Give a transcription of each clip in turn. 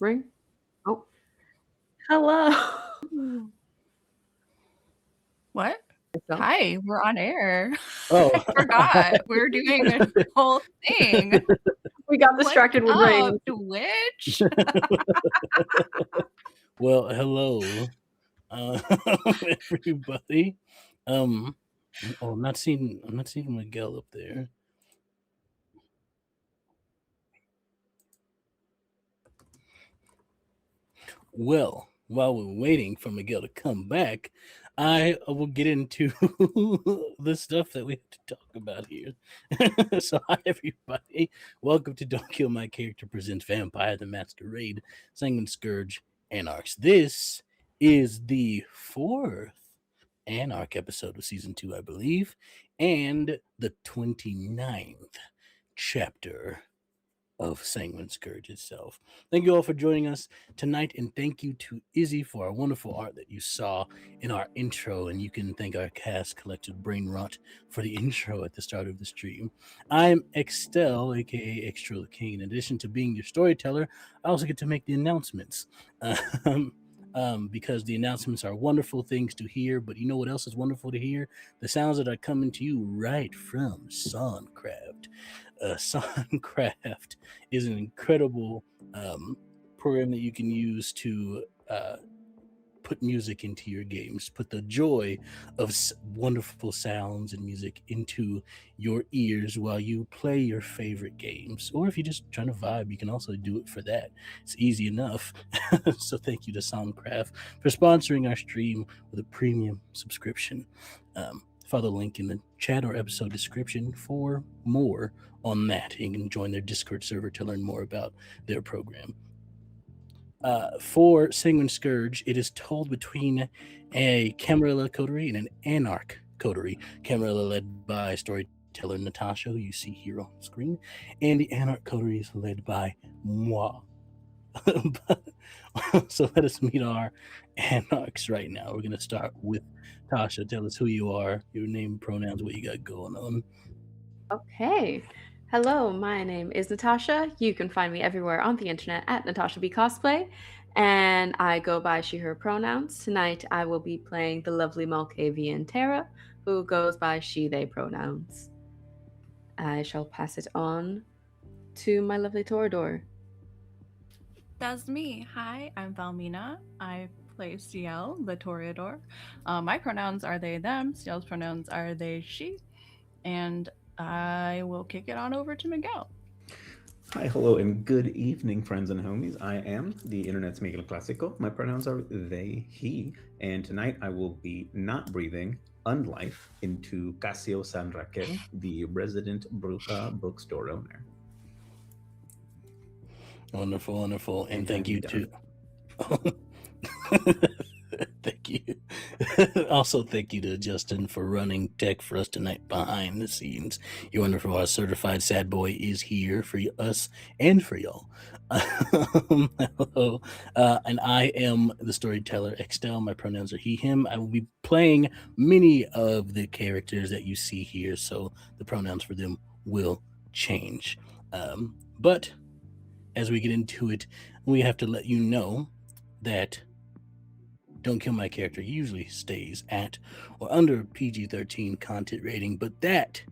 Ring. Oh, hello. What? Yourself. Hi, we're on air. Oh, I forgot. We're doing a whole thing. We got What's distracted with up, rings. Twitch? well, hello, everybody. I'm not seeing Miguel up there. Well, while we're waiting for Miguel to come back, I will get into the stuff that we have to talk about here. So, hi, everybody. Welcome to Don't Kill My Character presents Vampire the Masquerade, Sanguine Scourge, Anarchs. This is the fourth Anarch episode of season 2, I believe, and the 29th chapter of Sanguine Scourge itself. Thank you all for joining us tonight, and thank you to Izzy for our wonderful art that you saw in our intro, and you can thank our cast collective Brain Rot for the intro at the start of the stream. I'm Extell, aka Extra the King. In addition to being your storyteller, I also get to make the announcements. Because the announcements are wonderful things to hear, but you know what else is wonderful to hear? The sounds that are coming to you right from Soncraft. Soncraft is an incredible program that you can use to put music into your games, put the joy of wonderful sounds and music into your ears while you play your favorite games. Or if you're just trying to vibe, you can also do it for that. It's easy enough. So thank you to Soundcraft for sponsoring our stream with a premium subscription. Follow the link in the chat or episode description for more on that. You can join their Discord server to learn more about their program. For Sanguine Scourge, it is told between a Camarilla coterie and an Anarch coterie. Camarilla led by Storyteller Natasha, who you see here on the screen, and the Anarch coterie is led by moi. So let us meet our Anarchs right now. We're going to start with Tasha. Tell us who you are, your name, pronouns, what you got going on. Okay. Hello, my name is Natasha. You can find me everywhere on the internet at Natasha B Cosplay, and I go by she, her pronouns. Tonight I will be playing the lovely Malkavian Tara, who goes by she, they pronouns. I shall pass it on to my lovely Toreador. That's me. Hi, I'm Valmina. I play Ciel, the Toreador. My pronouns are they, them. Ciel's pronouns are they, she. And I will kick it on over to Miguel. Hi, hello, and good evening, friends and homies. I am the internet's Miguel Clásico. My pronouns are they, he, and tonight I will be not breathing unlife into Casio San Raquel, the resident Brujah bookstore owner. Wonderful, wonderful. And thank you to... Thank you. Also, thank you to Justin for running tech for us tonight behind the scenes. You're wonderful. Our certified sad boy is here for us and for y'all. Hello. And I am the storyteller, Extell. My pronouns are he, him. I will be playing many of the characters that you see here, so the pronouns for them will change. But as we get into it, we have to let you know that Don't Kill My Character usually stays at or under PG-13 content rating, but that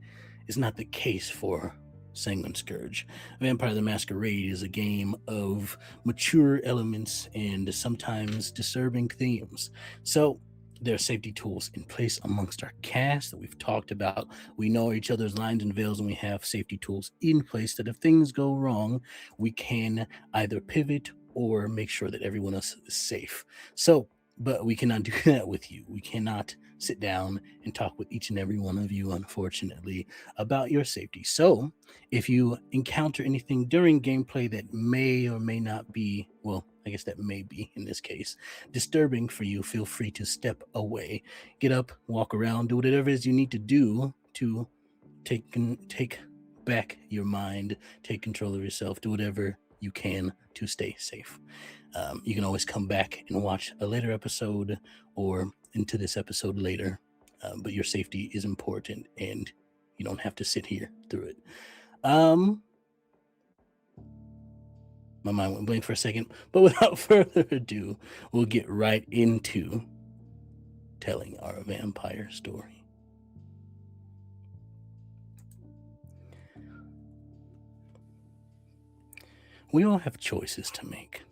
is not the case for Sanguine Scourge. Vampire the Masquerade is a game of mature elements and sometimes disturbing themes. So there are safety tools in place amongst our cast that we've talked about. We know each other's lines and veils, and we have safety tools in place that if things go wrong, we can either pivot or make sure that everyone else is safe. So, but we cannot do that with you. We cannot sit down and talk with each and every one of you, unfortunately, about your safety. So if you encounter anything during gameplay that may or may not be, well, I guess that may be, in this case, disturbing for you, feel free to step away. Get up, walk around, do whatever it is you need to do to take back your mind, take control of yourself, do whatever you can to stay safe. You can always come back and watch a later episode or into this episode later, but your safety is important and you don't have to sit here through it. My mind went blank for a second. But without further ado, we'll get right into telling our vampire story. We all have choices to make.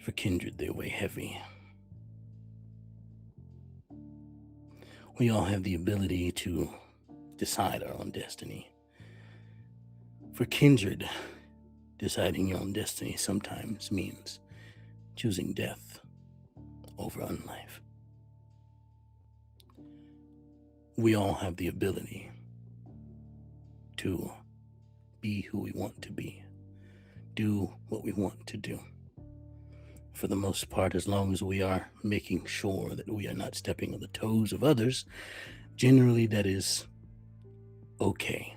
For kindred, they weigh heavy. We all have the ability to decide our own destiny. For kindred, deciding your own destiny sometimes means choosing death over unlife. We all have the ability to be who we want to be, do what we want to do. For the most part, as long as we are making sure that we are not stepping on the toes of others, generally that is okay.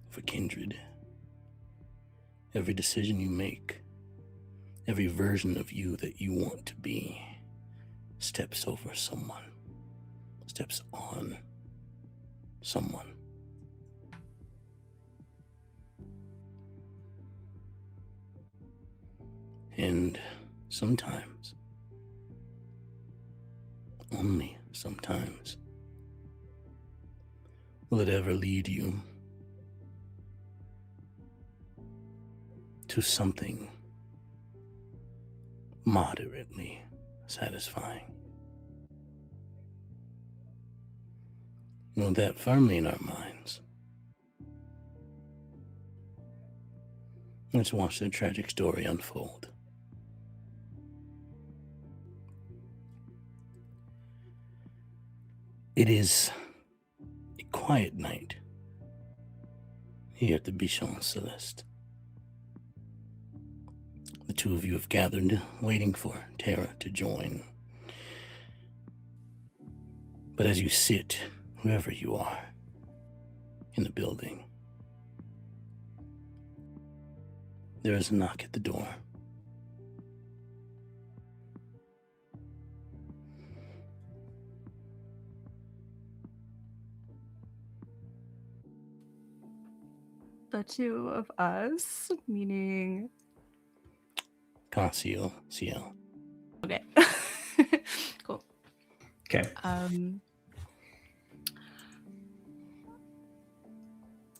For kindred, every decision you make, every version of you that you want to be, steps over someone, steps on someone. And sometimes, only sometimes, will it ever lead you to something moderately satisfying. You know that firmly in our minds. Let's watch the tragic story unfold. It is a quiet night here at the Bichon Celeste. The two of you have gathered, waiting for Tara to join. But as you sit, whoever you are, in the building, there is a knock at the door. The two of us, meaning Casio, Ciel. okay. Cool. Okay.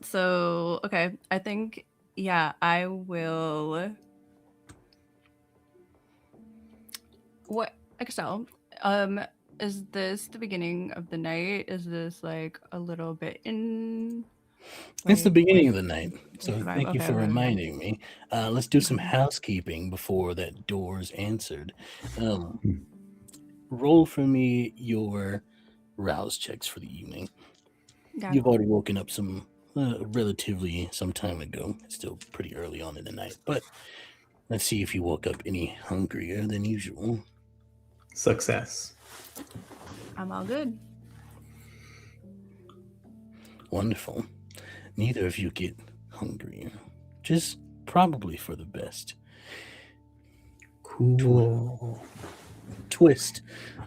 So okay, I think I will. What Extell? Is this the beginning of the night? Is this like a little bit in? It's the beginning of the night, so the vibe. thank you Okay, for okay. reminding me. Let's do some housekeeping before that door is answered. Roll for me your rouse checks for the evening. Yeah. You've already woken up some time ago. It's still pretty early on in the night, but let's see if you woke up any hungrier than usual. Success. I'm all good. Wonderful. Neither of you get hungrier, which is probably for the best. Cool. Twist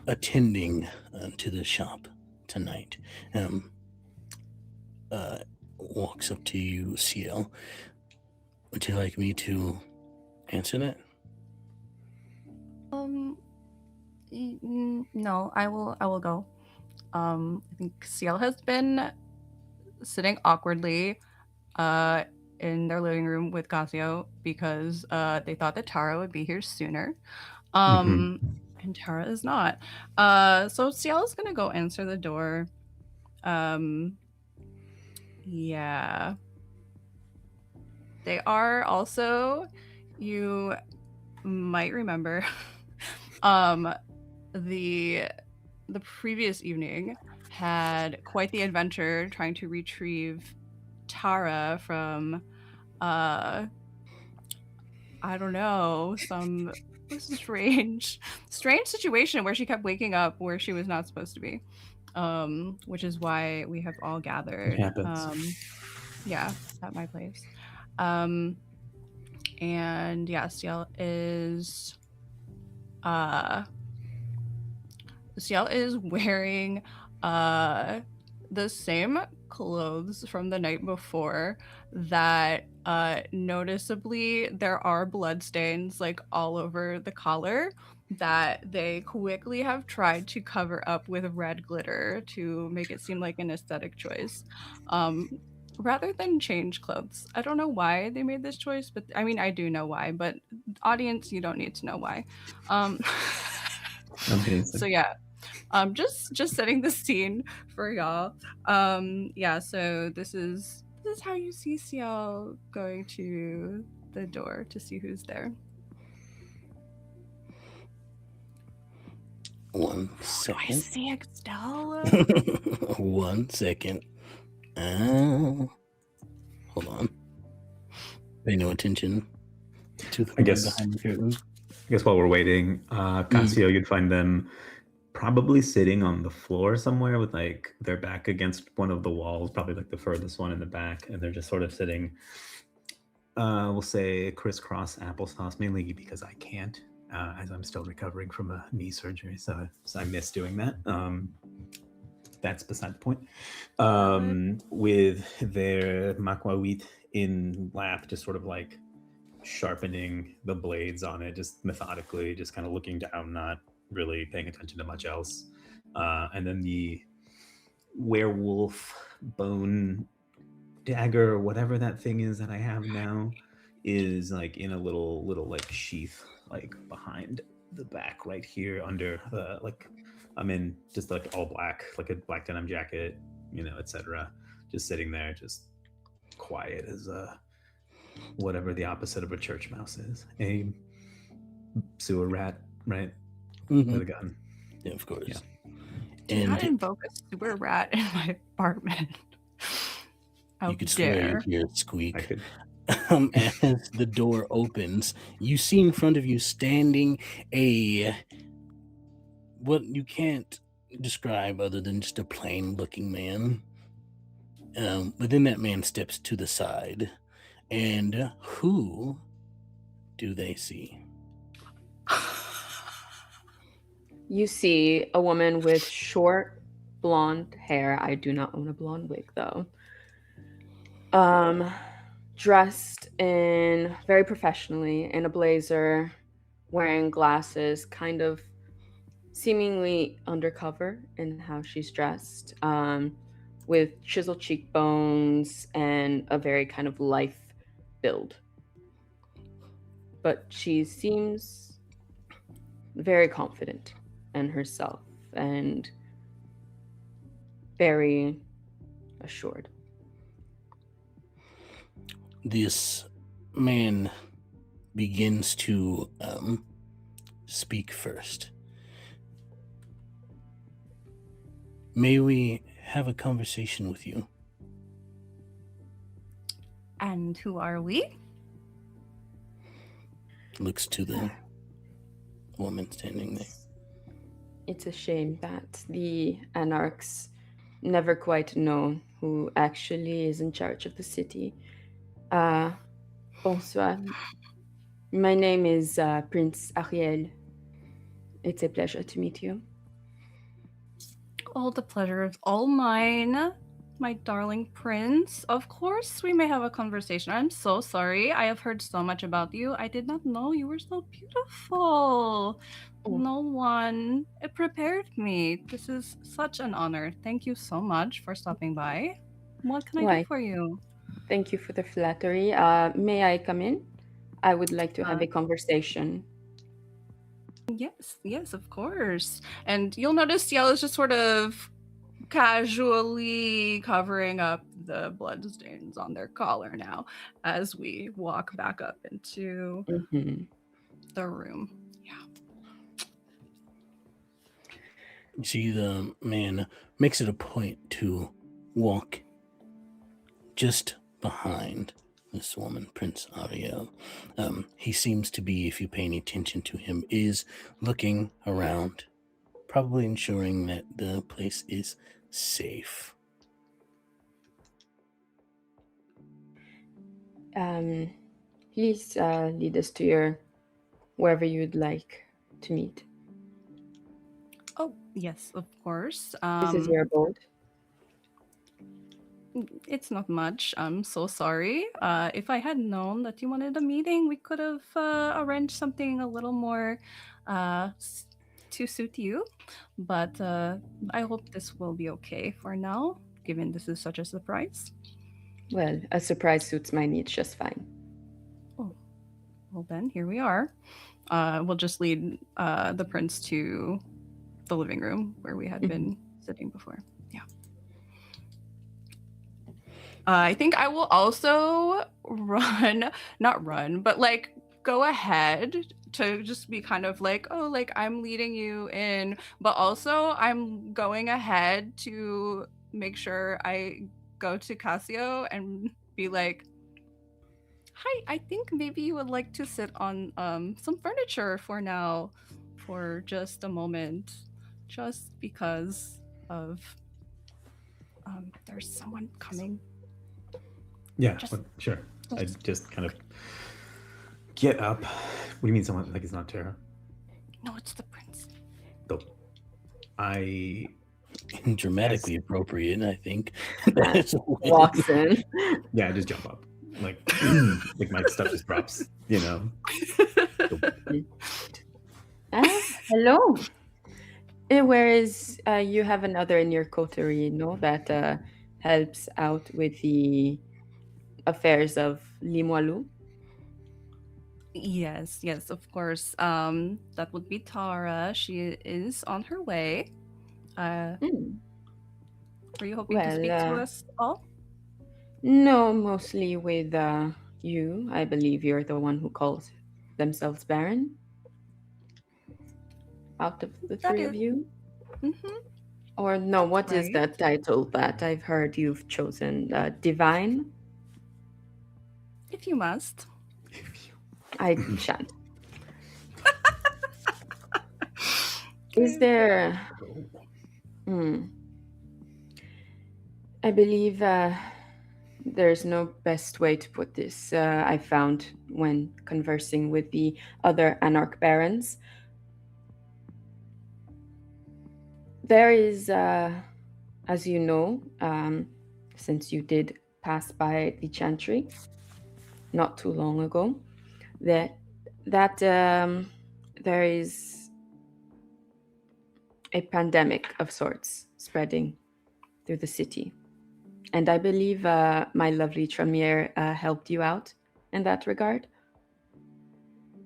attending to the shop tonight. Walks up to you, Ciel. Would you like me to answer that? No, I will go. I think Ciel has been sitting awkwardly in their living room with Casio because they thought that Tara would be here sooner. And Tara is not. So Ciel is gonna go answer the door. Yeah. They are also, you might remember, the previous evening had quite the adventure trying to retrieve Tara from I don't know, some strange situation where she kept waking up where she was not supposed to be. Which is why we have all gathered. It happens. At my place. And yeah, Ciel is wearing the same clothes from the night before that noticeably there are blood stains like all over the collar that they quickly have tried to cover up with red glitter to make it seem like an aesthetic choice. Rather than change clothes. I don't know why they made this choice, but I mean I do know why, but audience, you don't need to know why. Um so Amazing. yeah, just setting the scene for y'all. Yeah, so this is how you see Ciel going to the door to see who's there. One Do I second. see Extell? 1 second. Hold on. Pay no attention to the I man guess behind the curtain. while we're waiting, Casio, you'd find them probably sitting on the floor somewhere with like their back against one of the walls, probably like the furthest one in the back, and they're just sort of sitting, we'll say crisscross applesauce, mainly because I can't, as I'm still recovering from a knee surgery, so I miss doing that. That's beside the point. With their makwawit in lap, just sort of like sharpening the blades on it, just methodically, just kind of looking down, not really paying attention to much else. And then the werewolf bone dagger or whatever that thing is that I have now is like in a little like sheath, like behind the back right here under the like I'm in just like all black, like a black denim jacket, etc. Just sitting there, just quiet as whatever the opposite of a church mouse is. A sewer rat, right? Mhm. With a gun. Yeah, of course. Yeah. Do not And invoke a sewer rat in my apartment. How you could swear dare. you hear it I squeak. could. As the door opens, you see in front of you standing a what you can't describe other than just a plain looking man. But then that man steps to the side, and who do they see? You see a woman with short blonde hair. I do not own a blonde wig though. Dressed in very professionally in a blazer, wearing glasses, kind of seemingly undercover in how she's dressed, with chiseled cheekbones and a very kind of lithe build. But she seems very confident in herself and very assured. This man begins to speak first. May we have a conversation with you? And who are we? Looks to the woman standing there. It's a shame that the Anarchs never quite know who actually is in charge of the city. Bonsoir. My name is Prince Ariel. It's a pleasure to meet you. All the pleasure is all mine, my darling prince. Of course, we may have a conversation. I'm so sorry. I have heard so much about you. I did not know you were so beautiful. Oh. No one prepared me. This is such an honor. Thank you so much for stopping by. What can I Why? do for you? Thank you for the flattery. May I come in? I would like to have a conversation. Yes, of course. And you'll notice Ciel is just sort of casually covering up the bloodstains on their collar now as we walk back up into the room. Yeah. You see the man makes it a point to walk just behind this woman, Prince Ariel. He seems to be, if you pay any attention to him, is looking around, probably ensuring that the place is safe. Please lead us to wherever you'd like to meet. Oh, yes, of course. This is your abode. It's not much. I'm so sorry. If I had known that you wanted a meeting, we could have arranged something a little more to suit you. But I hope this will be okay for now, given this is such a surprise. Well, a surprise suits my needs just fine. Oh, well then, here we are. We'll just lead the prince to the living room where we had been sitting before. Yeah. I think I will also not run, but like go ahead to just be kind of like, oh, like I'm leading you in, but also I'm going ahead to make sure I go to Casio and be like, hi, I think maybe you would like to sit on some furniture for now, for just a moment, just because of there's someone coming. Yeah, sure. I just kind of get up. What do you mean someone like it's not Tara? No, it's the prince. Though I Dramatically appropriate, I think. Walks in. Yeah, I just jump up. Like like my stuff just drops, you know. Hello. Whereas you have another in your coterie, no, that helps out with the affairs of Limoilou. Yes, of course. That would be Tara. She is on her way. Were you hoping to speak to us all? No, mostly with you. I believe you're the one who calls themselves Baron. Out of the three of you? Mm-hmm. Or no, what is that title that I've heard you've chosen? Divine? If you must. I shan't. Is there... I believe there's no best way to put this. I found when conversing with the other Anarch barons. There is, as you know, since you did pass by the chantry not too long ago, that there is a pandemic of sorts spreading through the city. And I believe my lovely Tremere helped you out in that regard.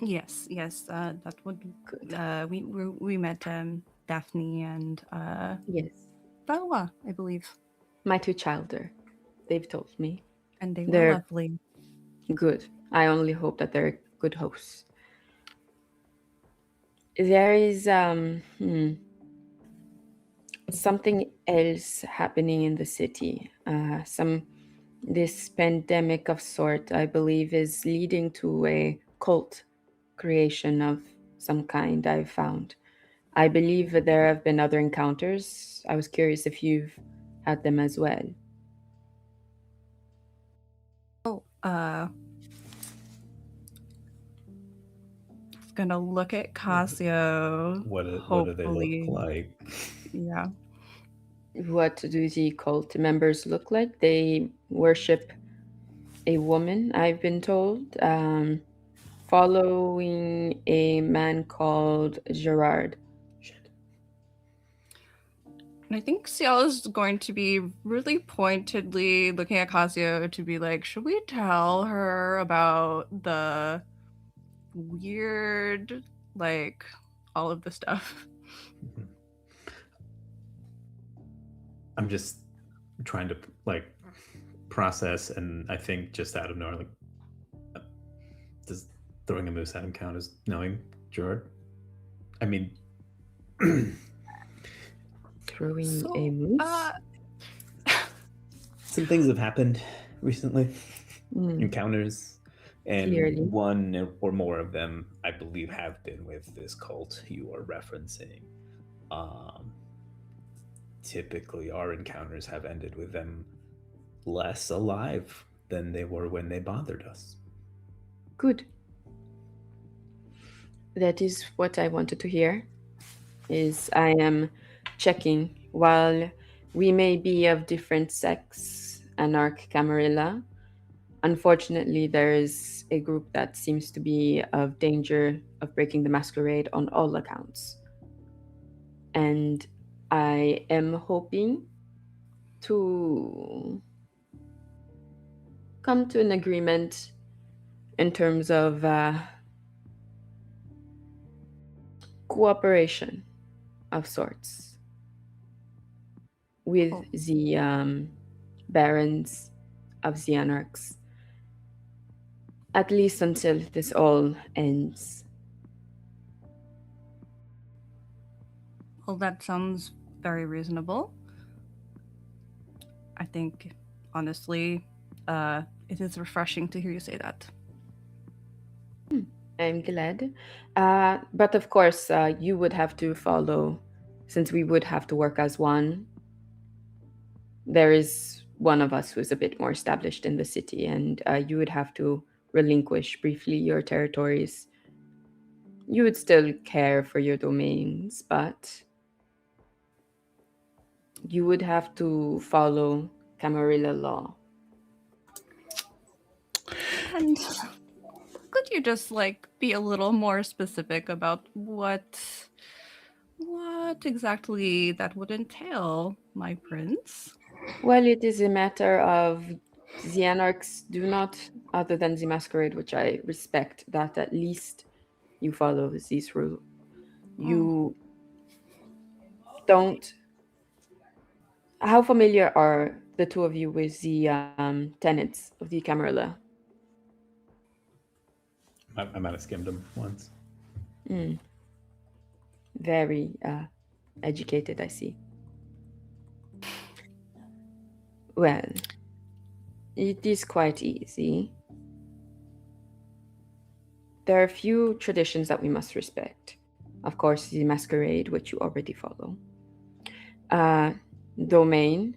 Yes, that would. We met Daphne and yes, Valwa, I believe. My two childer, they've told me, and they're lovely. Good. I only hope that they're good hosts. There is something else happening in the city. This pandemic of sort, I believe, is leading to a cult creation of some kind, I've found. I believe that there have been other encounters. I was curious if you've had them as well. Gonna look at Casio. What do they look like? Yeah. What do the cult members look like? They worship a woman, I've been told, following a man called Gerard. And I think Ciel is going to be really pointedly looking at Casio to be like, should we tell her about the weird, like, all of the stuff? I'm just trying to, like, process, and I think just out of knowing, like, does throwing a moose at him count as knowing Gerard? I mean... Throwing a moose? Some things have happened recently. Encounters. And Clearly. One or more of them, I believe, have been with this cult you are referencing. Typically, our encounters have ended with them less alive than they were when they bothered us. Good. That is what I wanted to hear. I am checking. While we may be of different sects, Anarch Camarilla. Unfortunately, there is a group that seems to be of danger of breaking the masquerade on all accounts. And I am hoping to come to an agreement in terms of cooperation of sorts with Oh, the barons of the Anarchs, at least until this all ends. well, that sounds very reasonable. I think, honestly, it is refreshing to hear you say that. I'm glad. But of course, you would have to follow, since we would have to work as one. There is one of us who's a bit more established in the city, and you would have to relinquish briefly your territories. You would still care for your domains, but you would have to follow Camarilla law. And could you just like be a little more specific about what exactly that would entail, my prince? Well, it is a matter of the Anarchs do not, other than the Masquerade, which I respect, that at least you follow this rule. Oh, You don't. How familiar are the two of you with the tenets of the Camarilla? I might have skimmed them once. Mm, very educated, I see. Well, it is quite easy. There are a few traditions that we must respect. Of course, the masquerade, which you already follow. Uh, Domain,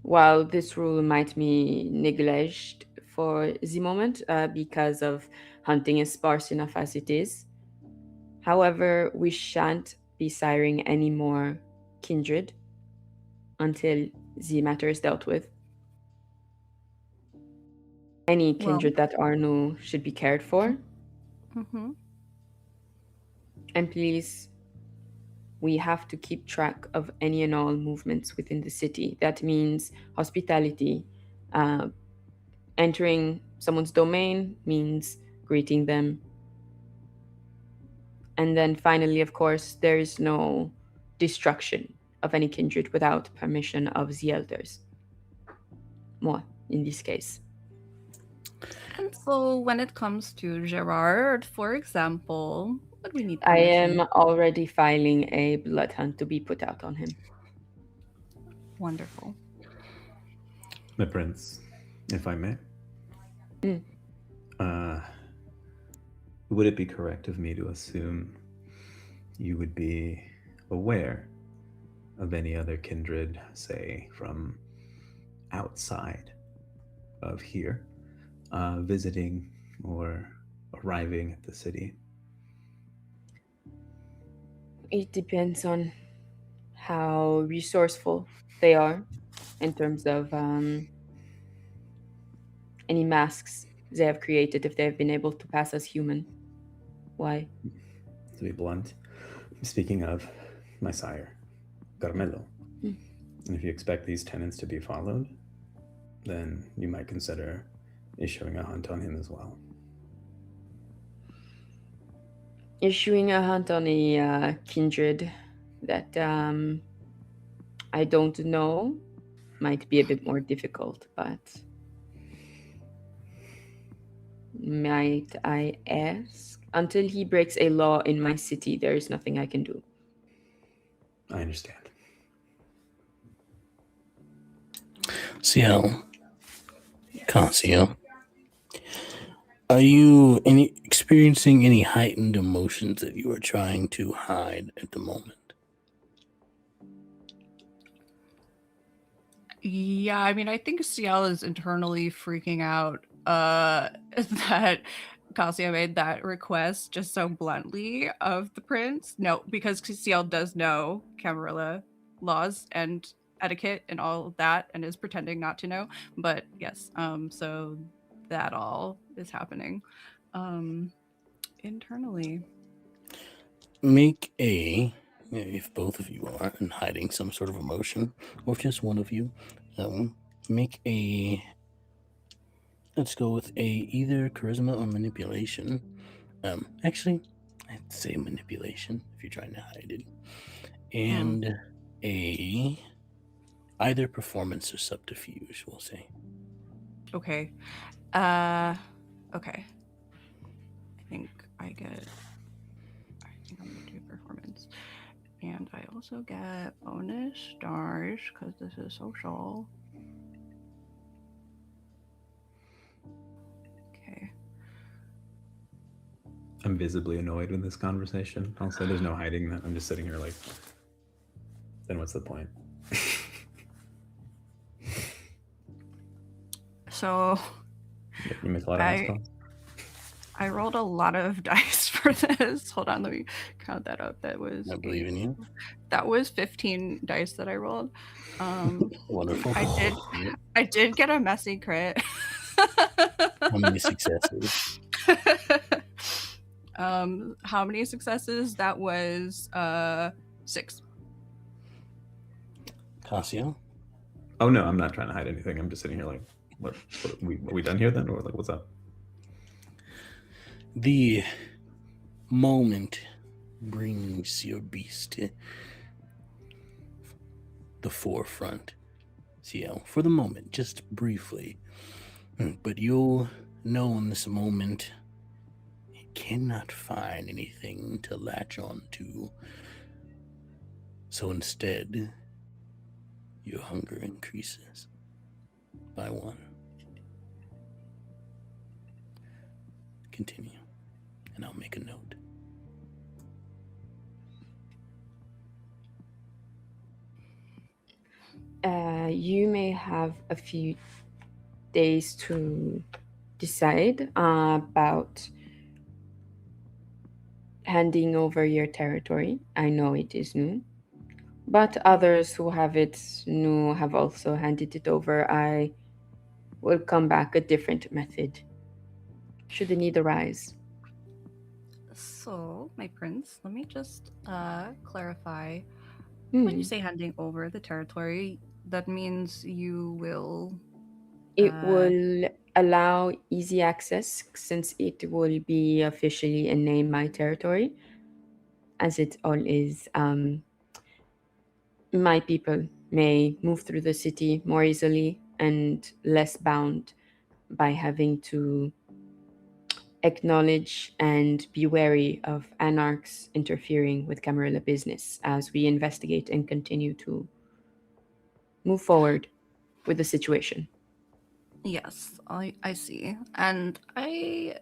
while this rule might be neglected for the moment because of hunting is sparse enough as it is, however, we shan't be siring any more kindred until the matter is dealt with. Any well, kindred that are new should be cared for. mm-hmm. And please, we have to keep track of any and all movements within the city. That means hospitality. Uh, Entering someone's domain means greeting them. And then finally, of course, there is no destruction of any kindred without permission of the elders. More in this case. And so when it comes to Gerard, for example, would we need I am permission? already filing a blood hunt to be put out on him. Wonderful. My prince, if I may. Mm. Uh, would it be correct of me to assume you would be aware of any other kindred, say, from outside of here, visiting or arriving at the city? It depends on how resourceful they are in terms of any masks they have created if they have been able to pass as human. Why? To be blunt, speaking of my sire, Carmelo, Hmm. and if you expect these tenets to be followed, then you might consider issuing a hunt on him as well. Issuing a hunt on a kindred that I don't know might be a bit more difficult, but might I ask? Until he breaks a law in my city, there is nothing I can do. I understand. Ciel, Casio, are you experiencing any heightened emotions that you are trying to hide at the moment? Yeah, I mean, I think Ciel is internally freaking out that Casio made that request just so bluntly of the prince. No, because Ciel does know Camarilla laws, and etiquette and all of that and is pretending not to know. But yes, so that all is happening internally. Make if both of you are and hiding some sort of emotion, or if just one of you, make a. Let's go with a either charisma or manipulation. Actually, I'd say manipulation if you're trying to hide it, and a either performance or subterfuge. We'll say. Okay. Okay. I think I'm gonna do performance. And I also get bonus stars because this is social. Okay. I'm visibly annoyed with this conversation. I'll say there's no hiding that. I'm just sitting here like, then what's the point? So You make a lot of ass calls? I rolled a lot of dice for this. Hold on, let me count that up. That was I believe in you. That was 15 dice that I rolled. Wonderful. I did get a messy crit. How many successes? How many successes? That was 6. Casio? Oh no, I'm not trying to hide anything. I'm just sitting here like, what are we done here then? Or like, what's up? The moment brings your beast to the forefront, Ciel, for the moment, just briefly. But you'll know in this moment you cannot find anything to latch on to. So instead, your hunger increases by 1. Continue, and I'll make a note. You may have a few days to decide about handing over your territory. I know it is new, but others who have it new have also handed it over. I will come back a different method should the need arise. So, my prince, let me just clarify. When you say handing over the territory, that means you will... It will allow easy access since it will be officially a name my territory, as it all is. My people may move through the city more easily and less bound by having to acknowledge and be wary of Anarchs interfering with Camarilla business as we investigate and continue to move forward with the situation. Yes, I see. And I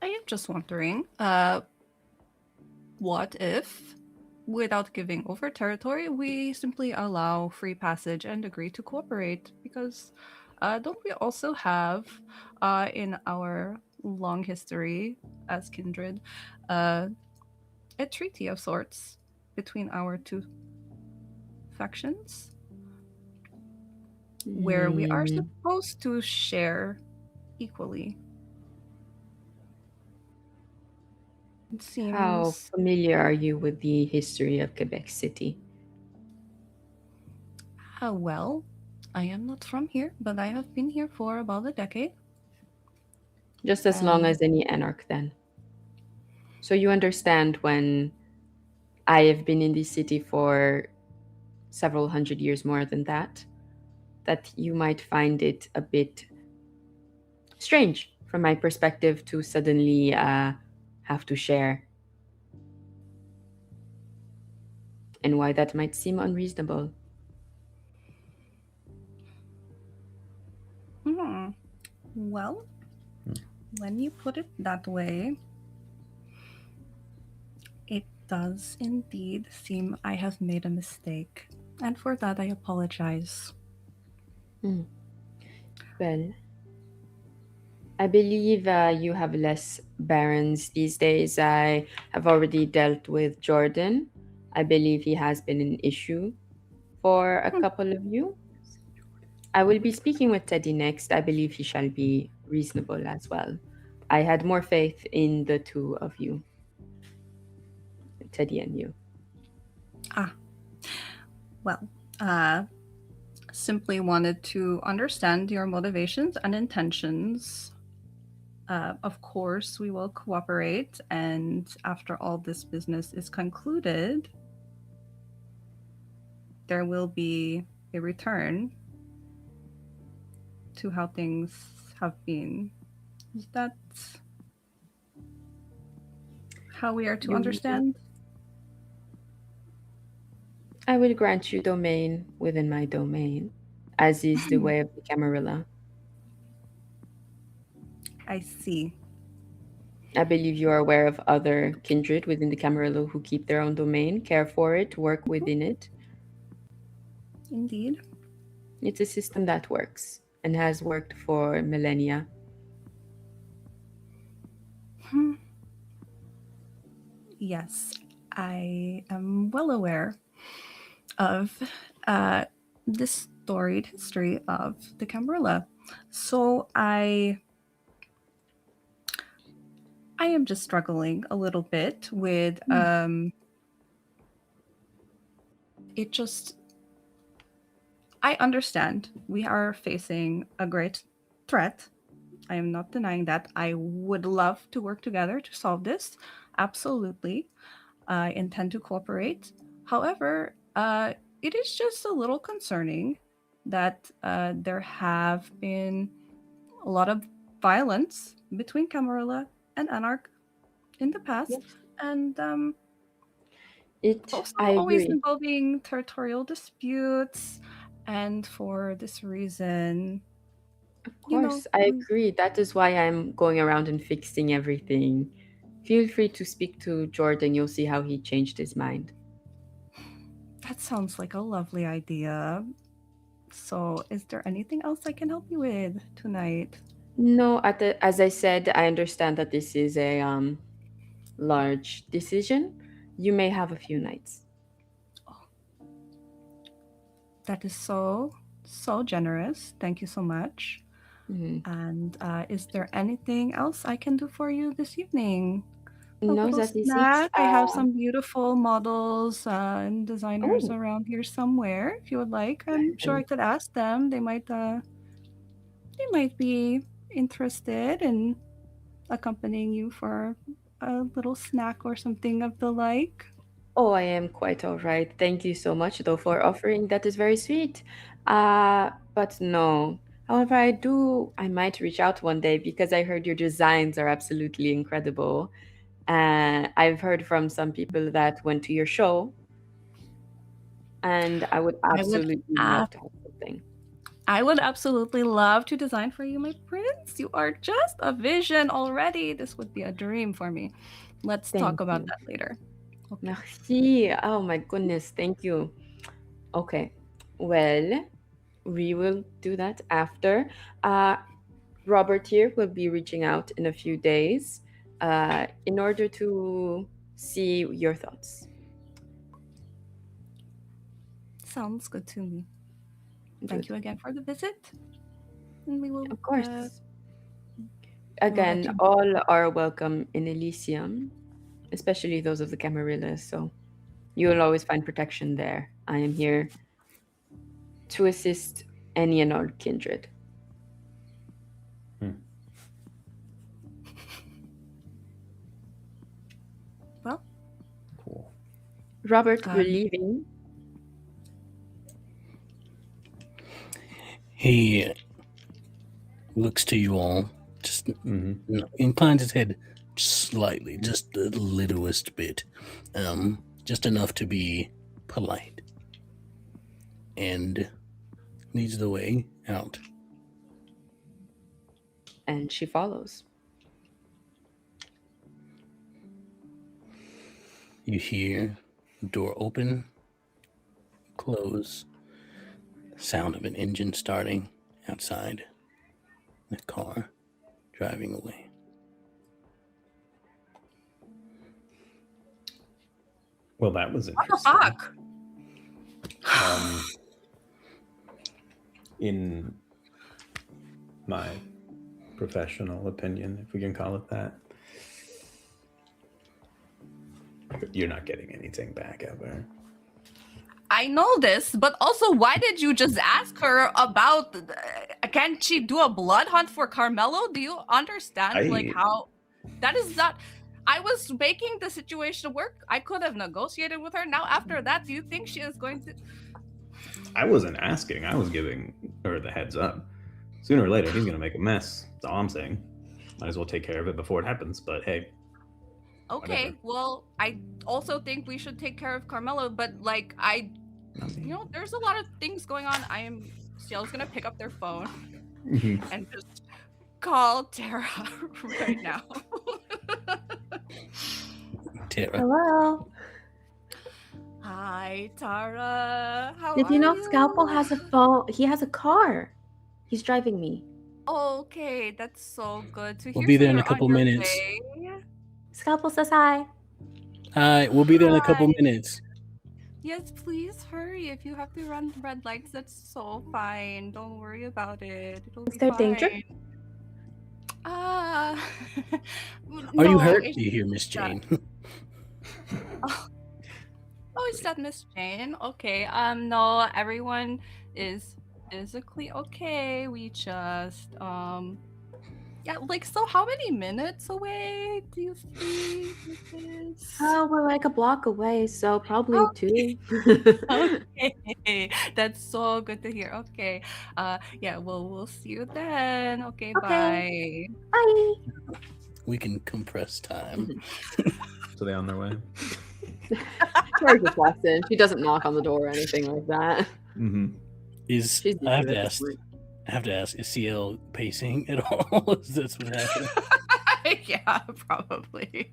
am just wondering, what if, without giving over territory, we simply allow free passage and agree to cooperate? Because don't we also have, in our long history as kindred, a treaty of sorts between our two factions? Where we are supposed to share equally. It seems... How familiar are you with the history of Quebec City? Well, I am not from here, but I have been here for about a decade. Just as long as any Anarch, then. So you understand when I have been in this city for several hundred years more than that you might find it a bit strange from my perspective to suddenly have to share. And why that might seem unreasonable. Well, when you put it that way, it does indeed seem I have made a mistake. And for that, I apologize. Well, I believe you have less barons these days. I have already dealt with Jordan. I believe he has been an issue for a couple of you. I will be speaking with Teddy next. I believe he shall be reasonable as well. I had more faith in the two of you, Teddy and you. Well, simply wanted to understand your motivations and intentions. Of course, we will cooperate, and after all this business is concluded, there will be a return to how things have been. Is that how we are to You- understand? I will grant you domain within my domain, as is the way of the Camarilla. I see. I believe you are aware of other kindred within the Camarilla who keep their own domain, care for it, work within it. Indeed. It's a system that works and has worked for millennia. Yes, I am well aware of this storied history of the Camarilla. So I am just struggling a little bit with it just I understand we are facing a great threat. I am not denying that. I would love to work together to solve this. Absolutely. I intend to cooperate. However, it is just a little concerning that there have been a lot of violence between Camarilla and Anarch in the past, Yes. and also I always agree. involving territorial disputes. And for this reason, Of you know, course, I agree. That is why I'm going around and fixing everything. Feel free to speak to Jordan. You'll see how he changed his mind. that sounds like a lovely idea. So, is there anything else I can help you with tonight? No, as I said, I understand that this is a large decision. You may have a few nights. That is so generous. Thank you so much. Mhm. And is there anything else I can do for you this evening? A No, little that is snack. it. I have some beautiful models and designers Oh, around here somewhere. If you would like, I'm sure I could ask them. They might be interested in accompanying you for a little snack or something of the like. oh, I am quite all right. Thank you so much, though, for offering. That is very sweet. But no. However, I might reach out one day because I heard your designs are absolutely incredible. And I've heard from some people that went to your show, and I would I would absolutely love to have something. I would absolutely love to design for you, my prince. You are just a vision already. This would be a dream for me. Let's Thank talk about you. that later. Okay. Merci. Oh my goodness. Thank you. Okay. Well, we will do that after. Robert here will be reaching out in a few days in order to see your thoughts. Sounds good to me. Thank Good. you again for the visit. And we will Of course. we'll let Again, you all are welcome in Elysium, especially those of the Camarillas. So you will always find protection there. I am here to assist any and all kindred. well. Cool. Robert, we're leaving. He looks to you all, just inclines his head slightly, just the littlest bit, just enough to be polite, and leads the way out. And she follows. You hear the door open, close, the sound of an engine starting outside, the car driving away. Well, that was What the interesting. fuck? In my professional opinion, if we can call it that, you're not getting anything back ever. I know this, but also, why did you just ask her about? Can she do a blood hunt for Carmelo? Do you understand, like, how that is not? I was making the situation work. I could have negotiated with her. Now, after that, do you think she is going to? I wasn't asking. I was giving her the heads up. Sooner or later, he's going to make a mess. That's all I'm saying. Might as well take care of it before it happens. But hey. Okay, whatever. Well, I also think we should take care of Carmelo, but like, there's a lot of things going on. Ciel's going to pick up their phone and just call Tara right now. Tara. Hello. Hi, Tara. How Did you know Scalpel has a phone? He has a car. He's driving me. Okay, that's so good to hear. We'll be there in a couple minutes. Scalpel says hi. Hi, we'll be there in a couple minutes. Yes, please hurry. If you have to run red lights, that's so fine. Don't worry about it. Is there danger? Are you hurt? Do you hear Miss Jane? Oh, is that Miss Jane? Okay. No, everyone is physically okay. We just yeah, like, so how many minutes away do you think it is? Oh, we're like a block away, so probably 2. Okay, that's so good to hear. Okay, yeah, well, we'll see you then. Okay. Bye. Bye. We can compress time. So they on their way? Tori just walks in. She doesn't knock on the door or anything like that. I have to ask, is Ciel pacing at all? Is that what happened? Yeah, probably.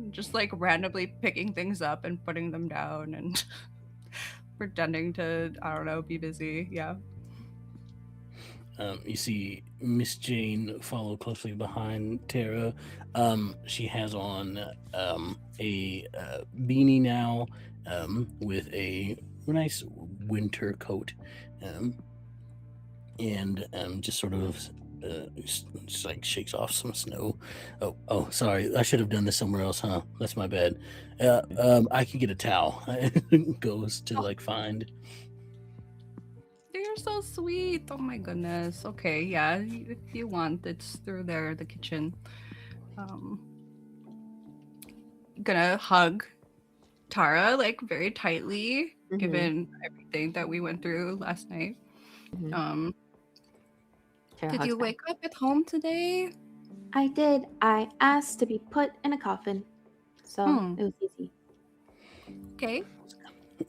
Just like randomly picking things up and putting them down and pretending to, I don't know, be busy. Yeah. You see Miss Jane follow closely behind Tara. She has on a beanie now with a nice winter coat. And just sort of just like shakes off some snow. Oh, sorry. I should have done this somewhere else, huh? That's my bad. I could get a towel. Goes to like find. You're so sweet. Oh my goodness. Okay, yeah. If you want, it's through there, the kitchen. Gonna hug Tara like very tightly, given everything that we went through last night. Did you wake up at home today? I did. I asked to be put in a coffin, so it was easy. Okay.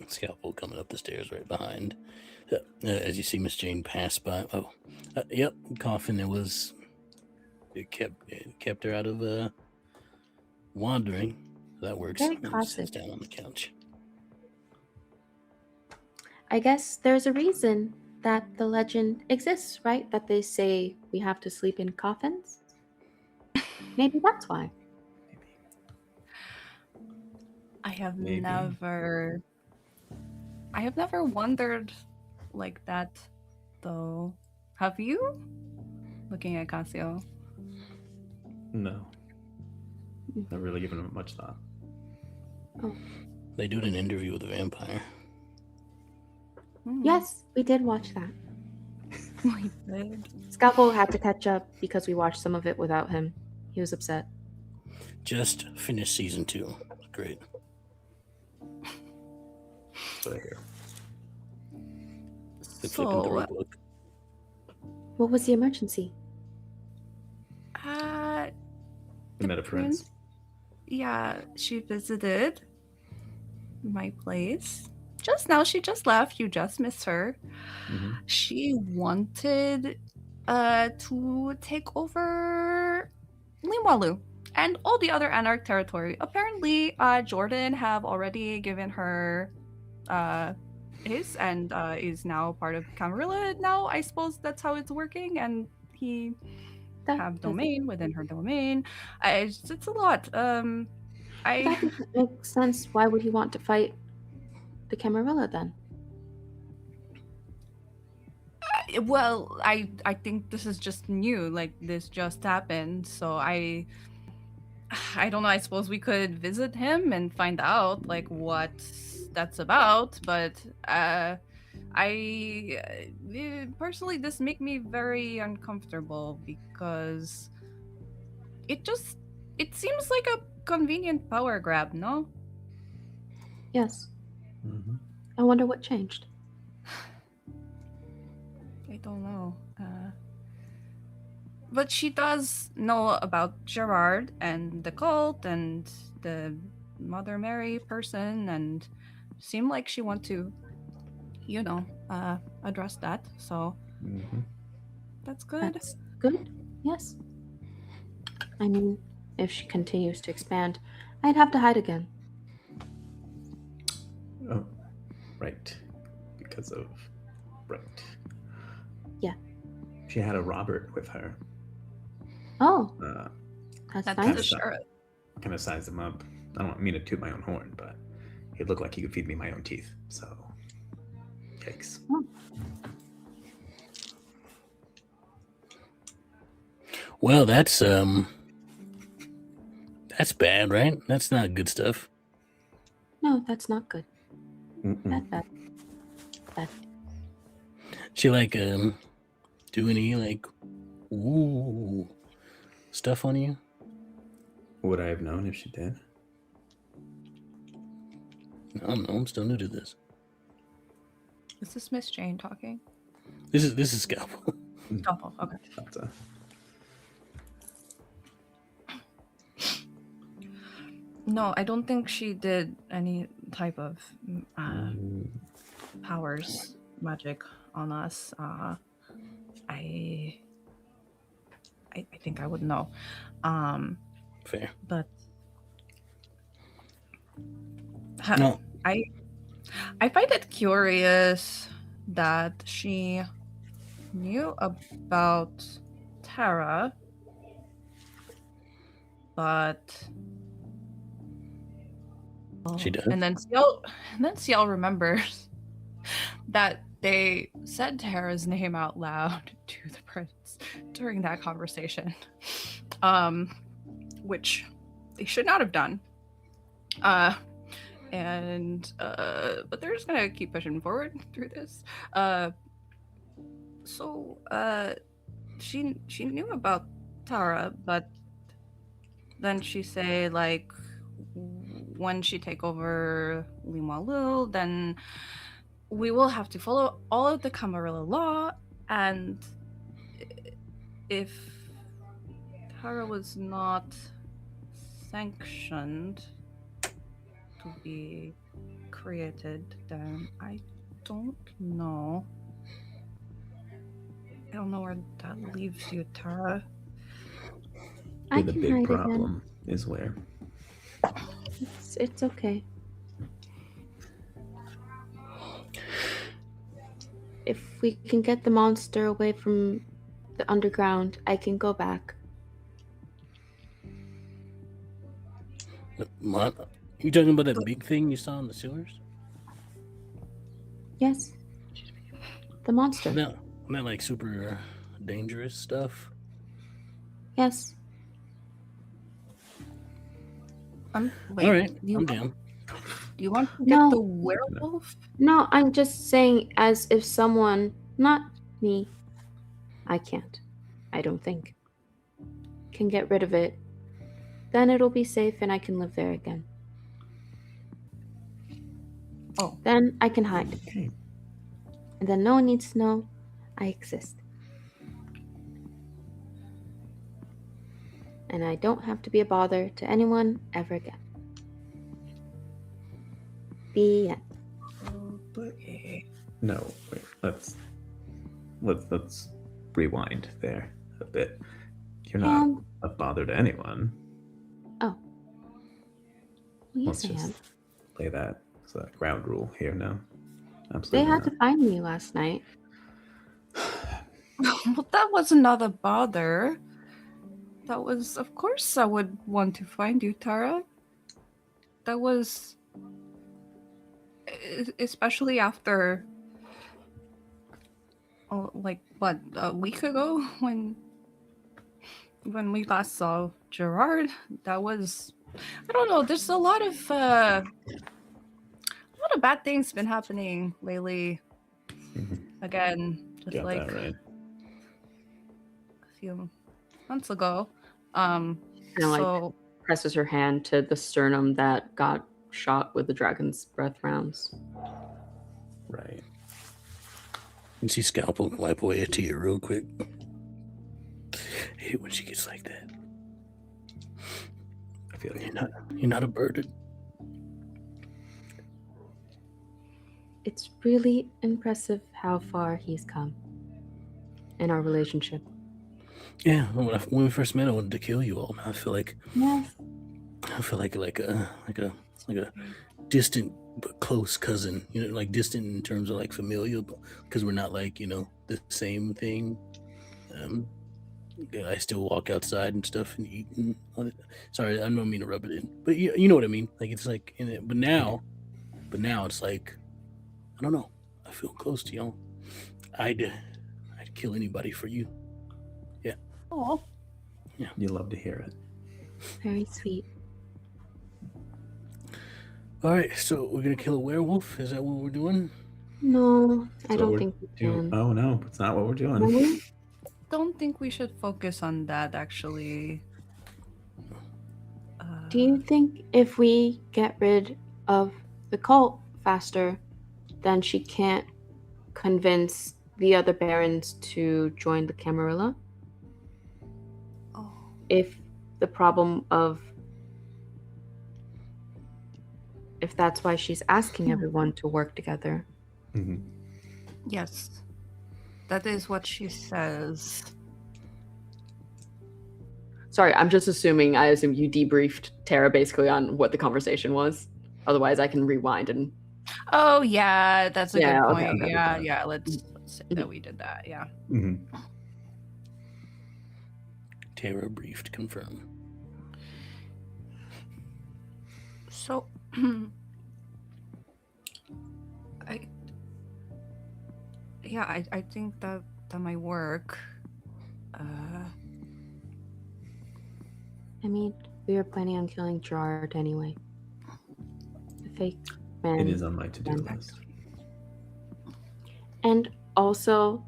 Scalpel coming up the stairs right behind. As you see Miss Jane pass by. Yep, coffin. It kept her out of wandering. That works. Very classic. Sits down on the couch. I guess there's a reason that the legend exists, right? That they say we have to sleep in coffins. Maybe that's why. I have never wondered like that, though. Have you? Looking at Casio. No. Not really giving it much thought. Oh. They do an interview with a vampire. Yes, we did watch that. We did. Scalpel had to catch up because we watched some of it without him. He was upset. Just finished season 2. Great. What I hear. What was the emergency? We met a friend. Yeah, she visited my place. Just now, she just left. You just missed her. She wanted to take over Limalu and all the other Anarch territory. Apparently, Jordan have already given her his and is now part of Camarilla now. I suppose that's how it's working, and he have domain within her domain. It's a lot. That doesn't make sense. Why would he want to fight the Camarilla then? Well, I think this is just new. Like, this just happened, so I don't know. I suppose we could visit him and find out like what that's about. But personally, this make me very uncomfortable because it seems like a convenient power grab, no? Yes. Mm-hmm. I wonder what changed. I don't know. But she does know about Gerard and the cult and the Mother Mary person, and seemed like she want to, address that. So Mm-hmm. that's good. That's good. Yes. I mean, if she continues to expand, I'd have to hide again. Oh, right. Because of right. Yeah. She had a Robert with her. Oh, That's that's the nice. sheriff. Kind of sized him up. I don't mean to toot my own horn, but he looked like he could feed me my own teeth. So, yikes. Oh. Well, that's bad, right? That's not good stuff. No, that's not good. Mm-mm. Bad. She like do any like ooh stuff on you? Would I have known if she did? I don't know. I'm still new to this. Is this Miss Jane talking? This is Scalpel. Oh, okay. But, No, I don't think she did any type of powers magic on us. I think I would know. Fair. But No. I find it curious that she knew about Tara, but She does. And then Ciel remembers that they said Tara's name out loud to the prince during that conversation, which they should not have done. But they're just gonna keep pushing forward through this. So she knew about Tara, but then she say like when she take over Limalul, then we will have to follow all of the Camarilla law, and if Tara was not sanctioned to be created, then I don't know. I don't know where that leaves you, Tara. I the can big hide problem is where. again. It's okay. If we can get the monster away from the underground, I can go back. What? You talking about that big thing you saw in the sewers? Yes. The monster. Isn't that like super dangerous stuff? Yes. Wait, All right, do I'm down. you want to get No. the werewolf? No, I'm just saying as if someone, not me, I can't, I don't think, can get rid of it. Then it'll be safe and I can live there again. Oh. Then I can hide. Okay. And then no one needs to know I exist. And I don't have to be a bother to anyone ever again. The end. But no, wait. Let's rewind there a bit. You're not a bother to anyone. Oh. Well, Let's yes, I am. just lay that as a ground rule here now. They Absolutely had not. to find me last night. Well, that was another bother. That was, of course, I would want to find you, Tara. That was. especially after, like what, a week ago when we last saw Gerard. That was, I don't know. There's a lot of bad things been happening lately. Again, just Got like that right. a few months ago. Kinda So presses her hand to the sternum that got shot with the dragon's breath rounds. Right. You see Scalpel wipe away a tear real quick. I hate when she gets like that. I feel you. You're not a burden. It's really impressive how far he's come in our relationship. Yeah, when we first met, I wanted to kill you all. Now I feel like Yes. like a distant but close cousin. You know, like distant in terms of like familial, because we're not like, you know, the same thing. I still walk outside and stuff and eat. And sorry, I don't mean to rub it in, but you know what I mean. Like it's like, but now it's like, I don't know. I feel close to y'all. I'd kill anybody for you. Yeah. oh, Yeah. You love to hear it. Very sweet. All right, so we're gonna kill a werewolf. Is that what we're doing? No, I So don't we're think we doing- can. Oh no, it's not what we're doing. Really? don't think we should focus on that actually. Do you think if we get rid of the cult faster, then she can't convince the other barons to join the Camarilla? Oh, If the problem of... if that's why she's asking everyone to work together. Mm-hmm. yes, that is what she says. Sorry, I'm just assuming. I assume you debriefed Tara basically on what the conversation was. Otherwise, I can rewind and... Oh yeah, that's a Yeah, good okay, point. okay. Yeah. Let's say that we did that. Yeah. Mm-hmm. Tara briefed, confirm. So, I think that might work. I mean, we were planning on killing Gerard anyway. The fake man. It is on my to-do vampire. list. And also,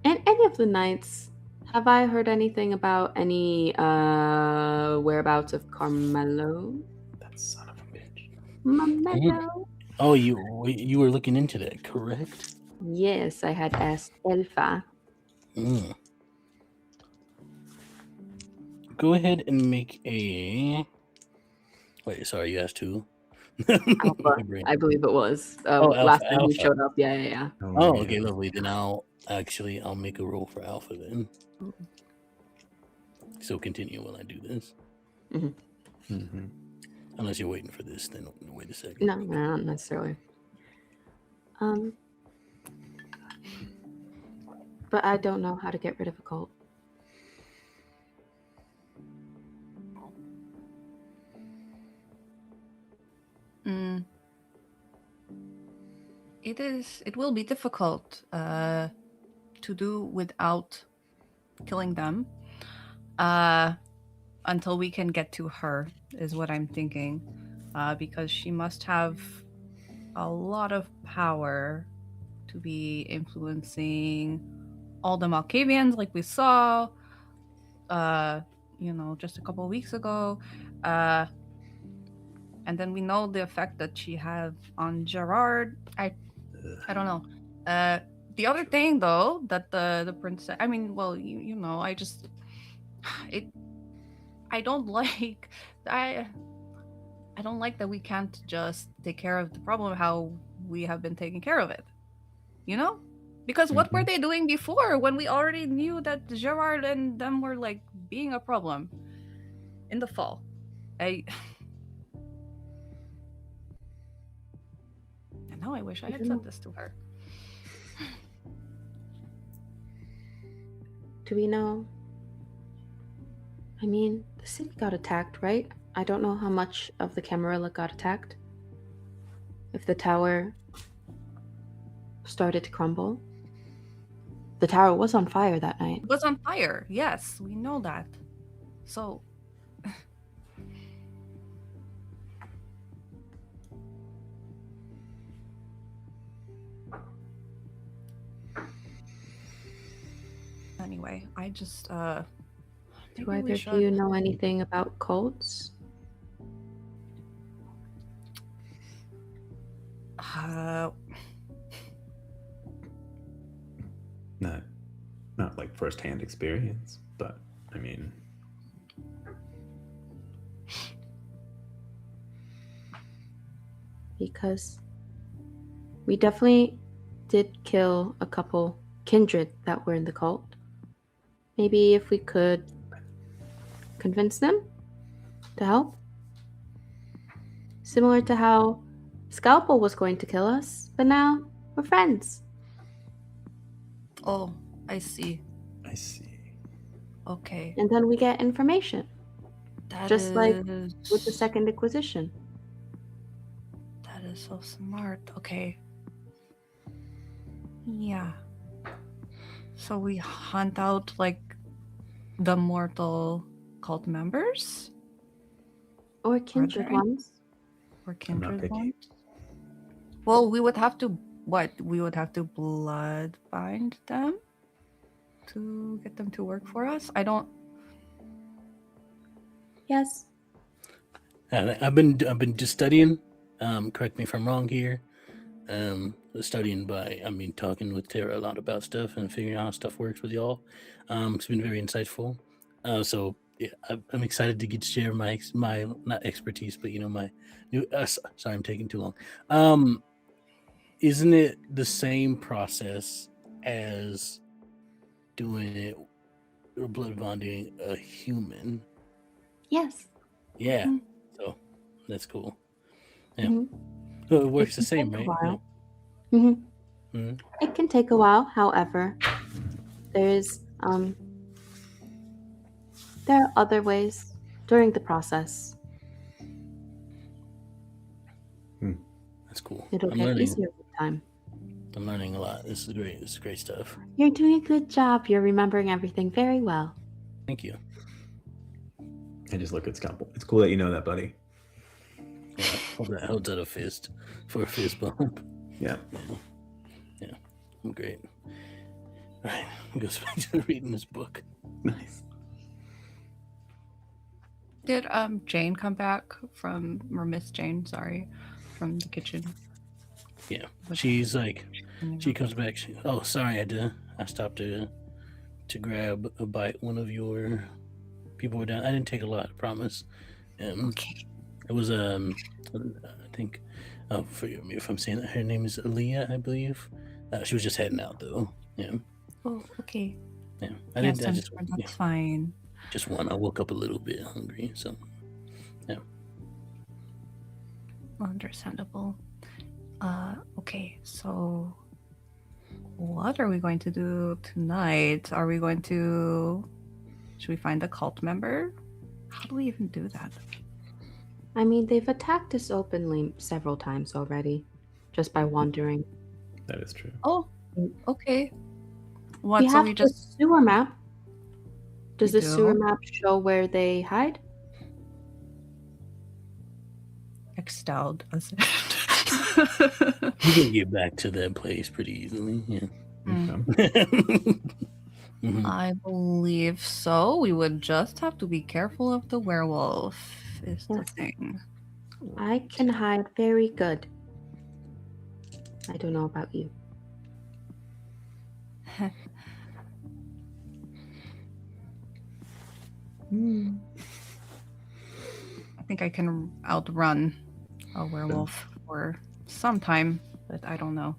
in any of the nights, have I heard anything about any whereabouts of Carmelo? That son of a bitch. Carmelo? Oh, you were looking into that, correct? Yes, I had asked Elfa. Mm. Go ahead and make a... Wait, sorry, you asked who? Alpha, My brain. I believe it was. Alpha, last time Alpha. he showed up. Yeah. Oh, yeah. okay, lovely. Then I'll make a roll for Alpha then. So continue while I do this. Mm-hmm. Unless you're waiting for this, then wait a second. No, not necessarily. But I don't know how to get rid of a cult. It will be difficult to do without killing them until we can get to her, is what I'm thinking, because she must have a lot of power to be influencing all the Malkavians, like we saw just a couple of weeks ago, and then we know the effect that she had on Gerard. I don't know. The other thing, though, that the princess... I mean, well, I just... I don't like... I don't like that we can't just take care of the problem how we have been taking care of it. You know? Because what were they doing before when we already knew that Gerard and them were, like, being a problem in the fall? And now I wish I had said this to her. Do we know? I mean, the city got attacked, right? I don't know how much of the Camarilla got attacked. if the tower started to crumble. The tower was on fire that night. It was on fire. Yes, we know that. So anyway, I just Do maybe either we of should. you know anything about cults? Not like firsthand experience, but I mean, Because we definitely did kill a couple kindred that were in the cult. Maybe if we could convince them to help. Similar to how Scalpel was going to kill us, but now we're friends. Oh, I see. I see. Okay. And then we get information, That just like is with the Second Inquisition. That is so smart. Okay. Yeah. So we hunt out like the mortal cult members Or kindred any- ones. or I'm not kindred picky. ones? Well, we would have to what? We would have to blood bind them to get them to work for us. I don't. Yes. And I've been just studying. Correct me if I'm wrong here. Studying talking with Tara a lot about stuff and figuring out how stuff works with y'all. It's been very insightful. So yeah, I'm excited to get to share my not expertise, but my new. Sorry, I'm taking too long. Isn't it the same process as doing it or blood bonding a human? Yes. Yeah. Mhm. So that's cool. Yeah. Mhm. So it works It the can same, take a right? while. Mhm. Mhm. It can take a while. However, there's there are other ways during the process. That's cool. It'll get easier with time. I'm learning a lot. This is great. This is great stuff. You're doing a good job. You're remembering everything very well. Thank you. I just look at Scalpel. It's cool that you know that, buddy. Yeah, hold out a fist for a fist bump. Yeah. Yeah. I'm great. All right, I'll go back to reading this book. Nice. Did Jane come back from, or Miss Jane, sorry, from the kitchen? Yeah, she's like, she comes back. Oh, sorry, I stopped to grab a bite. One of your people were down. I didn't take a lot, I promise. Okay. It was I think. Oh, forgive me if I'm saying that. Her name is Aaliyah, I believe. She was just heading out though. Yeah. Oh, okay. Yeah. That's fine. Just one. I woke up a little bit hungry, so yeah. Understandable. Okay, so what are we going to do tonight? Should we find the cult member? How do we even do that? I mean, they've attacked us openly several times already, just by wandering. That is true. Oh, okay. We have the sewer map. Does We the do? sewer map show where they hide? Extell does it? You can get back to that place pretty easily. Yeah. Okay. Mhm. I believe so. We would just have to be careful of the werewolf, is the Yes. thing. I can hide very good. I don't know about you. I think I can outrun a werewolf for some time, but I don't know.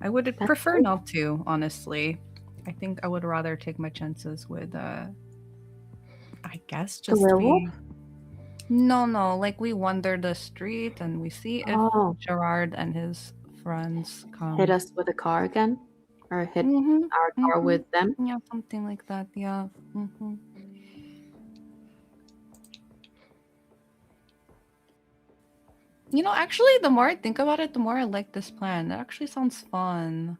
I would prefer good. not to, honestly. I think I would rather take my chances with, I guess, The just werewolf? No, like we wander the street and we see if Oh, Gerard and his friends come. hit us with a car again? Or hit Mhm, our car mhm. with them? Yeah, something like that. Yeah. Mhm. Actually, the more I think about it, the more I like this plan. It actually sounds fun.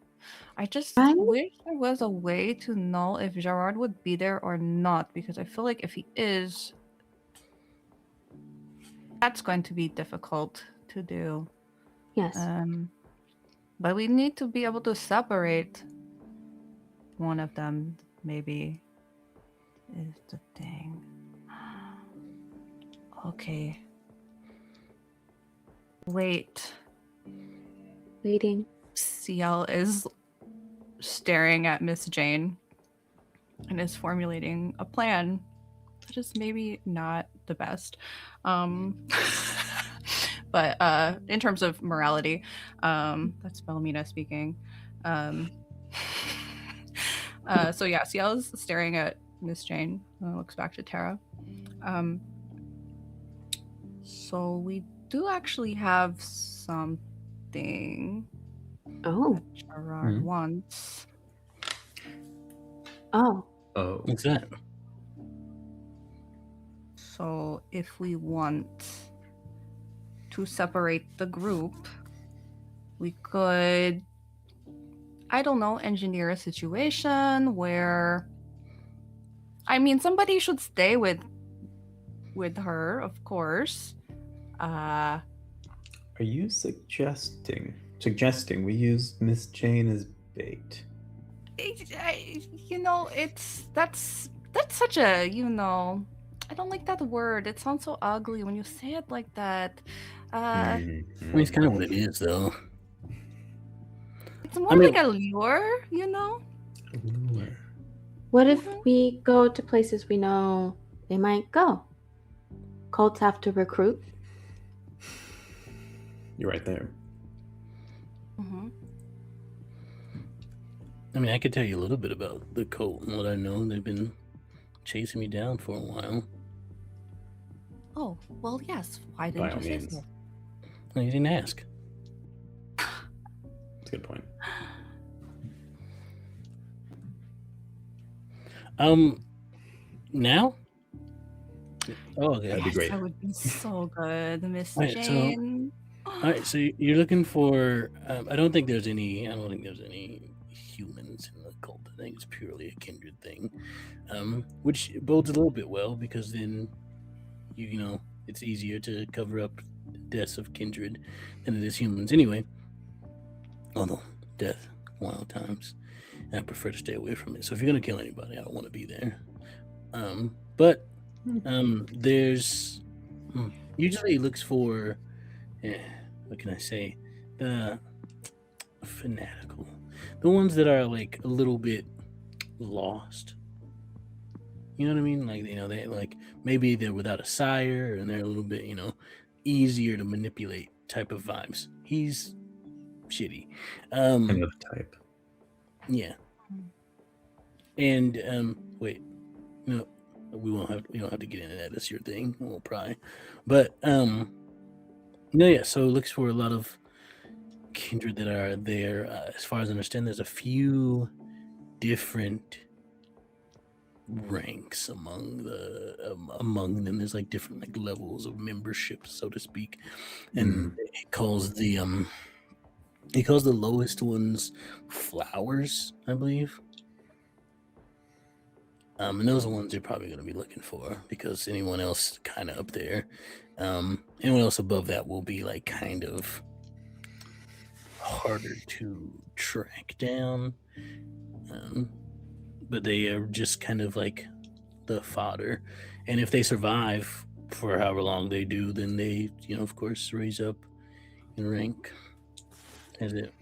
I just Right? wish there was a way to know if Gerard would be there or not, because I feel like if he is, that's going to be difficult to do. Yes. But we need to be able to separate one of them, maybe, is the thing. Okay. Wait. Waiting. Ciel is staring at Miss Jane and is formulating a plan that is maybe not the best. But in terms of morality, that's Valmina speaking. So yeah, Ciel is staring at Miss Jane. Looks back to Tara. So we do actually have something Oh. that Gerard wants. Oh. Oh. What's that? So if we want to separate the group, we could, I don't know, engineer a situation where, I mean, somebody should stay with her, of course. Are you suggesting we use Miss Jane as bait? That's such a, I don't like that word. It sounds so ugly when you say it like that. I mean, it's kind of what it is, though. It's more like a lure, Lure. What if we go to places we know they might go? Cults have to recruit. You're right there. I mean, I could tell you a little bit about the cult and what I know. They've been chasing me down for a while. Oh, well, yes. Why didn't you say so? Well, you didn't ask. That's a good point. Now? Oh, okay. That'd be great. That would be so good, Miss All right, Jane. All right, so you're looking for. I don't think there's any humans in the cult. I think it's purely a kindred thing, which bodes a little bit well because then, it's easier to cover up deaths of kindred than it is humans anyway. Although death, wild times, and I prefer to stay away from it. So if you're gonna kill anybody, I don't want to be there. But there's usually looks for. What can I say? The fanatical, the ones that are like a little bit lost. You know what I mean? Like they like maybe they're without a sire and they're a little bit easier to manipulate type of vibes. He's shitty. Another type. Yeah. And wait, no, we don't have to get into that. That's your thing. We'll pry, but no, yeah. So it looks for a lot of kindred that are there. As far as I understand, there's a few different ranks among them. There's like different like levels of membership, so to speak, and he calls the lowest ones flowers, I believe. And those are the ones you're probably going to be looking for because anyone else kind of up there, anyone else above that will be like kind of harder to track down. But they are just kind of like the fodder. And if they survive for however long they do, then they, of course, raise up in rank as it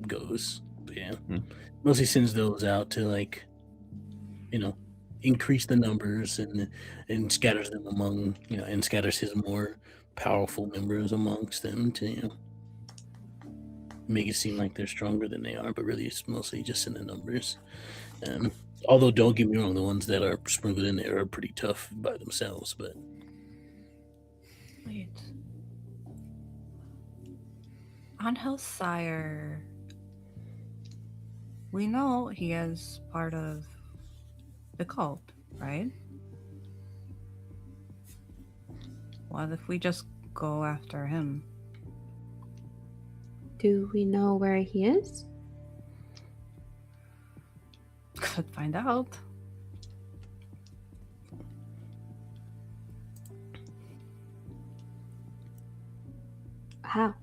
goes. But yeah, mostly sends those out to like, increase the numbers and scatters them among, and scatters his more powerful members amongst them to, make it seem like they're stronger than they are, but really it's mostly just in the numbers. Although don't get me wrong, the ones that are sprinkled in there are pretty tough by themselves, but wait. Angel's sire. We know he is part of the cult, right? What if we just go after him? Do we know where he is? Could find out. How?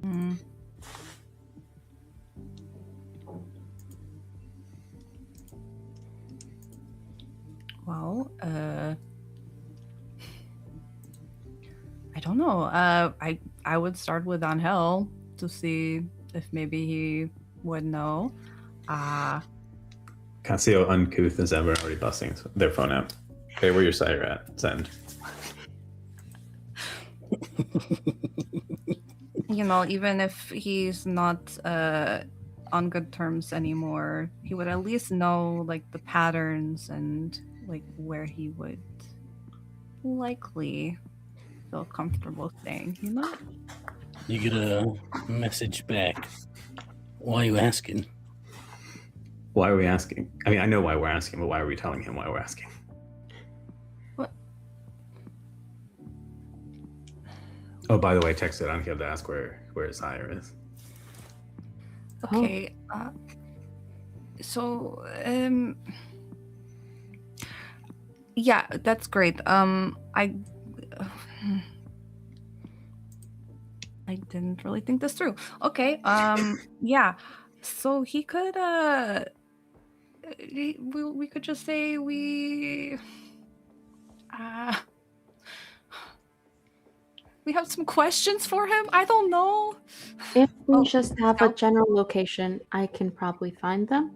Hmm. Well, I don't know. I would start with Angel to see if maybe he would know. Casio, uncouth as ever, already busting their phone out. Okay, where your sire at? Send. You know, even if he's not on good terms anymore, he would at least know like the patterns and like where he would likely feel comfortable staying, you know? You get a message back. Why are you asking? Why are we asking? I mean, I know why we're asking, but why are we telling him why we're asking? What? Oh, by the way, texted Angel to ask where his sire is. Okay. So yeah, that's great. I didn't really think this through. Okay. Yeah. So he could we could just say we have some questions for him. I don't know. If we just have a general location, I can probably find them.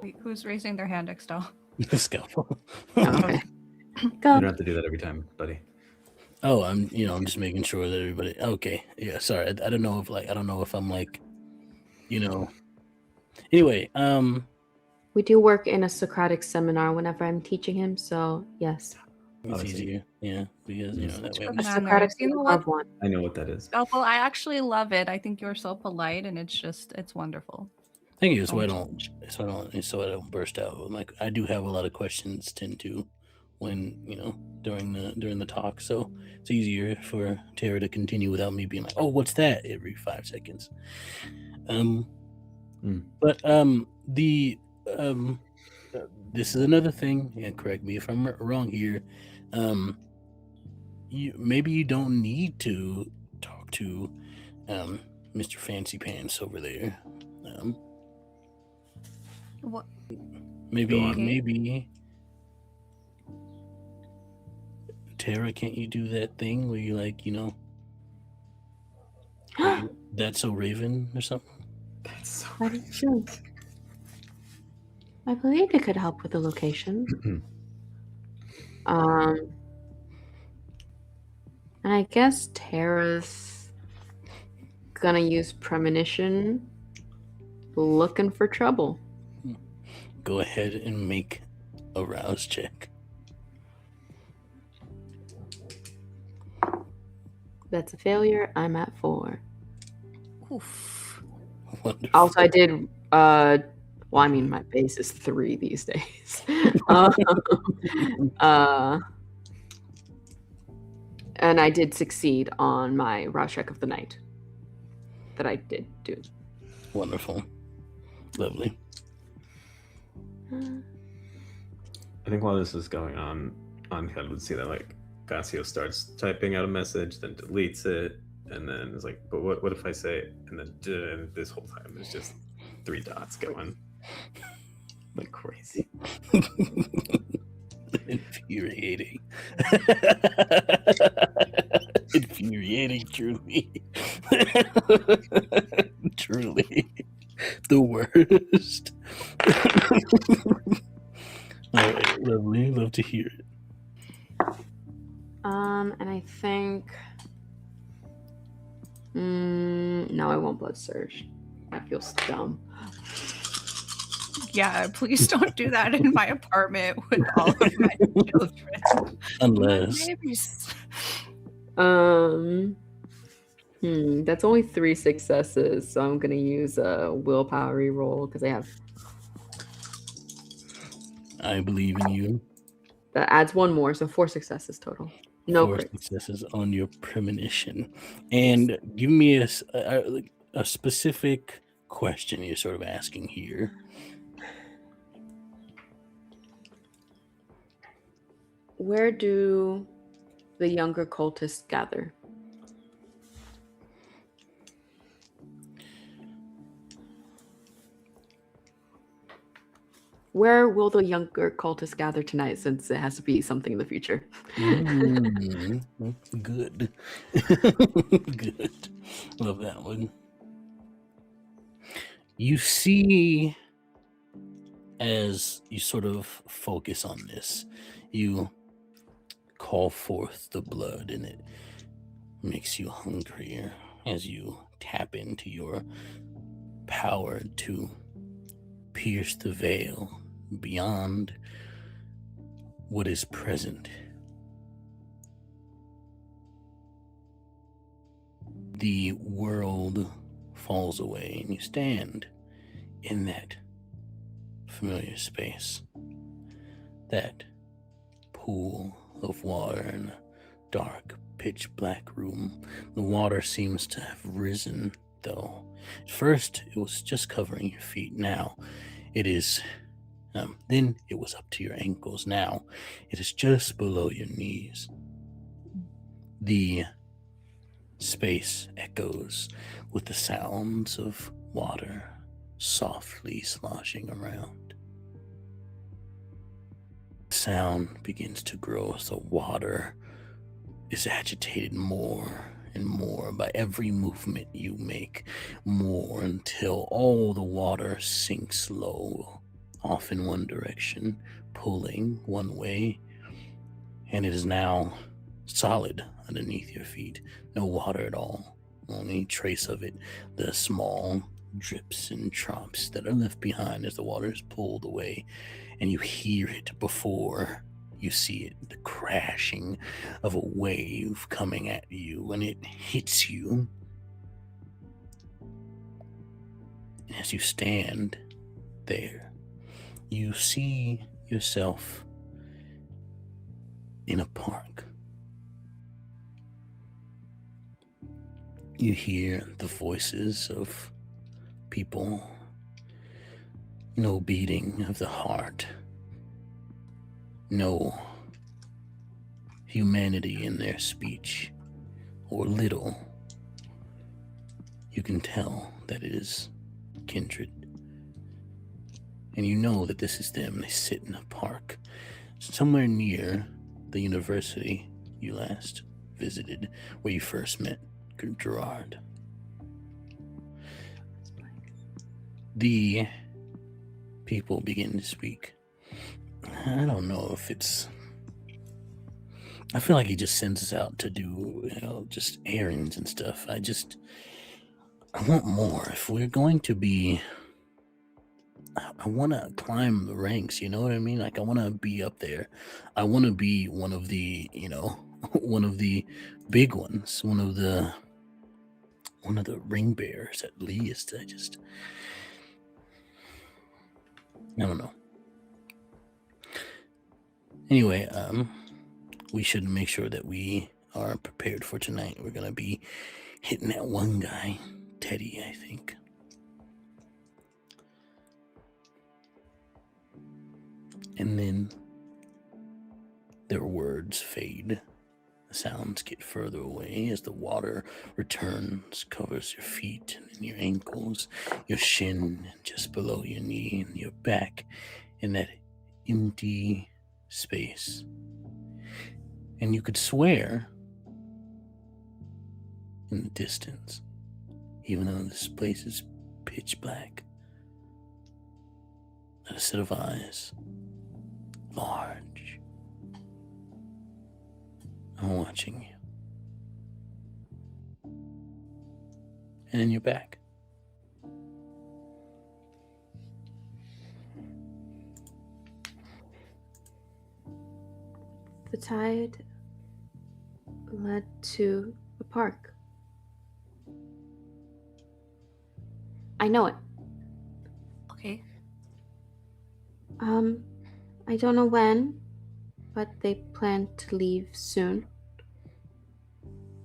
Wait, who's raising their hand, Extell? Let's go. Okay. You Go. don't have to do that every time, buddy. Oh, I'm just making sure that everybody. Okay, yeah. Sorry, I don't know if I'm like, Anyway, We do work in a Socratic seminar whenever I'm teaching him, so yes. it's easier. Yeah, because that way. A Socratic You know seminar what? of one. I know what that is. Oh, well, I actually love it. I think you're so polite, and it's wonderful. Thank you. So I don't burst out. Like I do have a lot of questions tend to when during the talk, so it's easier for Tara to continue without me being like, oh, what's that every 5 seconds. But this is another thing, and correct me if I'm wrong here. Maybe you don't need to talk to Mr. Fancy Pants over there. What? Maybe Tara, can't you do that thing where you that's so Raven or something? That's so That is true. I believe it could help with the location. And I guess Tara's gonna use premonition, looking for trouble. Go ahead and make a rouse check. That's a failure. I'm at 4. Oof. Wonderful. Also, I did. Well, I mean, my base is 3 these days. And I did succeed on my rouse check of the night. That I did do. Wonderful. Lovely. I think while this is going on, Angel would see that like Casio starts typing out a message, then deletes it, and then it's like, but what if I say it? And then this whole time there's just 3 dots going like crazy. Infuriating. Infuriating, truly. Truly. The worst. All right, lovely. Love to hear it. And I think... no, I won't blood surge. That feels dumb. Yeah, please don't do that in my apartment with all of my children. Unless... Babies. That's only 3 successes, so I'm gonna use a willpower reroll because I have... I believe in you. That adds 1 more, so 4 successes total. No 4 crits. successes on your premonition. And give me a specific question you're sort of asking here. Where do the younger cultists gather? Where will the younger cultists gather tonight, since it has to be something in the future? Good. Good. Love that one. You see, as you sort of focus on this, you call forth the blood, and it makes you hungrier as you tap into your power to pierce the veil beyond what is present. The world falls away, and you stand in that familiar space, that pool of water in a dark, pitch black room. The water seems to have risen, though. At first, it was just covering your feet. Now, it is. Then it was up to your ankles. Now, it is just below your knees. The space echoes with the sounds of water softly sloshing around. The sound begins to grow as the water is agitated more and more by every movement you make, more until all the water sinks low, off in one direction, pulling one way, and it is now solid underneath your feet. No water at all, only trace of it, the small drips and drops that are left behind as the water is pulled away, and you hear it before you see it, the crashing of a wave coming at you when it hits you. And as you stand there, you see yourself in a park. You hear the voices of people, no beating of the heart, no humanity in their speech, or little. You can tell that it is kindred. And you know that this is them. They sit in a park somewhere near the university you last visited, where you first met Gerard. The people begin to speak. I don't know if it's... I feel like he just sends us out to do, just errands and stuff. I want more. If we're going to be... I want to climb the ranks, you know what I mean? Like, I want to be up there. I want to be one of the, one of the big ones, one of the ring bearers at least. I don't know. Anyway, we should make sure that we are prepared for tonight. We're going to be hitting that one guy, Teddy, I think. And then their words fade. The sounds get further away as the water returns, covers your feet and your ankles, your shin, just below your knee, and your back in that empty space. And you could swear in the distance, even though this place is pitch black, that a set of eyes, large, I'm watching you. And then you're back. The tide led to the park. I know it. Okay. I don't know when, but they plan to leave soon.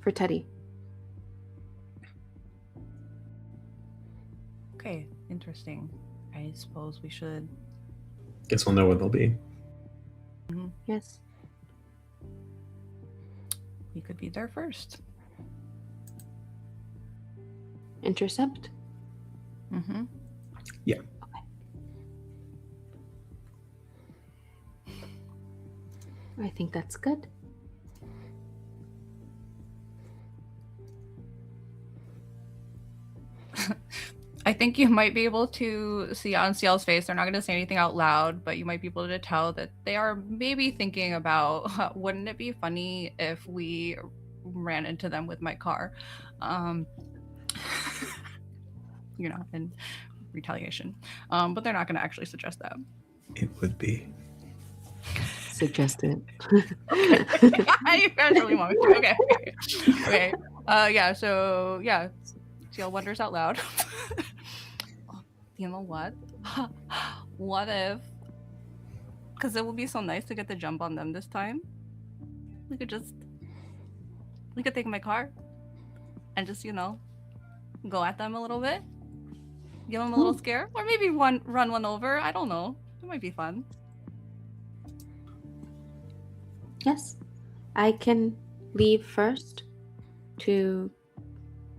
for Teddy. Okay, interesting. I suppose we should. Guess we'll know where they'll be. Yes. We could be there first. Intercept? Mm-hmm. Yeah. I think that's good. I think you might be able to see on Ciel's face, they're not going to say anything out loud, but you might be able to tell that they are maybe thinking about, wouldn't it be funny if we ran into them with my car? In retaliation. But they're not going to actually suggest that. It would be. Suggest it. You guys really want me to. Okay. Ciel wonders out loud. You know what? What if, because it would be so nice to get the jump on them this time, we could take my car and just, go at them a little bit, give them a little scare, or maybe run one over. I don't know. It might be fun. Yes. I can leave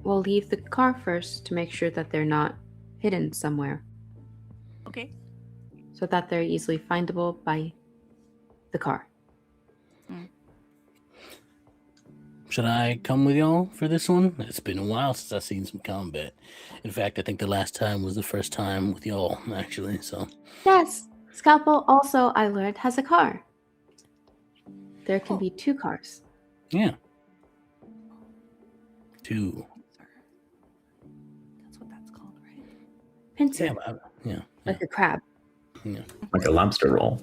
leave the car first to make sure that they're not hidden somewhere. Okay. So that they're easily findable by the car. Should I come with y'all for this one? It's been a while since I've seen some combat. In fact, I think the last time was the first time with y'all, actually, so. Yes. Scalpel also, I learned, has a car. There can be 2 cars. Yeah. 2. That's what that's called, right? Pincer. Yeah. Like a crab. Yeah. Like a lobster roll.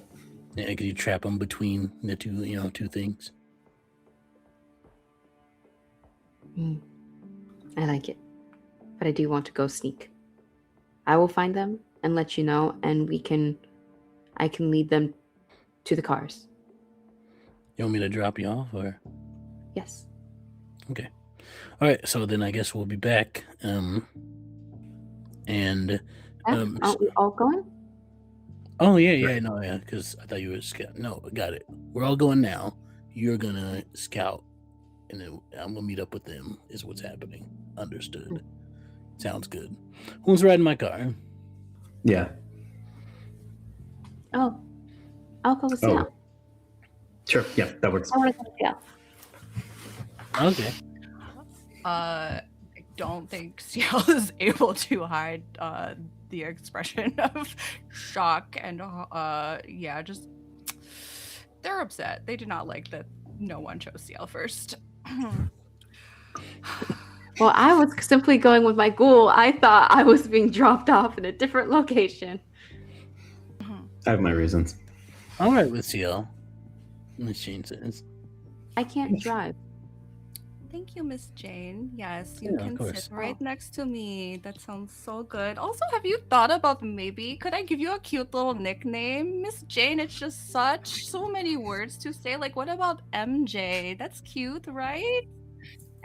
Yeah, could you trap them between the two things? I like it. But I do want to go sneak. I will find them and let you know, and I can lead them to the cars. You want me to drop you off, or? Yes. Okay. All right, so then I guess we'll be back. Aren't we all going? Oh, yeah, because I thought you were scout. No, got it. We're all going now. You're going to scout, and then I'm going to meet up with them, is what's happening. Understood. Sounds good. Who's riding my car? Yeah. Oh. I'll go with Ciel. Sure. Yeah, that works. I want to go with Ciel. Okay. I don't think Ciel is able to hide the expression of shock and just they're upset. They do not like that no one chose Ciel first. Well, I was simply going with my ghoul. I thought I was being dropped off in a different location. I have my reasons. All right with Ciel. Miss Jane says. I can't drive. Thank you, Miss Jane. Yes, you can sit right next to me. That sounds so good. Also, have you thought about could I give you a cute little nickname? Miss Jane, it's just so many words to say. Like, what about MJ? That's cute, right?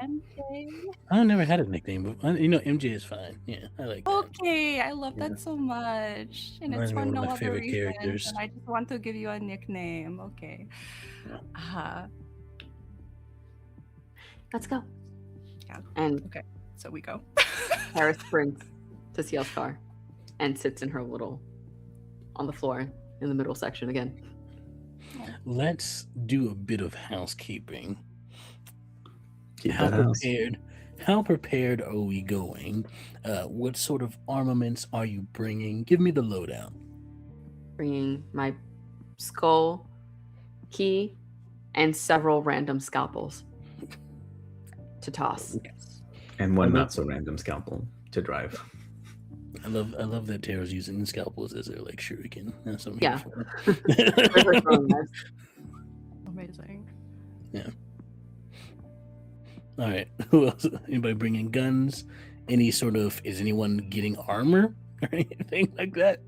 MJ. I never had a nickname, but MJ is fine. Yeah, I like that. Okay, I love that so much. And it's for no other reason. Characters. And I just want to give you a nickname. Okay. Let's go. Yeah. And okay, so we go. Paris sprints to Ciel's car and sits in her on the floor in the middle section again. Let's do a bit of housekeeping. How prepared are we going? What sort of armaments are you bringing? Give me the lowdown. Bringing my skull, key, and several random scalpels to toss. And one not so random scalpel to drive. I love that Tara's using the scalpels as their shuriken. That's what I'm Yeah. here for. Amazing. Yeah. All right. Who else? Anybody bringing guns? Is anyone getting armor or anything like that?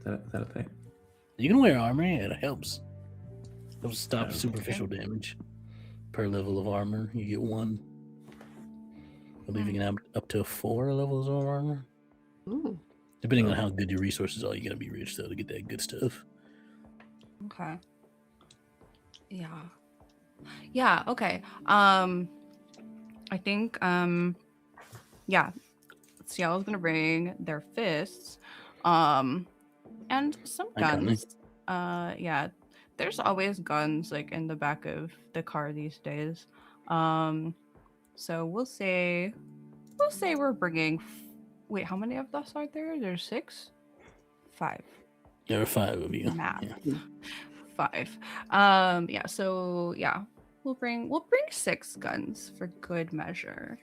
Is that a thing? You can wear armor. Yeah, it helps. Helps stop superficial damage. Per level of armor, you get 1. I believe you can have up to 4 levels of armor. Ooh. Depending on how good your resources are, you gotta be rich though to get that good stuff. Okay. Yeah. Yeah, okay. I think yeah, Ciel is gonna bring their fists. And some guns. Yeah. There's always guns like in the back of the car these days. So we'll say we're bringing wait, how many of us are there? There's 6? 5. There are 5 of you. Math. Yeah. 5. Yeah, so yeah. We'll bring 6 guns for good measure.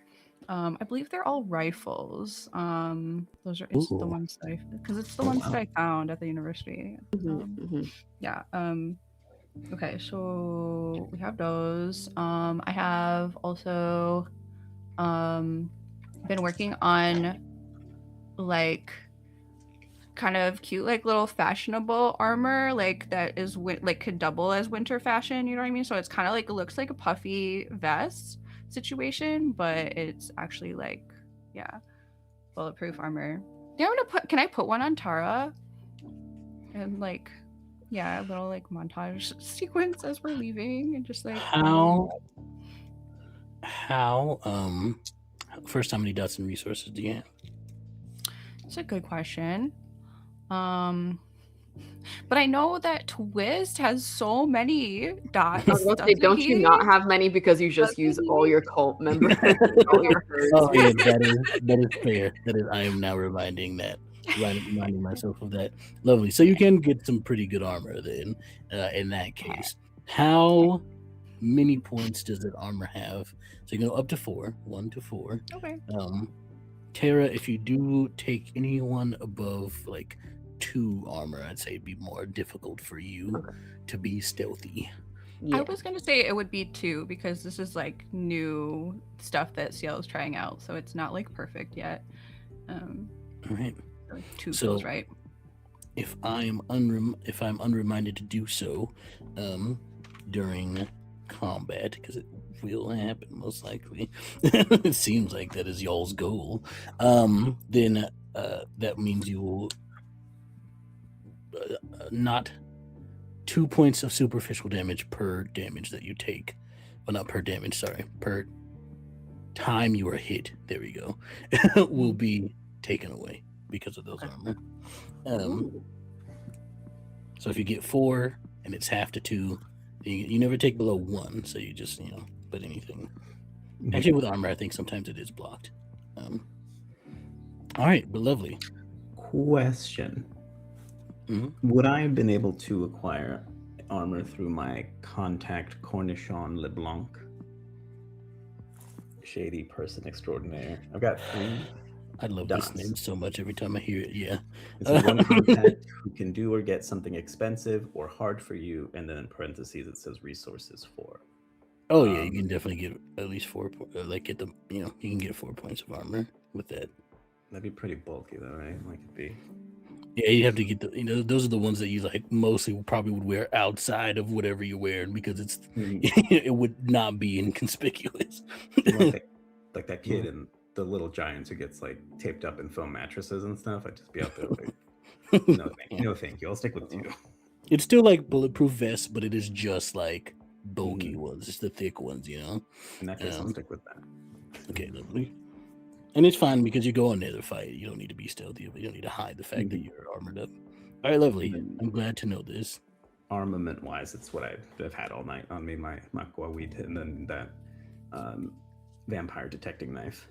I believe they're all rifles. Those are it's the ones that it's the ones that I found at the university. Yeah. Okay, so we have those. I have also been working on like kind of cute like little fashionable armor like that is like could double as winter fashion, you know what I mean? So it's kind of like it looks like a puffy vest situation, but it's actually like bulletproof armor. Can I put one on Tara? And like a little like montage sequence as we're leaving and just like how first, how many dots and resources do you have? It's a good question. But I know that Twist has so many dots. Don't you not have many because you just use all your cult members? All your oh yeah, that is fair. I am now reminding myself of that. Lovely. So you can get some pretty good armor then. In that case, how many points does that armor have? So you can go up to 4, 1 to 4. Okay. Tara, if you do take anyone above like 2 armor, I'd say it'd be more difficult for you to be stealthy. Yeah. I was gonna say it would be 2 because this is like new stuff that Ciel is trying out, so it's not like perfect yet. All right. 2 feels right. If I'm unreminded to do so, during combat, because it will happen most likely. It seems like that is y'all's goal. Then that means you will not 2 points of superficial damage per damage that you take. Well, not per damage, sorry. Per time you are hit, there we go, will be taken away because of those armor. So if you get 4 and it's half to 2, you never take below 1, so you just, but anything. Actually, with armor, I think sometimes it is blocked. All right, but lovely. Question. Would I have been able to acquire armor through my contact Cornichon LeBlanc? Shady person extraordinaire. I've got 3 I love dots. this name so much every time I hear it, yeah. It's one contact who can do or get something expensive or hard for you, and then in parentheses it says resources for. Oh yeah, you can definitely get at least 4 like get the you can get 4 points of armor with that. That'd be pretty bulky though, right? Like it'd be. Yeah, you have to get those are the ones that you like mostly probably would wear outside of whatever you're wearing because it's it would not be inconspicuous. Like that kid in The Little Giants who gets like taped up in foam mattresses and stuff. I'd just be out there like, no thank you. I'll stick with 2. It's still like bulletproof vests, but it is just like bulky ones, just the thick ones, In that case, I'll stick with that. Okay, lovely. And it's fine because you go in there to fight. You don't need to be stealthy. You don't need to hide the fact that you're armored up. All right, lovely. I'm glad to know this. Armament-wise, it's what I've had all night on me, my Makwawit, and then that vampire detecting knife.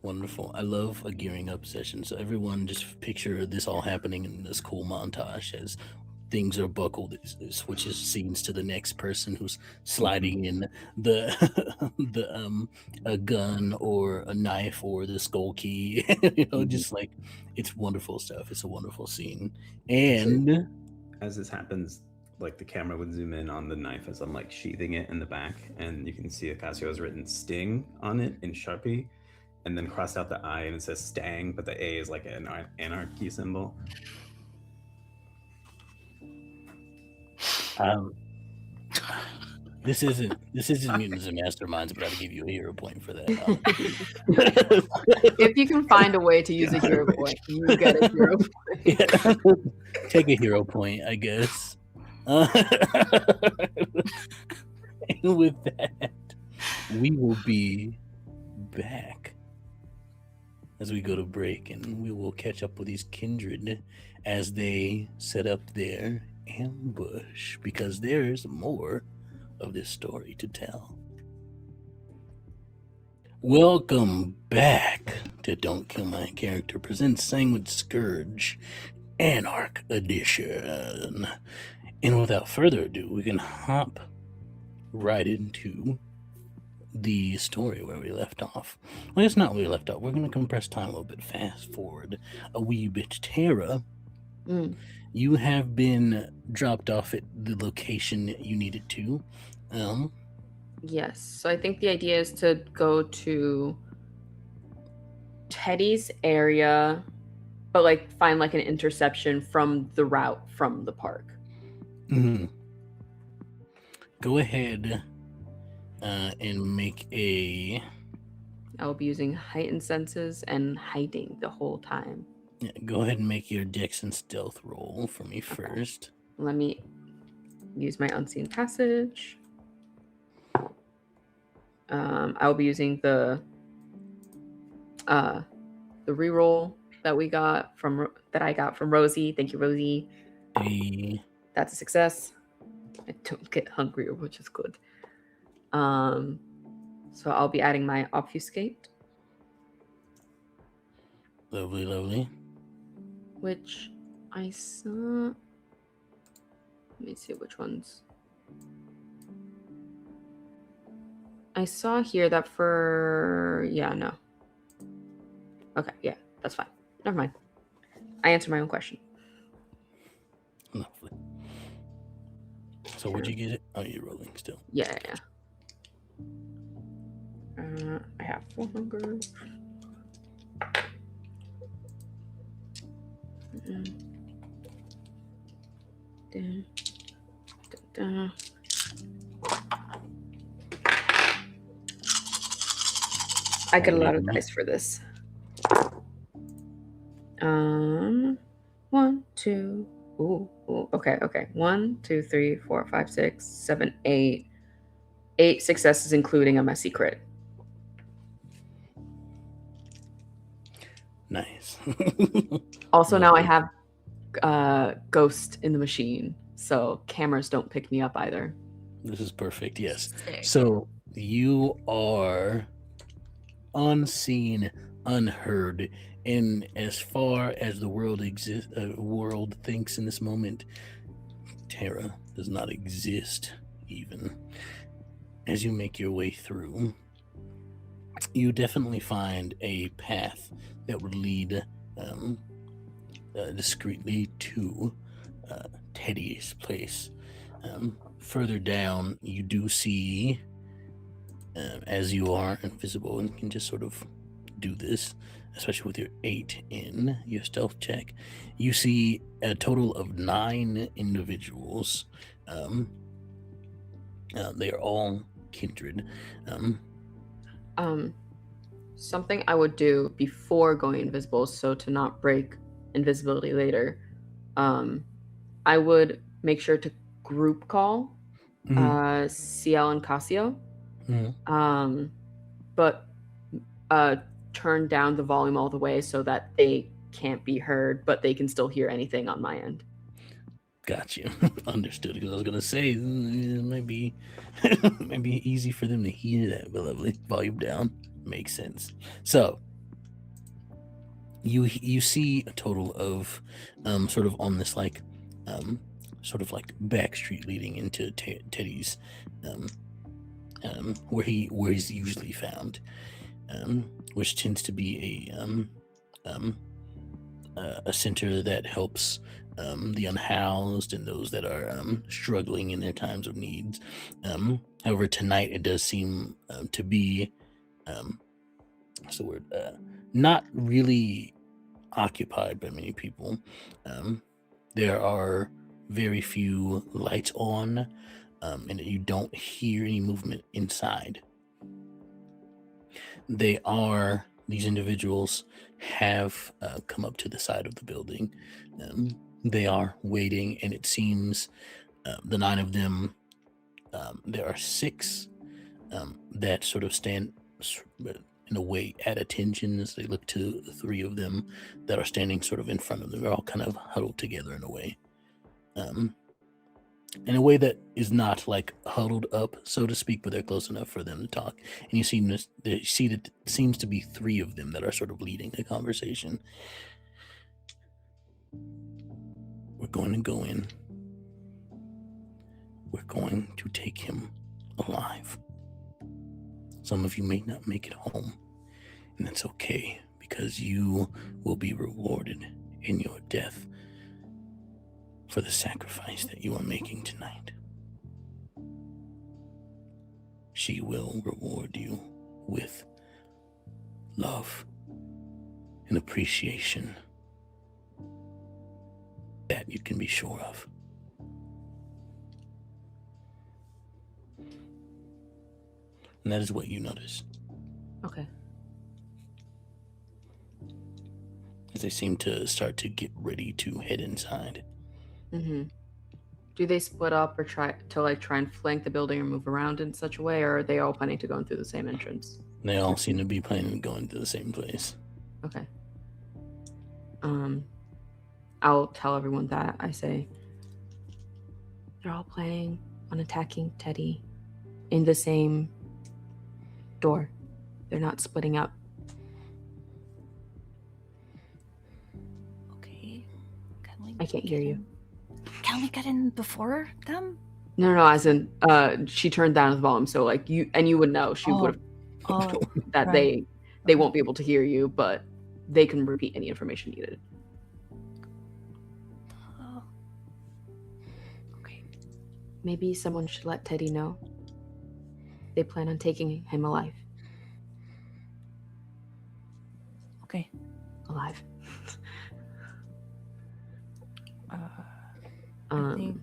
Wonderful. I love a gearing up session. So everyone just picture this all happening in this cool montage as things are buckled. It switches scenes to the next person who's sliding in a gun or a knife or the skull key. Just like it's wonderful stuff. It's a wonderful scene. And as this happens, like the camera would zoom in on the knife as I'm like sheathing it in the back, and you can see Casio has written "Sting" on it in Sharpie, and then crossed out the I and it says "Stang," but the A is like an anarchy symbol. This isn't Mutants and Masterminds, but I'll give you a hero point for that. If you can find a way to use a hero point, you get a hero point. Yeah. Take a hero point, I guess. And with that, we will be back as we go to break, and we will catch up with these kindred as they set up their ambush, because there's more of this story to tell. Welcome back to Don't Kill My Character presents Sanguine Scourge Anarch Edition. And without further ado, we can hop right into the story where we left off. Well, it's not where we left off. We're going to compress time a little bit, fast forward a wee bit. Tara, you have been dropped off at the location you needed to. Yes. So I think the idea is to go to Teddy's area, but like find like an interception from the route from the park. Mm-hmm. Go ahead and make a... I will be using heightened senses and hiding the whole time. Yeah, go ahead and make your dex and stealth roll for me first. Let me use my unseen passage. I will be using the reroll that I got from Rosie. Thank you, Rosie. Hey. That's a success. I don't get hungrier, which is good. So I'll be adding my obfuscate. Lovely, lovely. Which I saw. Let me see which ones. I saw here that for... Yeah, no. Okay, yeah, that's fine. Never mind. I answered my own question. Lovely. So would you get it? Oh, you're rolling still. Yeah. I have 4 hunger. I get a lot of dice for this. 1, 2. Ooh. Okay. 1, 2, 3, 4, 5, 6, 7, 8. 8 successes, including a messy crit. Nice. Also, now I have Ghost in the machine, so cameras don't pick me up either. This is perfect, yes. Sick. So you are unseen, unheard, and as far as the world world thinks in this moment, Tara does not exist even. As you make your way through, you definitely find a path that would lead discreetly to Teddy's place. Further down, you do see, as you are invisible and can just sort of do this, especially with your 8 in your stealth check, you see a total of 9 individuals. They are all kindred. Something I would do before going invisible, so to not break invisibility later, I would make sure to group call Ciel and Casio, but turn down the volume all the way so that they can't be heard, but they can still hear anything on my end. Got you. Understood. Because I was gonna say it might be easy for them to hear that, but lovely. Volume down makes sense. So you see a total of sort of on this like sort of like back street leading into Teddy's where he's usually found, which tends to be a center that helps the unhoused and those that are struggling in their times of needs. However, tonight it does seem to be what's the word? Not really occupied by many people. There are very few lights on. and you don't hear any movement inside. These individuals have come up to the side of the building. They are waiting, and it seems the 9 of them, there are 6 that sort of stand in a way at attention as they look to the 3 of them that are standing sort of in front of them. They're all kind of huddled together in a way. In a way that is not like huddled up, so to speak, but they're close enough for them to talk. And you see that it seems to be 3 of them that are sort of leading the conversation. We're going to go in. We're going to take him alive. Some of you may not make it home, and that's okay, because you will be rewarded in your death for the sacrifice that you are making tonight. She will reward you with love and appreciation that you can be sure of. And that is what you notice. Okay. As they seem to start to get ready to head inside. Mm-hmm. Do they split up or try and flank the building or move around in such a way, or are they all planning to go in through the same entrance? They all seem to be planning on going to the same place. Okay. I'll tell everyone that. I say they're all planning on attacking Teddy in the same door. They're not splitting up. Okay. I can't hear you. Can we get in before them? No, as in, she turned down the volume, so like you would know. She would have that right. they won't be able to hear you, but they can repeat any information needed. Oh. Okay. Maybe someone should let Teddy know. They plan on taking him alive. Okay. Alive. I think.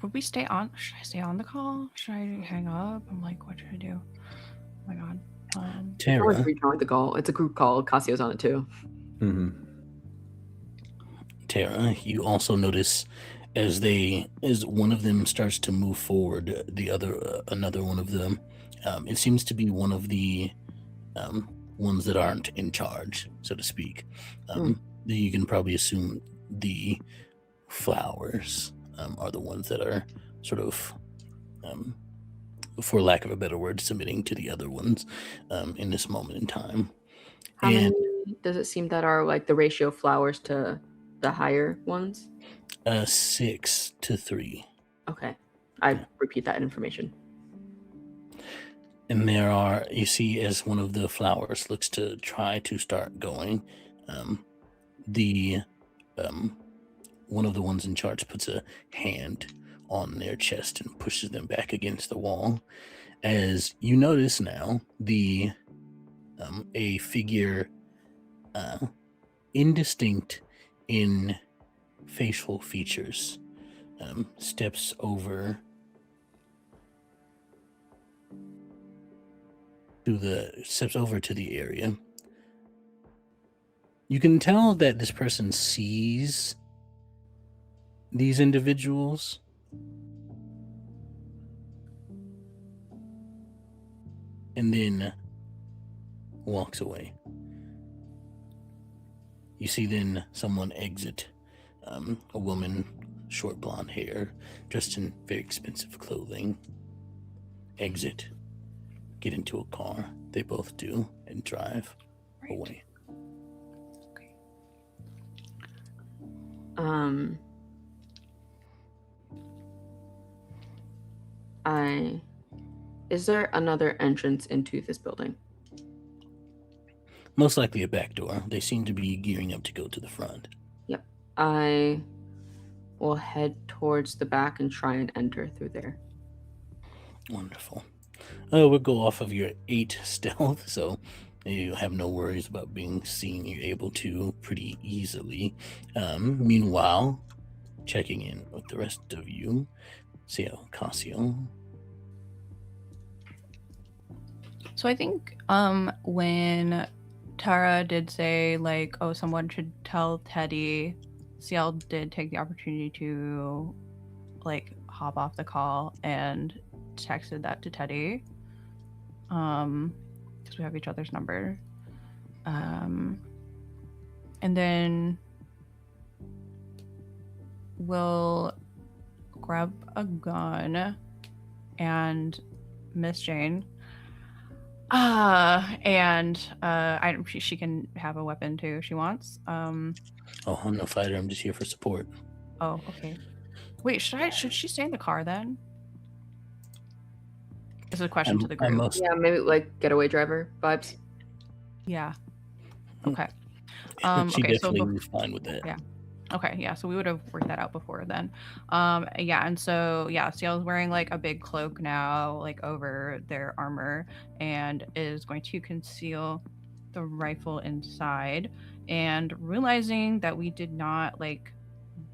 Would we stay on? Should I stay on the call? Should I hang up? I'm like, what should I do? Oh my god. Tara. Rejoin the call. It's a group call. Casio's on it too. Mm-hmm. Tara, you also notice as one of them starts to move forward, another one of them, it seems to be one of the ones that aren't in charge, so to speak. You can probably assume the flowers are the ones that are sort of, for lack of a better word, submitting to the other ones in this moment in time. How many does it seem that are like the ratio of flowers to the higher ones? 6 to 3. Okay. I repeat that information. And you see as one of the flowers looks to try to start going, one of the ones in charge puts a hand on their chest and pushes them back against the wall. As you notice now, a figure, indistinct in facial features, steps over to the area. You can tell that this person sees these individuals, and then walks away. You see then someone exit, a woman, short blonde hair, dressed in very expensive clothing, exit, get into a car. They both do, and drive away. Is there another entrance into this building? Most likely a back door. They seem to be gearing up to go to the front. Yep. I will head towards the back and try and enter through there. Wonderful. We'll go off of your 8 stealth, so you have no worries about being seen. You're able to pretty easily. Meanwhile, checking in with the rest of you. Ciel, Casio. So I think when Tara did say like, oh, someone should tell Teddy, Ciel did take the opportunity to like hop off the call and texted that to Teddy. Because we have each other's number. And then we'll grab a gun and Miss Jane. She can have a weapon too if she wants. Oh, I'm no fighter. I'm just here for support. Oh, okay. Wait, should she stay in the car then? This is a question to the group. Yeah, maybe like getaway driver vibes. Yeah. Okay. She okay, definitely was fine with that. Yeah. Okay, yeah, so we would have worked that out before then. Yeah, and so, yeah, Ciel's wearing, like, a big cloak now, like, over their armor, and is going to conceal the rifle inside, and realizing that we did not, like,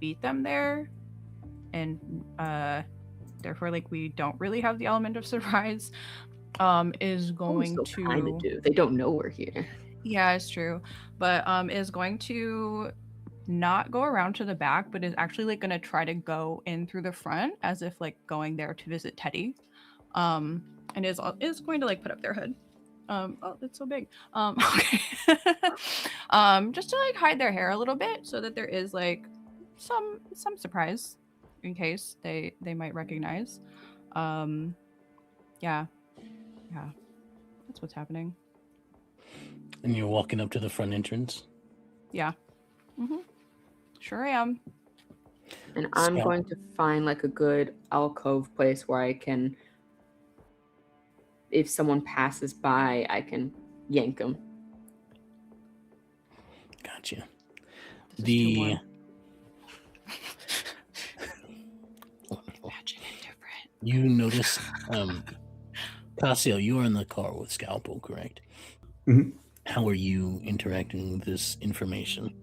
beat them there, and, therefore, like, we don't really have the element of surprise, is going to... kind of do. They don't know we're here. Yeah, it's true. But is going to not go around to the back, but is actually like going to try to go in through the front as if like going there to visit Teddy. And is going to like put up their hood. Oh, it's so big. Okay. Just to like hide their hair a little bit so that there is like some surprise in case they might recognize. Yeah. That's what's happening. And you're walking up to the front entrance? Yeah. Sure I am. And I'm going to find like a good alcove place where I can, if someone passes by, I can yank them. Gotcha. Imagine it different. You notice, Casio, you are in the car with Scalpel, correct? Mm-hmm. How are you interacting with this information?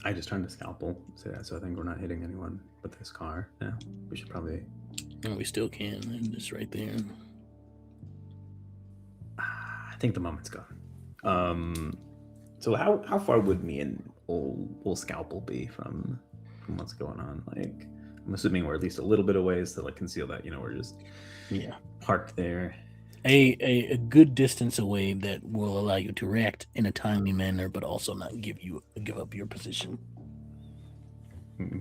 I just turned to Scalpel, so I think we're not hitting anyone with this car. Yeah, we should probably... No, we still can. It's right there. I think the moment's gone. So how far would me and old Scalpel be from what's going on? Like, I'm assuming we're at least a little bit of ways to like conceal that, we're just parked there. A good distance away that will allow you to react in a timely manner, but also not give up your position. Mm-hmm.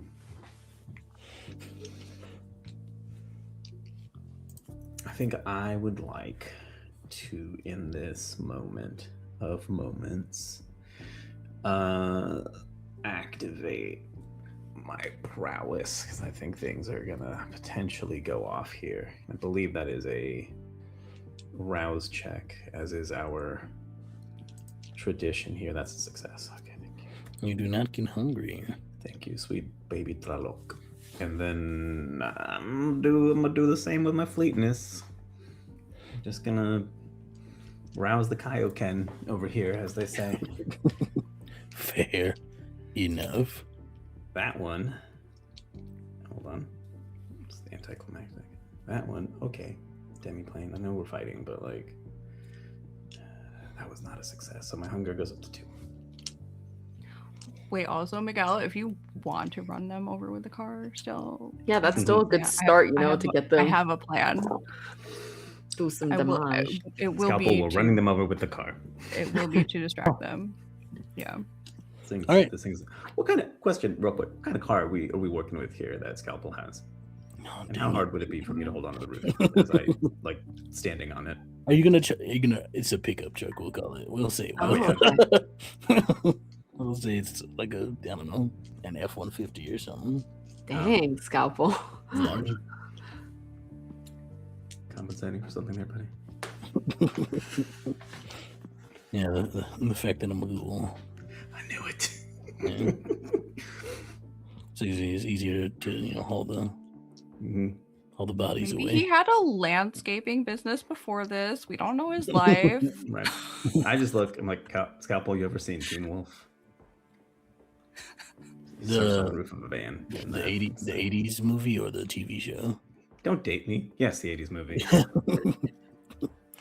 I think I would like to, in this moment of moments, activate my prowess, because I think things are gonna potentially go off here. I believe that is a rouse check, as is our tradition here. That's a success. Okay, thank you. You do not get hungry. Thank you, sweet baby Tlaloc. And then I'm gonna do the same with my fleetness. I'm just gonna rouse the Kaioken over here, as they say. Fair enough. That one. Hold on. It's the anticlimactic. That one. Okay. Demiplane. I know we're fighting, but like that was not a success. So my hunger goes up to 2. Wait, also Miguel, if you want to run them over with the car still. Yeah, that's still a good start, to get them. I have a plan. Do some damage. It will Scalpel, be we're running them over with the car. It will be to distract them. Yeah. All right. This thing's, what kind of question, real quick? What kind of car are we working with here that Scalpel has? Oh, and how hard would it be for me to hold on to the roof as I like standing on it? Are you gonna? It's a pickup truck. We'll call it. We'll say. We'll say it's like a, I don't know, an F-150 or something. Dang, Scalpel. Yeah. Compensating for something there, buddy. Yeah, the fact that I'm a little. I knew it. Yeah. It's easier to hold all the bodies Maybe away. he had a landscaping business before this. We don't know his life. Right. I just look. I'm like, Scalpel, you ever seen Teen Wolf? Surfs on the roof of a van. The 80s movie or the TV show? Don't date me. Yes, the 80s movie.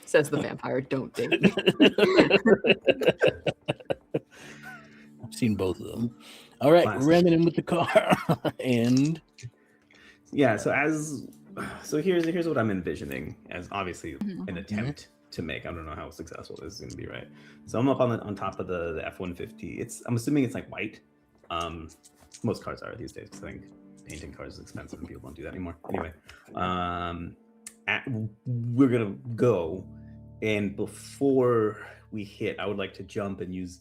Says the vampire, don't date me. I've seen both of them. All right, Classic. we're ramming in with the car, and yeah. So here's what I'm envisioning as obviously an attempt to make. I don't know how successful this is going to be, right? So I'm up on top of the F-150. I'm assuming it's like white. Most cars are these days. I think painting cars is expensive and people don't do that anymore. Anyway, we're gonna go, and before we hit, I would like to jump and use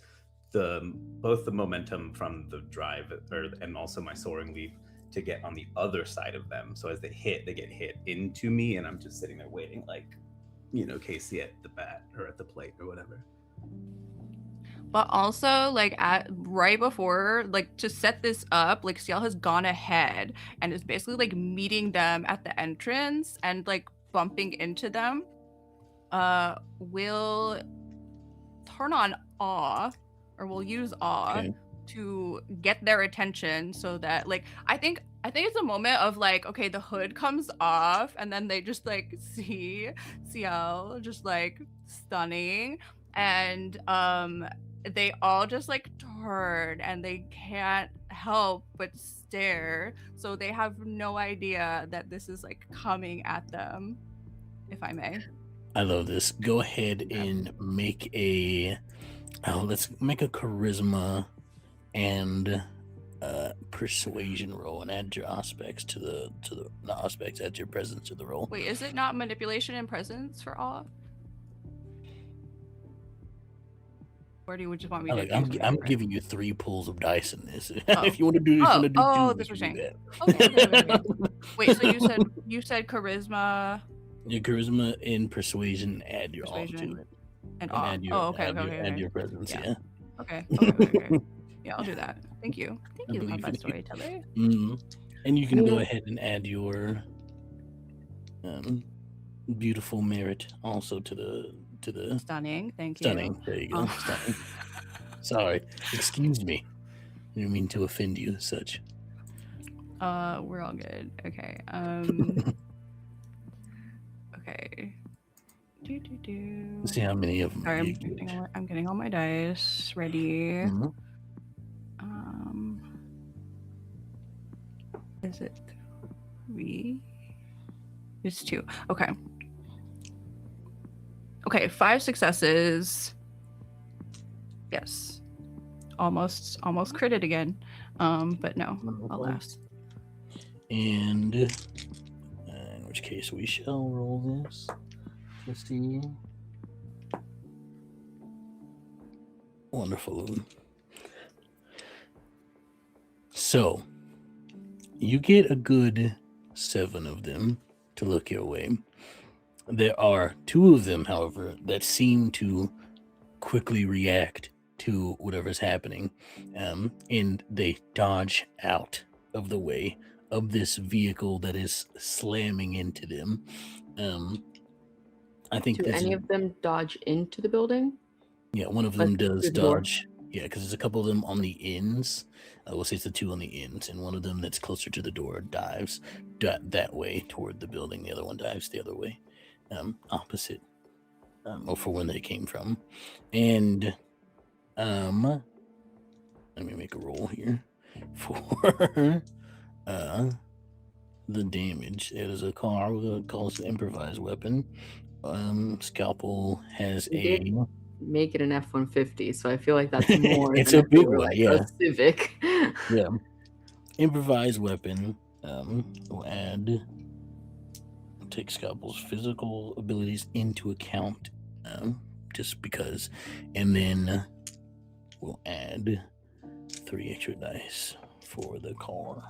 both the momentum from the drive and also my soaring leap to get on the other side of them. So as they get hit into me, and I'm just sitting there waiting, like, Casey at the bat or at the plate or whatever. But also, like, right before, like, to set this up, like, Ciel has gone ahead and is basically, like, meeting them at the entrance and, like, bumping into them. We'll turn on awe, or we'll use awe to get their attention so that, like, I think it's a moment of, like, okay, the hood comes off and then they just, like, see Ciel just, like, stunning, and they all just, like, turn and they can't help but stare, so they have no idea that this is, like, coming at them, if I may. I love this. Go ahead and make let's make a charisma and persuasion roll and add your aspects to the not aspects, add your presence to the roll. Wait, is it not manipulation and presence for awe? Or do you just want me to? I'm giving you 3 pulls of dice in this. If you want to do, that's two, what you're saying. that. Okay. Wait, so you said charisma. Your charisma and persuasion, add your awe to it. And awe. Add your presence. Yeah. Okay. Yeah, I'll do that. Thank you, my storyteller. And you can go ahead and add your beautiful merit also to the stunning. Thank you. Stunning. There you go. Stunning. Sorry. Excuse me. I didn't mean to offend you as such. We're all good. Okay. Okay. Let's see how many of them. Sorry, I'm getting all my dice ready. Is it 3? It's 2. Okay. Okay, 5 successes. Yes. Almost critted again. But no, alas. And in which case we shall roll this. Let's see. Wonderful. So, you get a good 7 of them to look your way. There are 2 of them, however, that seem to quickly react to whatever's happening, and they dodge out of the way of this vehicle that is slamming into them. I think do any of them dodge into the building? Yeah, one of them does dodge. Yeah, because there's a couple of them on the ends. We'll say it's the 2 on the ends, and one of them that's closer to the door dives that way toward the building. The other one dives the other way, opposite, or for when they came from. And let me make a roll here for the damage. It is a car. We're gonna call this an improvised weapon. Scalpel has make it an F-150, so I feel like that's more. It's a big one, like a Civic. Yeah, improvised weapon. We'll take Scalpel's physical abilities into account, just because, and then we'll add 3 extra dice for the car.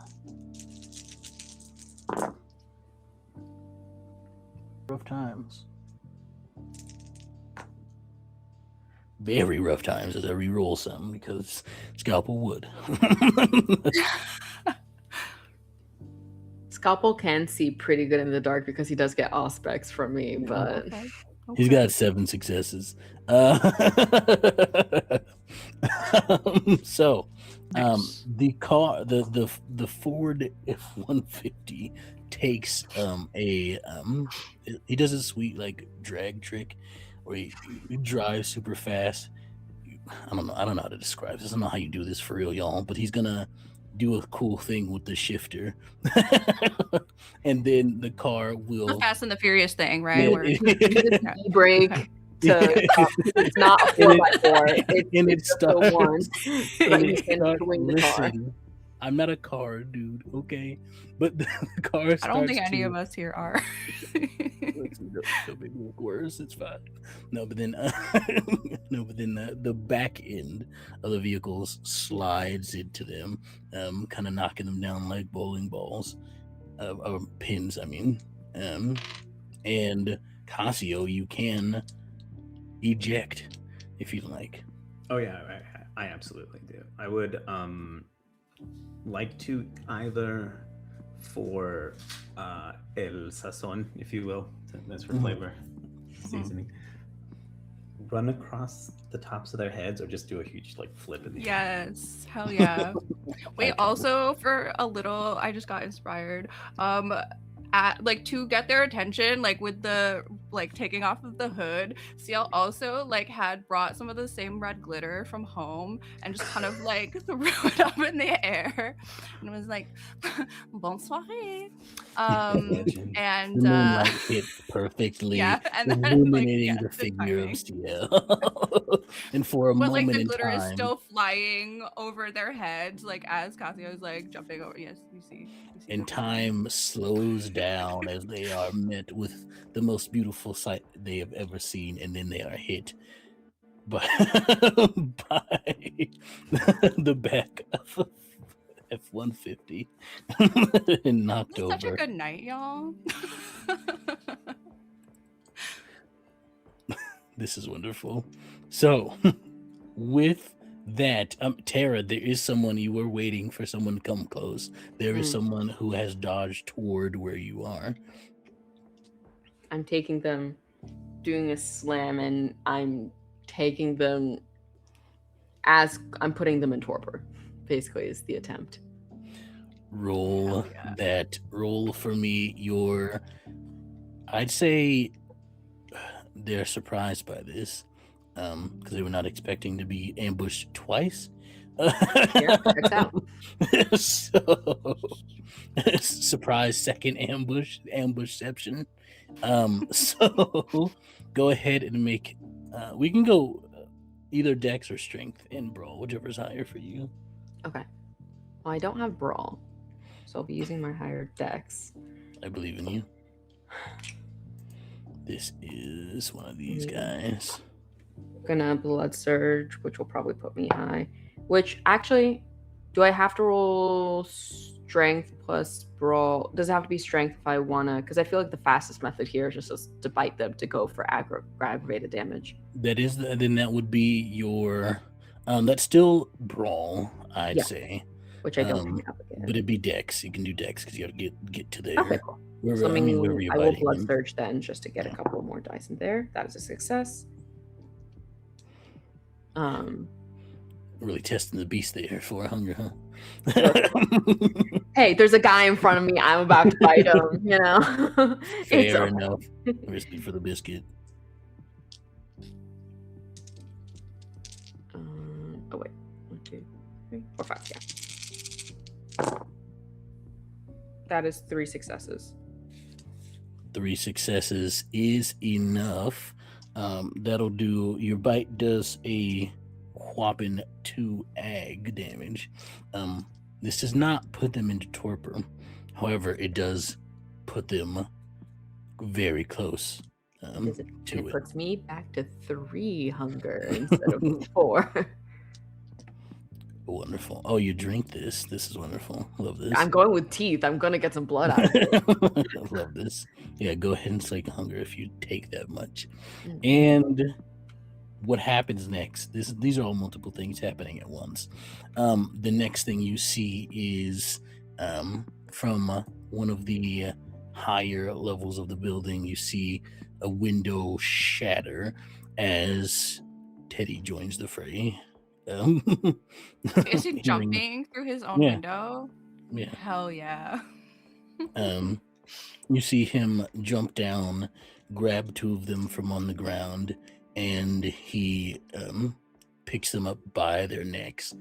Rough times. Very rough times as I re-roll some because Scalpel would. Scalpel can see pretty good in the dark because he does get aspects from me, but Okay. He's got 7 successes. So, Nice. the car, the Ford F-150 takes he does a sweet like drag trick where he drives super fast. I don't know how to describe this. I don't know how you do this for real, y'all, but he's gonna do a cool thing with the shifter. And then the car will The Fast and the Furious thing, right? Yeah, Where- brake Okay. to it's not a 4x4. and it It's just a starts. one. So that you can swing the car. Listen, I'm not a car dude, okay? But the car starts I don't think any to- of us here are. Listen, don't make me look worse. It's fine. No, but then the back end of the vehicles slides into them, kind of knocking them down like bowling balls, or pins. I mean, and Casio, you can eject if you like. Oh yeah, I absolutely do. I would like to either for el sazon, if you will, that's for flavor, seasoning, run across the tops of their heads, or just do a huge like flip in the air. Yes, hell yeah. Wait, Okay. also for a little, I just got inspired. Like to get their attention, like with the like taking off of the hood, Ciel also like had brought some of the same red glitter from home and just kind of like threw it up in the air and was like, bonsoir. Imagine. And The moonlight hit perfectly, yeah, and then like, illuminating yeah, the figure timing. of Ciel. And for a But like moment the in glitter is time, still flying over their heads, like as Casio is like jumping over. Yes, you see and time slows down as they are met with the most beautiful sight they have ever seen, and then they are hit by, by the back of a F-150 and knocked This is such a over. good night, y'all. This is wonderful. So, with that, Tara, there is someone you were waiting for someone to come close. There is someone who has dodged toward where you are. I'm taking them, doing a slam, and I'm taking them as I'm putting them in torpor. Basically, is the attempt. Roll Hell yeah. that. Roll for me your. I'd say they're surprised by this, because they were not expecting to be ambushed twice. Yeah, checks out. So, surprise second ambushception. So go ahead and make. We can go either dex or strength in brawl, whichever's higher for you. Okay. Well, I don't have brawl, so I'll be using my higher dex. I believe in you. This is one of these guys. Gonna blood surge, which will probably put me high. Which actually, do I have to roll strength plus brawl? Does it have to be strength if I wanna? Because I feel like the fastest method here is just to bite them to go for aggravated damage. That is, then that would be your. That's still brawl, I'd Yeah. say. Which I don't have again. But it'd be dex. You can do dex because you have to get to there. Okay, cool. Wherever, So I mean, wherever you're I will biting blood them. surge then, just to get a couple more dice in there. That is a success. Really testing the beast there for hunger, huh? Hey, there's a guy in front of me. I'm about to bite him. You know, it's Fair okay. enough. Risk it for the biscuit. Oh wait, 1, 2, 3, 4, 5. Yeah, that is 3 successes. 3 successes is enough. That'll do. Your bite does a whopping 2 ag damage. This does not put them into torpor. However, it does put them very close to It puts me back to 3 hunger instead of 4. Wonderful. Oh, you drink this. This is wonderful. Love this. I'm going with teeth. I'm gonna get some blood out of it. I love this. Yeah, go ahead and slake hunger if you take that much. And what happens next? These are all multiple things happening at once. The next thing you see is from one of the higher levels of the building, you see a window shatter as Teddy joins the fray. Is he hearing- jumping through his own Yeah. window? Yeah. Hell yeah. You see him jump down, grab two of them from on the ground, and he picks them up by their necks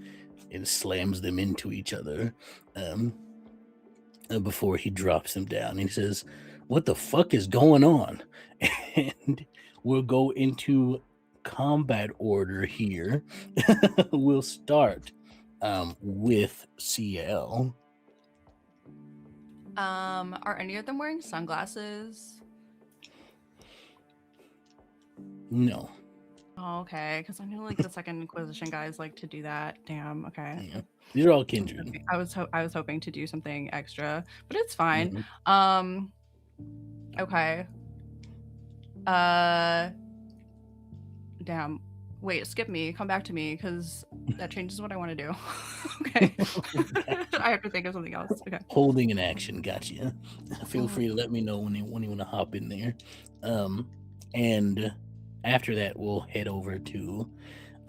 and slams them into each other before he drops them down. He says, "What the fuck is going on?" And we'll go into combat order here. We'll start with Ciel. Are any of them wearing sunglasses? No. Oh, okay, because I knew like the second Inquisition guys like to do that. Damn. Okay. Yeah. These are all kindred. I was hoping to do something extra, but it's fine. Mhm. Okay. Damn. Wait, skip me. Come back to me because that changes what I want to do. Okay. I have to think of something else. Okay. Holding an action, gotcha. Feel free to let me know when you want to hop in there. And after that, we'll head over to,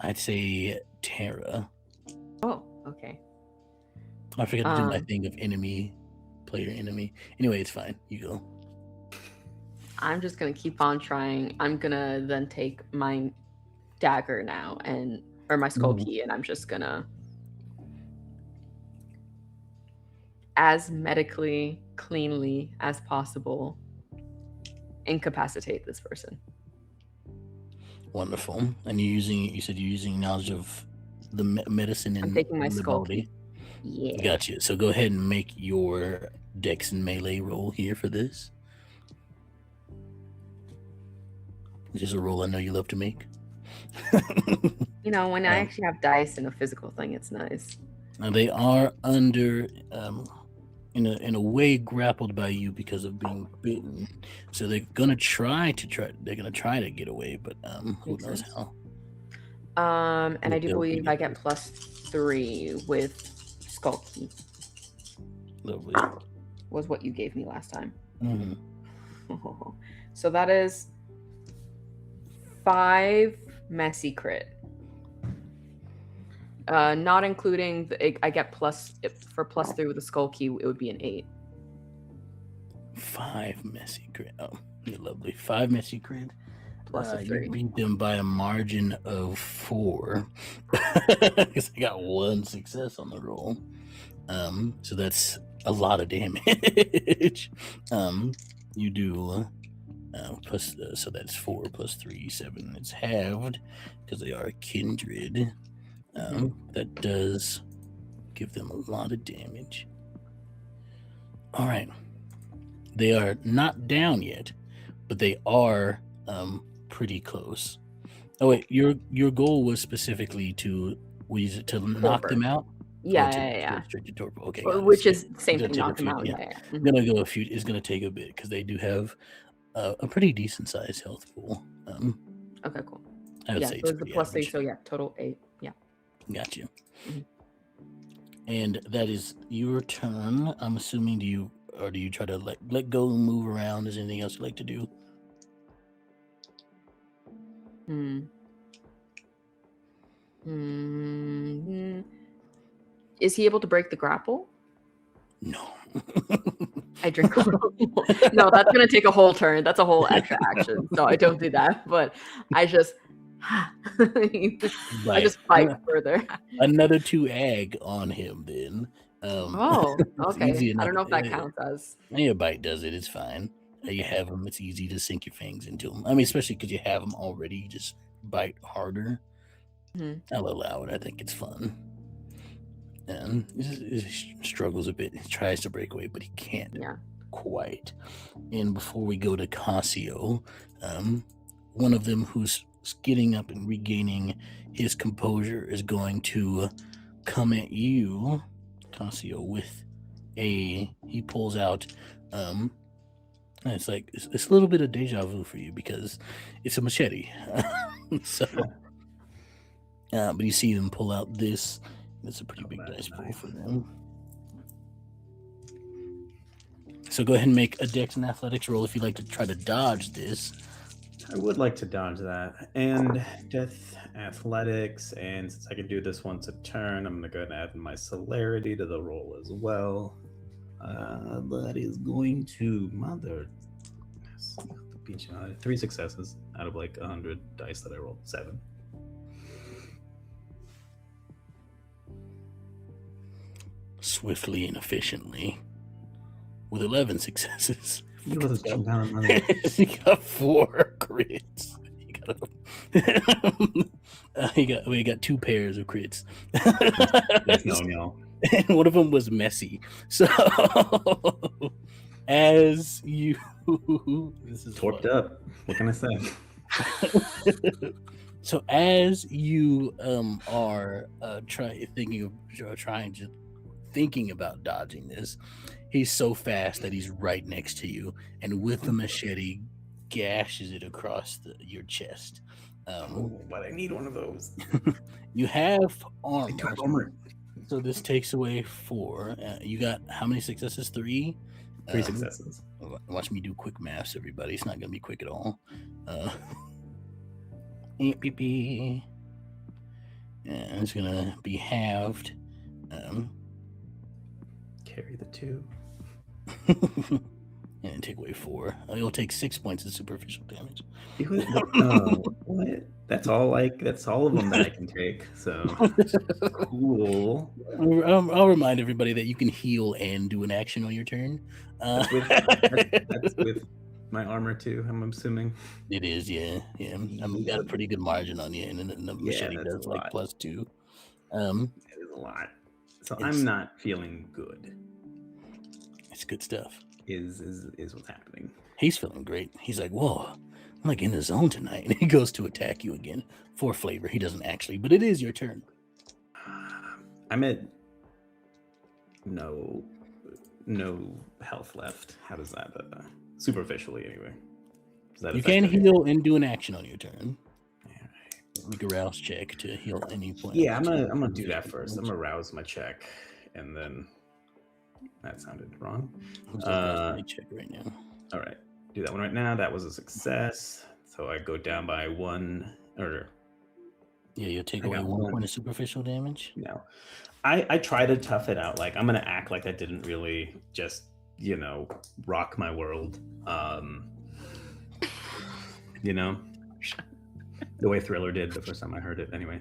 I'd say, Tara. Oh, okay. I forgot to do my thing of enemy, player enemy. Anyway, it's fine. You go. I'm just gonna keep on trying. I'm gonna then take my dagger now or my skull key, and I'm just gonna, as medically cleanly as possible, incapacitate this person. Wonderful. And you said you're using knowledge of the medicine I'm in taking my the skull body. key. Yeah. Gotcha. So go ahead and make your dex and melee roll here for this. This is a roll I know you love to make. You know, when I actually have dice in a physical thing, it's nice. Now they are under, in a way, grappled by you because of being bitten. So they're gonna try to get away, but who Makes knows sense. how? And I do They'll believe be I get +3 with skull key. Lovely. Was what you gave me last time. Mm-hmm. So that is 5 messy crit. Not including I get +3 with the skull key, it would be an 8. 5 messy crit. Oh, you're lovely. 5 messy crit. Plus a 3. You beat them by a margin of 4 because I got 1 success on the roll. So that's a lot of damage. You do plus, so that's 4 plus 3, 7. It's halved because they are kindred. That does give them a lot of damage. All right, they are not down yet, but they are pretty close. Oh wait, your goal was specifically to knock them out. Yeah. Straight to torpor. Okay, Which is the same thing. Knock them out. Yeah. Yeah. Gonna go a few. It's gonna take a bit because they do have a pretty decent sized health pool. Okay, cool. I would Yeah, say so it's it's the +3, average. so yeah, total 8. Yeah. Got you. Mhm. And that is your turn. I'm assuming. Do you try to let go and move around? Is there anything else you like to do? Is he able to break the grapple? No. I drink a little more. No, that's gonna take a whole turn. That's a whole extra action. So I don't do that. But I just I just fight further. Another 2 ag on him then. Oh, it's okay. easy I don't know if that enough. counts as. Your bite does it. It's fine. You have them. It's easy to sink your fangs into them. I mean, especially because you have them already. You just bite harder. I'll allow it. I think it's fun. And he struggles a bit. He tries to break away, but he can't quite. And before we go to Casio, one of them who's getting up and regaining his composure is going to come at you, Casio, with he pulls out it's like it's a little bit of deja vu for you because it's a machete. So but you see them pull out this. It's a pretty big dice pool for them. So go ahead and make a Dex and Athletics roll if you'd like to try to dodge this. I would like to dodge that. And Death Athletics, and since I can do this once a turn, I'm going to go ahead and add my celerity to the roll as well. That is going to mother. 3 successes out of like 100 dice that I rolled. 7. Swiftly and efficiently with 11 successes. You got 4 crits. We got 2 pairs of crits. No. And one of them was messy. So as you this is torped up. What can I say? So as you are thinking about dodging this, he's so fast that he's right next to you, and with the machete gashes it across your chest. But I need one of those. You have armor. Armor. So this takes away 4. You got how many successes? 3? 3 successes. Watch me do quick maths, everybody. It's not going to be quick at all. And it's going to be halved. Carry the 2. And take away 4. You'll take 6 points of superficial damage. What? That's all of them that I can take. So cool. I'll remind everybody that you can heal and do an action on your turn. That's with my armor too, I'm assuming. It is, yeah. We got a pretty good margin on you, and the machete does like +2. It is a lot. So I'm not feeling good. It's good stuff. Is what's happening. He's feeling great. He's like, whoa, I'm like in the zone tonight. And he goes to attack you again for flavor. He doesn't actually, but it is your turn. I'm at no health left. How does that superficially anyway? You can heal and do an action on your turn. Make a rouse check to heal any point. Yeah, I'm gonna do that first. I'm gonna rouse my check, and then that sounded wrong. Check right now. All right, do that one right now. That was a success. So I go down by 1, or you'll take away 1 point of superficial damage. No, I try to tough it out. Like I'm gonna act like that didn't really just rock my world. The way Thriller did the first time I heard it. Anyway,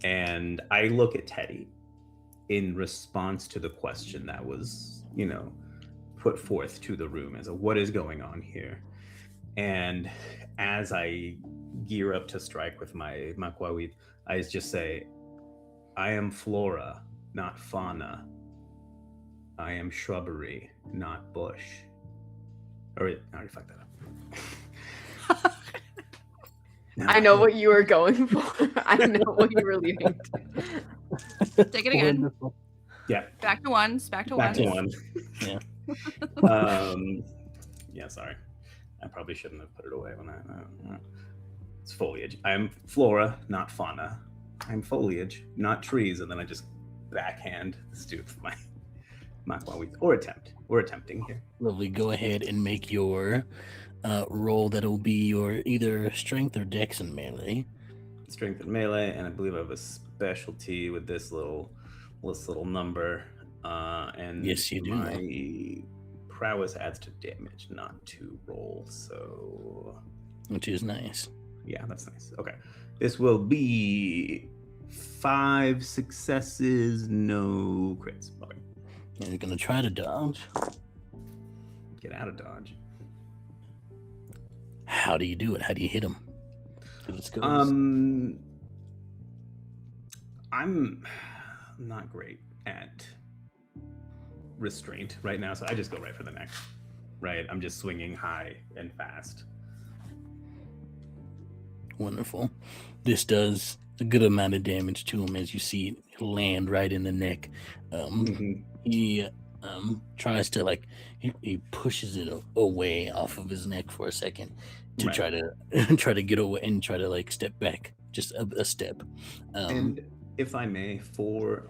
and I look at Teddy in response to the question that was, put forth to the room as what is going on here. And as I gear up to strike with my makwawit, I just say, I am flora, not fauna. I am shrubbery, not bush. Or I already fucked that up. I know what you were going for. I know what you were leading to. Take it again. Wonderful. Yeah. Back to ones. Back to 1. Yeah. Yeah, sorry. I probably shouldn't have put it away when it's foliage. I'm flora, not fauna. I'm foliage, not trees. And then I just backhand this dude for my makwawit. Or attempting here. Lovely. Go ahead and make your roll. That'll be your either strength or dex and melee. Strength and melee, and I believe I have a specialty with this little number. And yes, you do. My prowess adds to damage, not to roll. So, which is nice. Yeah, that's nice. Okay, this will be 5 successes, no crits. Okay. And you're gonna try to dodge. Get out of dodge. How do you do it? How do you hit him? I'm not great at restraint right now, so I just go right for the neck. Right, I'm just swinging high and fast. Wonderful. This does a good amount of damage to him as you see it land right in the neck. He tries to he pushes it away off of his neck for a second to try to get away and try to step back just a step. And if I may, for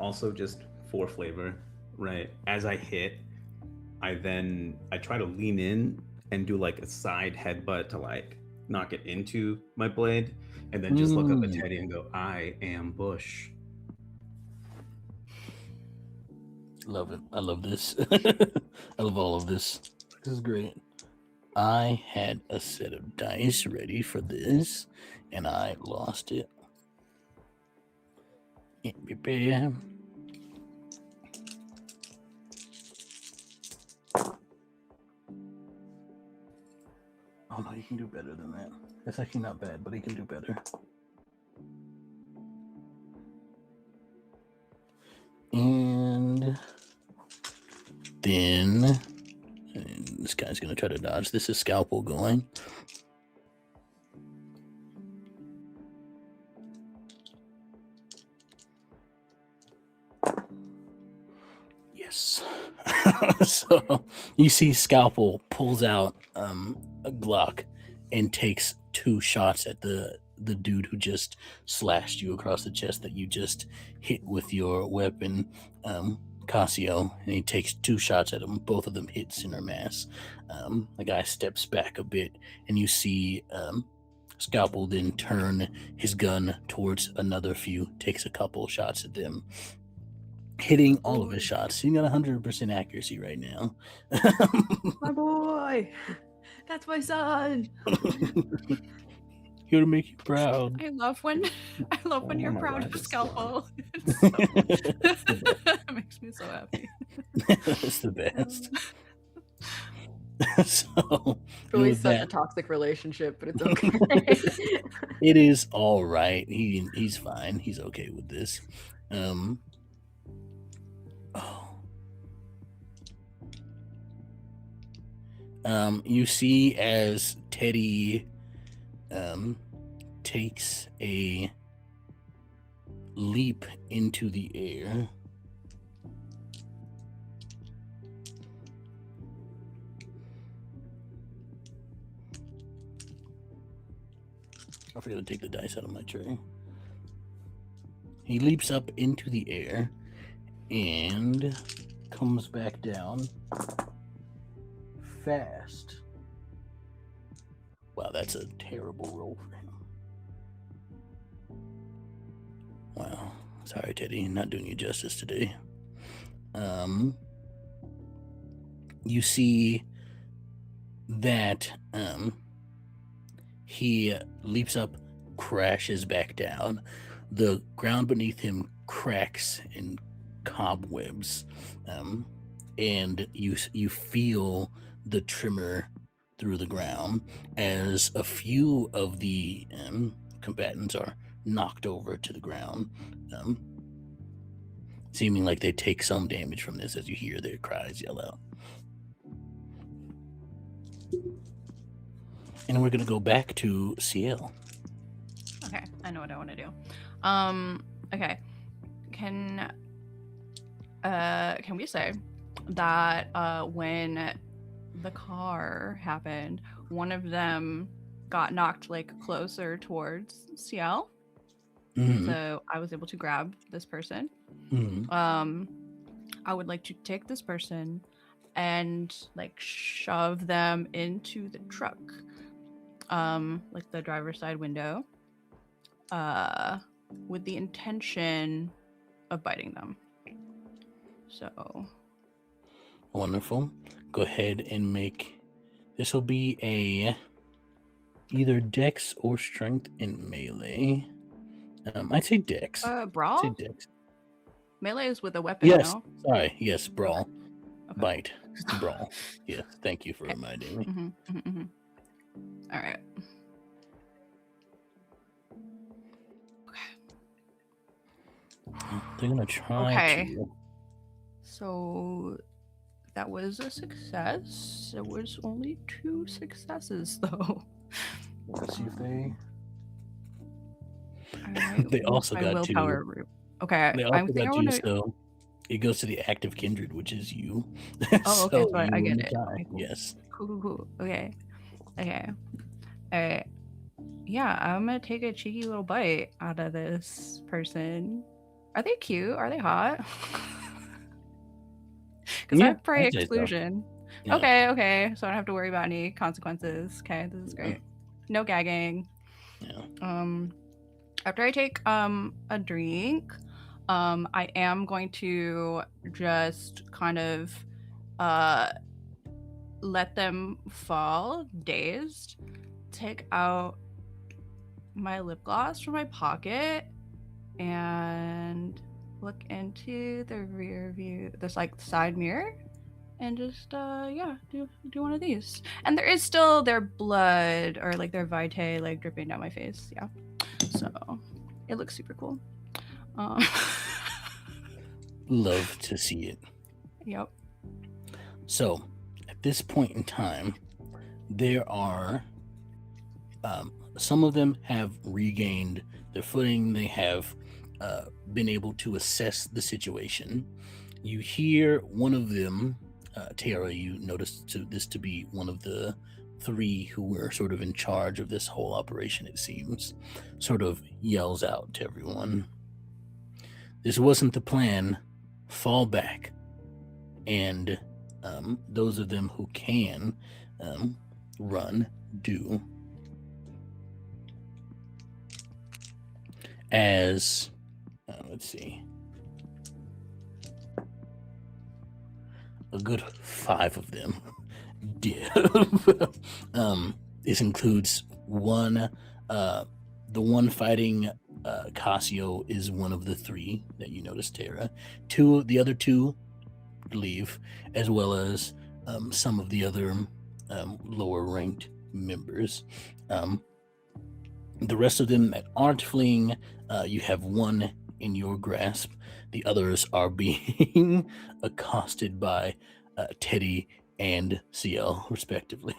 flavor, right? As I hit, I try to lean in and do like a side headbutt to like knock it into my blade, and then just look up at Teddy and go, "I am Bush." Love it. I love this. I love all of this. This is great. I had a set of dice ready for this, and I lost it. Oh no, you can do better than that. That's actually not bad, but he can do better. And then this guy's gonna try to dodge. This is Scalpel going. Yes. So you see Scalpel pulls out a Glock and takes 2 shots at the dude who just slashed you across the chest that you just hit with your weapon, Casio, and he takes 2 shots at him. Both of them hit center mass. The guy steps back a bit, and you see Scalpel then turn his gun towards another few, takes a couple shots at them, hitting all of his shots. You got 100% accuracy right now. My boy, that's my son. Here to make you proud. I love when you're my proud life of is Scalpel. It makes me so happy. It's the best. So Really with such a that, toxic relationship, but it's okay. it is all right. He's fine. He's okay with this. You see as Teddy takes a leap into the air. I forgot to take the dice out of my tray. He leaps up into the air and comes back down fast. Wow, that's a terrible roll for him. Wow. Sorry, Teddy, not doing you justice today. You see that he leaps up, crashes back down. The ground beneath him cracks in cobwebs, and you feel the tremor through the ground as a few of the combatants are knocked over to the ground, seeming like they take some damage from this as you hear their cries yell out. And we're going to go back to Ciel. Okay, I know what I want to do. Okay. Can we say that when the car happened, one of them got knocked like closer towards Ciel? Mm-hmm. So I was able to grab this person. Mm-hmm. I would like to take this person and like shove them into the truck, like the driver's side window, with the intention of biting them. So wonderful. Go ahead and make this will be a either dex or strength in melee. I'd say dex. Brawl? I'd say dex. Melee is with a weapon. Yes. No? Sorry. Yes. Brawl. Okay. Bite. Brawl. Yes. Thank you for reminding me. Mm-hmm, mm-hmm. All right. They're gonna try to. So that was a success. There was only 2 successes though. Let's see if they. Right, They also got willpower 2. route. Okay, They also got 2, so it goes to the active kindred, which is you. Oh, okay, so I get it. Okay, cool. Yes. Cool. Okay. All right. Yeah, I'm gonna take a cheeky little bite out of this person. Are they cute? Are they hot? Because I have prey I'd say so. exclusion. Yeah. Okay. So I don't have to worry about any consequences. Okay, this is great. No gagging. Yeah. After I take a drink, I am going to just kind of let them fall, dazed, take out my lip gloss from my pocket, and look into the rear view, this like side mirror, and just do one of these. And there is still their blood or like their vitae like dripping down my face. Yeah, so it looks super cool. Love to see it. Yep. So at this point in time, there are some of them have regained their footing. They have been able to assess the situation. You hear one of them, Tara, you noticed this to be one of the 3 who were sort of in charge of this whole operation, it seems, sort of yells out to everyone, "This wasn't the plan. Fall back." And those of them who can run, do. As, let's see, a good 5 of them did. This includes one, the one fighting Casio is one of the 3 that you noticed, Tara. The other 2 leave, as well as some of the other lower ranked members. The rest of them that aren't fleeing, you have one in your grasp. The others are being accosted by Teddy and Ciel, respectively.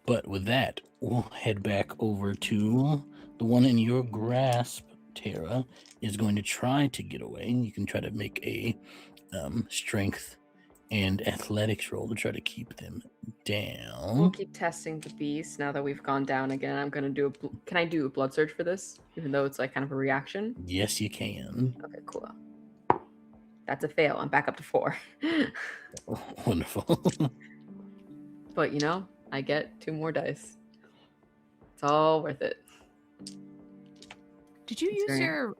But with that, we'll head back over to the one in your grasp. Tara is going to try to get away. You can try to make a strength and athletics roll to try to keep them down. We'll keep testing the beast now that we've gone down again. I'm gonna do can I do a blood surge for this? Even though it's like kind of a reaction? Yes, you can. Okay, cool. That's a fail. I'm back up to 4. Wonderful. But you know, I get 2 more dice. It's all worth it. Did you use your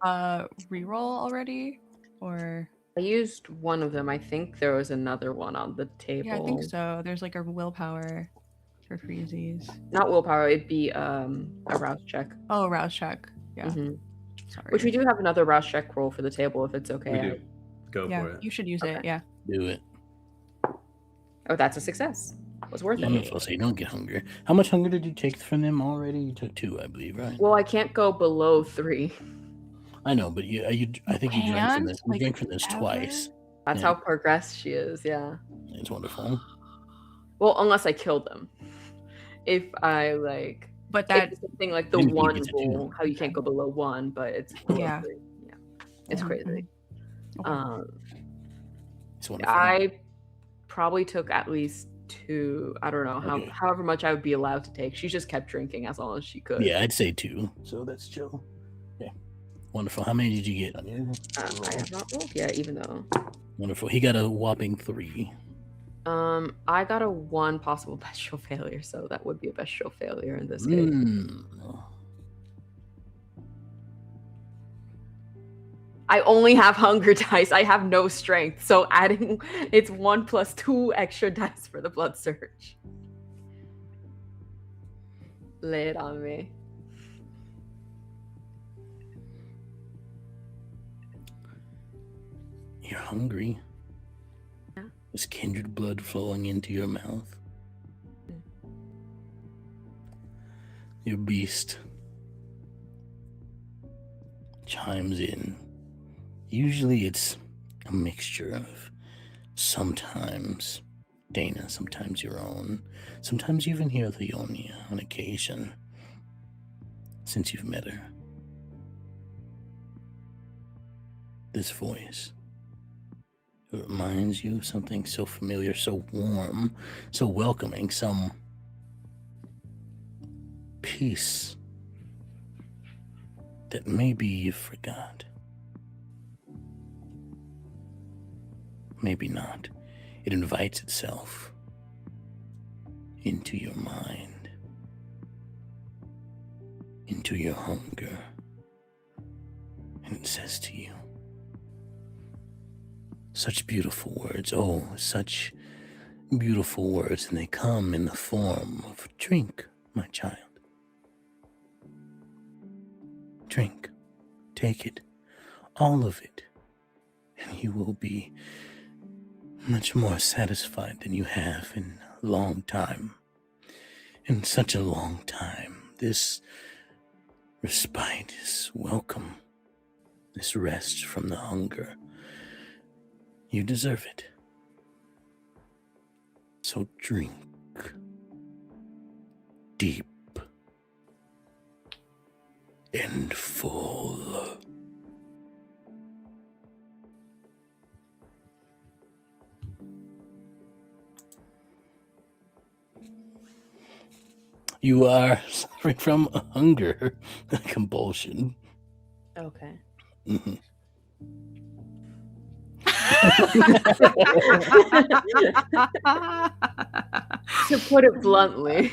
reroll already? Or I used one of them. I think there was another one on the table. yeah, I think so. There's like a willpower for freezies. Not willpower, it'd be a rouse check. Oh, rouse check. Yeah. Mhm. Sorry. Which we do have another rouse check roll for the table if it's okay. We do. Go Yeah, for it. you should use Okay. it. Yeah. Do it. Oh, that's a success. It was worth it. Wonderful. So you don't get hunger. How much hunger did you take from them already? You took 2, I believe, right? Well, I can't go below 3. I know, but I think you drank from this. You Like, drank from this ever? twice. That's Yeah. how progressed she is, yeah. It's wonderful. Well, unless I kill them. If I like But it's that the same thing like the Then you 1 get to rule, 2. how you can't go below 1, but it's below Yeah. 3. Yeah. It's Mhm. crazy. Okay. It's wonderful. I probably took at least 2. I don't know Okay. however much I would be allowed to take. She just kept drinking as long as she could. Yeah, I'd say 2. So that's chill. Okay. Wonderful. How many did you get on your I have not rolled yet, even though. Wonderful. He got a whopping 3. I got a 1 possible bestial failure, so that would be a bestial failure in this case. I only have hunger dice. I have no strength, so adding it's 1 plus 2 extra dice for the blood surge. Lay it on me. You're hungry. Yeah. Is kindred blood flowing into your mouth? Your beast chimes in. Usually it's a mixture of sometimes Dana, sometimes your own. Sometimes you even hear Leonia on occasion since you've met her. This voice, it reminds you of something so familiar, so warm, so welcoming, some peace that maybe you forgot. maybe not. It invites itself into your mind, into your hunger, and it says to you, such beautiful words, oh, such beautiful words, and they come in the form of drink, my child. Drink, take it, all of it, and you will be much more satisfied than you have in a long time. In such a long time, this respite is welcome, this rest from the hunger. You deserve it. So drink deep and full. You are suffering from a hunger compulsion. Okay. Mhm. To put it bluntly.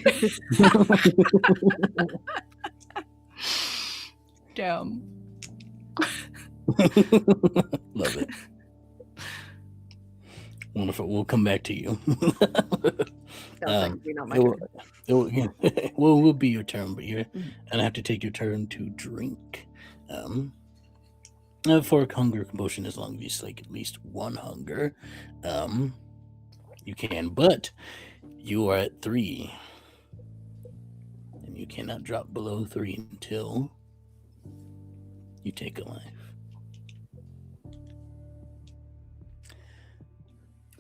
Damn. Love it. Wonderful. We'll come back to you. Sounds like you're not my it will, turn. it will, yeah, well, it will be your turn, but you're gonna have to take your turn to drink. For hunger compulsion, as long as you slake at least one hunger, you can. But you are at 3, and you cannot drop below 3 until you take a life.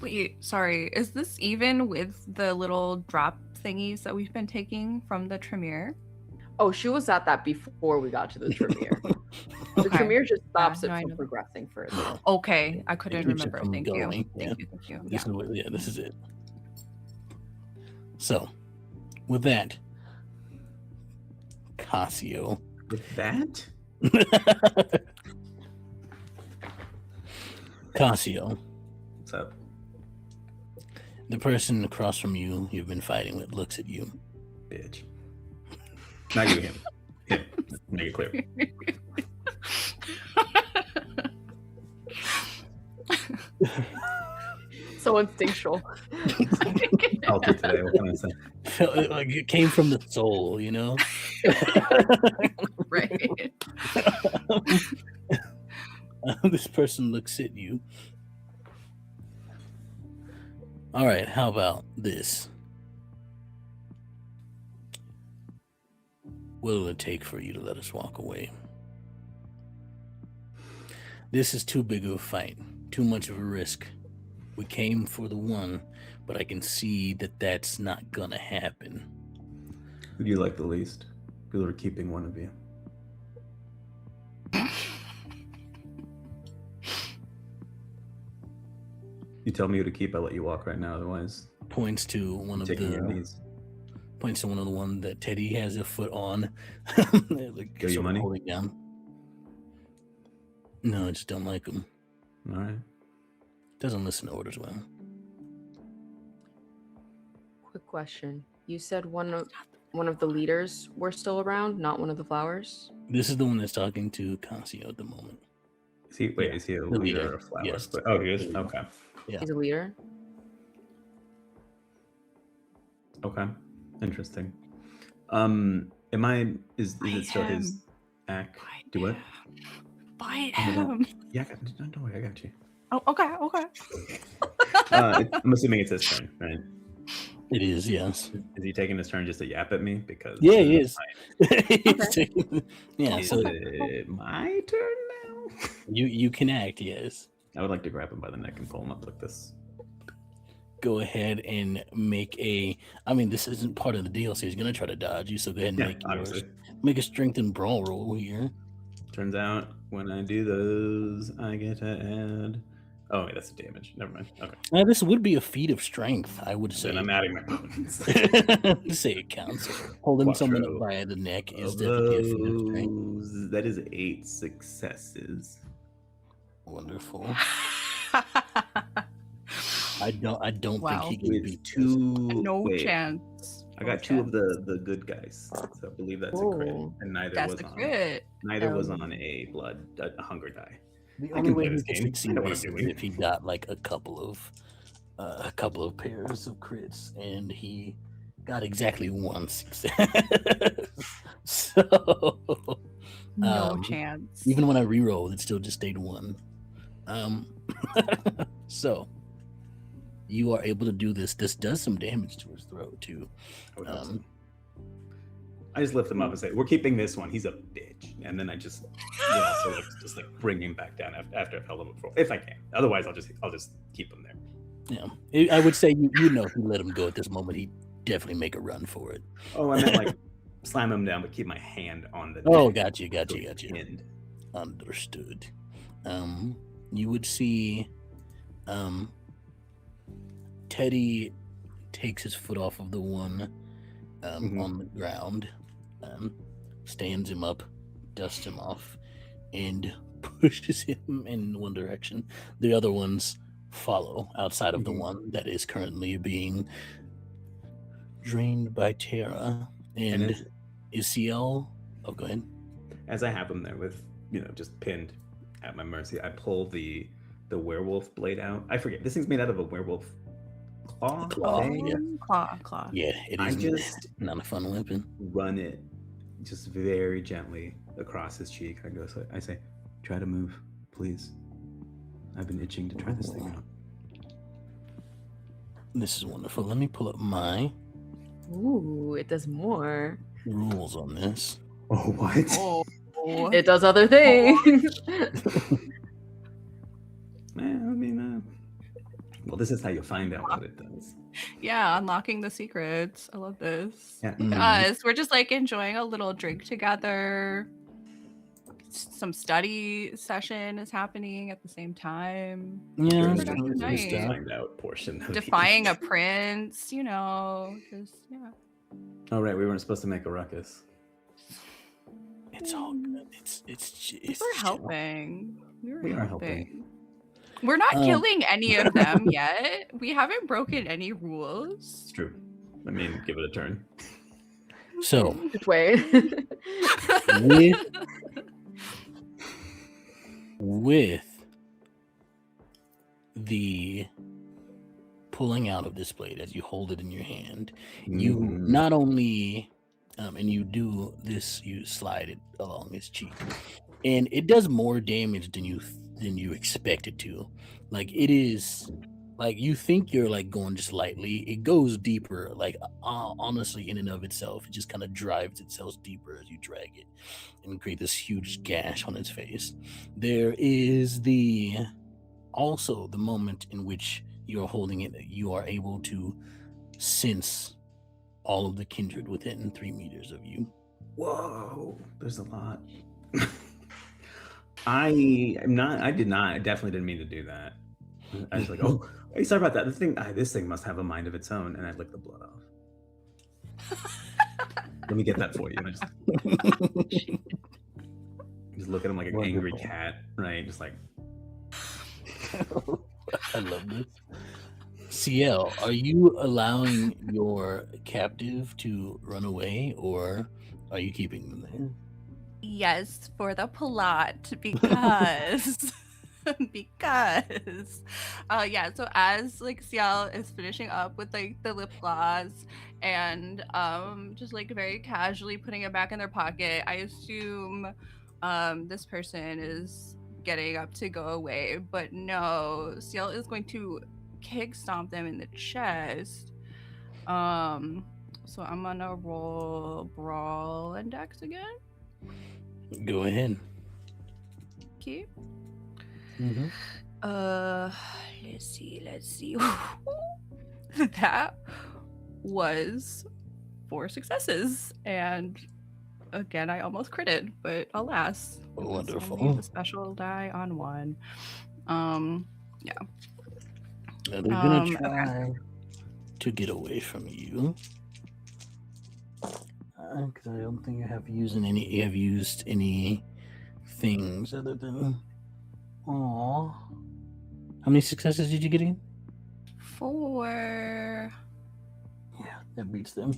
Wait, sorry. Is this even with the little drop thingies that we've been taking from the Tremere? Oh, she was at that before we got to the Tremere. The Okay. Tremere just stops Yeah, no, it I from know. progressing further. Okay, I couldn't keeps it remember. from Thank going, you. yeah. Thank you. Thank you. This is this is it. So, with that, Casio. With that? Casio, What's up? the person across from you you've been fighting with looks at you. Bitch. Not you, him. Him. Make it clear. So instinctual. Culture today, what can I say? Felt like it came from the soul, you know? Right. This person looks at you. All right, how about this? What will it take for you to let us walk away? This is too big of a fight, too much of a risk. We came for the one, but I can see that that's not gonna happen. Who do you like the least? People are keeping one of you. You tell me who to keep, I'll let you walk right now. Otherwise, Points to one of taking your the knees. points to one of the one that Teddy has a foot on. Like, Give you sort of money? holding down. No, I just don't like him. All right. Doesn't listen to orders well. Quick question. You said one of the leaders were still around, not one of the flowers? This is the one that's talking to Casio at the moment. Is he Yeah, is he a the leader leader, or a flower? yes. Oh, he is? Okay. Yeah. He's a leader? Okay. Interesting. Is it still his act? Do what? Fight Oh, no. him. Yeah, don't worry, I got you. Oh, okay, okay. I'm assuming it's his turn, right? It is, yes. Is he taking his turn just to yap at me? Because Yeah, he is. Okay. Yeah, Is so it my turn now? you can act, yes. I would like to grab him by the neck and pull him up like this. Go ahead and make a. I mean, this isn't part of the deal, so he's gonna try to dodge you. So go ahead and Yeah, obviously. make a strength and brawl roll here. Turns out when I do those, I get to add. Oh, wait, that's the damage. Never mind. Okay. Now, this would be a feat of strength, I would say. Then I'm adding my bonus. Say it counts. Holding someone up by the neck is definitely a feat of strength. That is 8 successes. Wonderful. I don't Wow. think he can With beat two. No wait, chance. I got two of the good guys, so I believe that's a crit, Ooh. and neither That's was the on. crit. Neither was on a hunger die. The I only can way play he this could game. I succeed know what this I'm is doing. if he got like a couple of pairs of crits, and he got exactly one success. So No chance. even when I rerolled, it still just stayed one. So you are able to do this. This does some damage to his throat too. I would hope so. I just lift him up and say, "We're keeping this one. He's a bitch." And then I just just like bring him back down after I've held him before, if I can. Otherwise, I'll just keep him there. Yeah, I would say you know if you let him go at this moment, he'd definitely make a run for it. Oh, I meant like slam him down, but keep my hand on the. Oh, neck, got you. pinned. Understood. You would see, Teddy takes his foot off of the one on the ground, stands him up, dusts him off, and pushes him in one direction. The other ones follow outside of the one that is currently being drained by Terra. And is Ciel? Oh, go ahead. As I have him there with just pinned at my mercy, I pull the werewolf blade out. I forget, this thing's made out of a werewolf claw. Claw. Yeah, it is just not a fun weapon. Run it just very gently across his cheek. I say, try to move, please. I've been itching to try this thing out. This is wonderful. Let me pull up my Ooh, it does more. rules on this. Oh, what? Oh. It does other things. Well, this is how you find out what it does. Yeah, unlocking the secrets. I love this. Yeah. Guys, we're just like enjoying a little drink together. Some study session is happening at the same time. Yeah, the find out portion. Defying a prince, just yeah. Oh right, we weren't supposed to make a ruckus. It's all good. It's we're helping. We are helping. We're not killing any of them yet. We haven't broken any rules. It's true. I mean, give it a turn. So wait. with the pulling out of this blade as you hold it in your hand, you not only and you do this, you slide it along his cheek, and it does more damage than you expect it to. Like, it is like, you think you're like going just lightly, it goes deeper. Like, honestly, in and of itself, it just kind of drives itself deeper as you drag it and create this huge gash on his face. There is also the moment in which you're holding it, you are able to sense all of the kindred within 3 meters of you. Whoa, there's a lot. I definitely didn't mean to do that. I was like, oh, hey, sorry about that. This thing must have a mind of its own, and I lick the blood off. Let me get that for you. And I just look at him like an angry cat, right? Just like. I love this. Ciel, are you allowing your captive to run away, or are you keeping them there? Yes, for the plot, because so as like Ciel is finishing up with like the lip gloss and just like very casually putting it back in their pocket, I assume this person is getting up to go away, but no, Ciel is going to kick stomp them in the chest. So I'm gonna roll brawl and dex again. Go ahead. Okay. Mm-hmm. Let's see. That was 4 successes, and again, I almost critted, but alas, wonderful. Only the special die on 1. Yeah. Now they're gonna try to get away from you. Because I don't think you have used any things other than. Aww. How many successes did you get in? 4. Yeah, that beats them.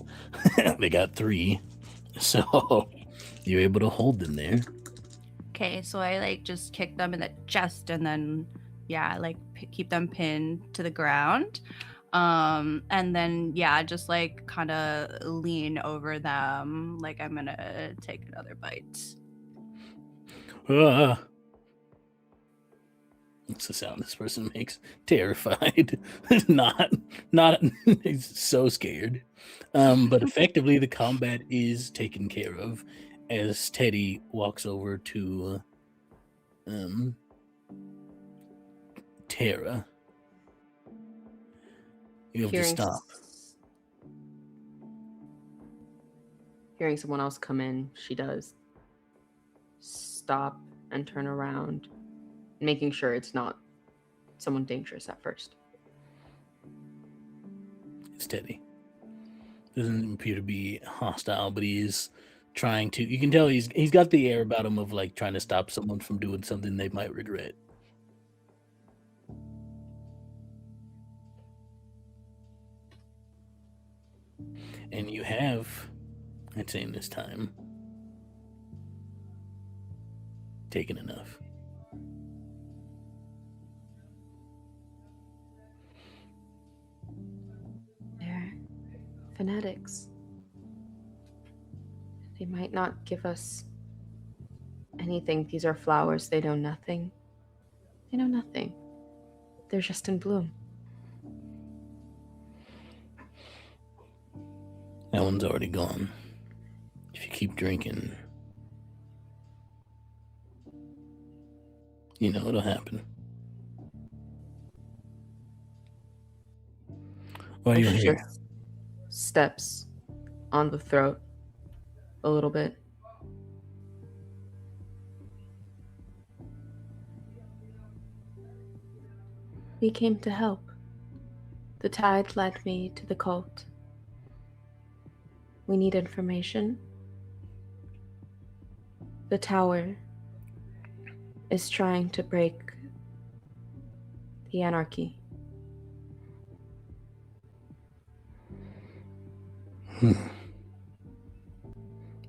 They got 3. So you're able to hold them there. Okay, so I like just kick them in the chest and then keep them pinned to the ground. And then just like kind of lean over them like I'm gonna take another bite. That's the sound this person makes. Terrified. not he's so scared. But effectively the combat is taken care of as Teddy walks over to Tara. You have to stop. Hearing someone else come in, she does stop and turn around, making sure it's not someone dangerous at first. It's Teddy. Doesn't appear to be hostile, but he is trying to. You can tell he's got the air about him of like trying to stop someone from doing something they might regret. And you have, I'd say in this time, taken enough. They're fanatics. They might not give us anything. These are flowers. They know nothing. They know nothing. They're just in bloom. That one's already gone. If you keep drinking, you know it'll happen. Why are you here? Steps on the throat a little bit. We came to help. The tide led me to the cult. We need information. The tower is trying to break the anarchy.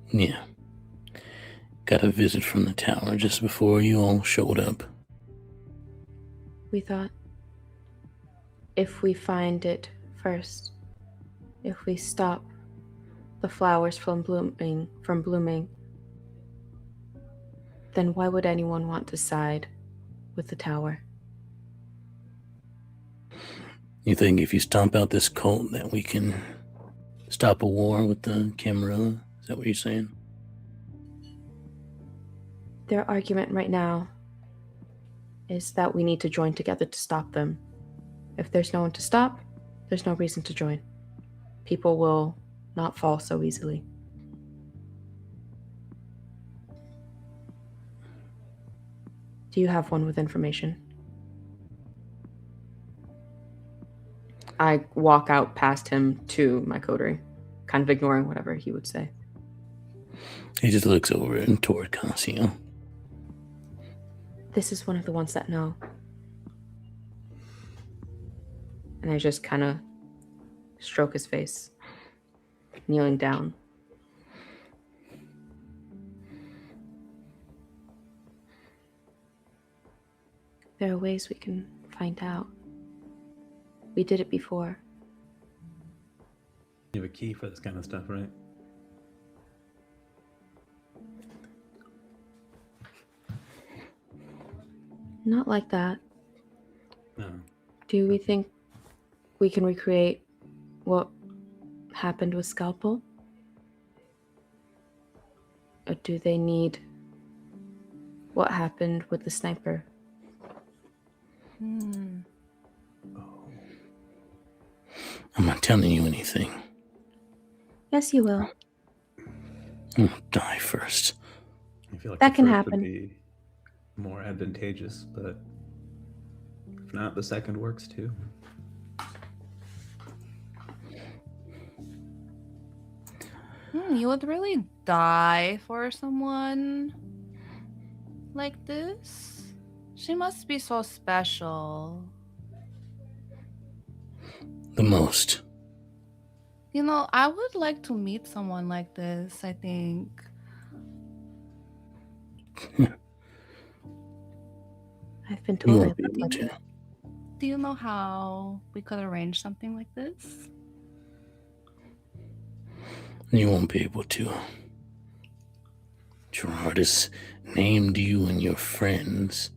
Yeah. Got a visit from the tower just before you all showed up. We thought, if we find it first, if we stop the flowers from blooming, then why would anyone want to side with the tower? You think if you stomp out this cult that we can stop a war with the Camarilla? Is that what you're saying? Their argument right now is that we need to join together to stop them. If there's no one to stop, there's no reason to join. People will not fall so easily. Do you have one with information? I walk out past him to my coterie, kind of ignoring whatever he would say. He just looks over and toward Casio. This is one of the ones that know. And I just kind of stroke his face, kneeling down. There are ways we can find out. We did it before. You have a key for this kind of stuff, right? Not like that. No. Do we think we can recreate what happened with Scalpel? Or do they need what happened with the sniper? Oh. I'm not telling you anything. Yes, you will. I'll die first. I feel like That the can first happen. would be more advantageous, but if not, the second works too. You would really die for someone like this? She must be so special. the most. You know, I would like to meet someone like this, I think. I've been You told I won't be look able like to. it. Do you know how we could arrange something like this? You won't be able to. Gerard has named you and your friends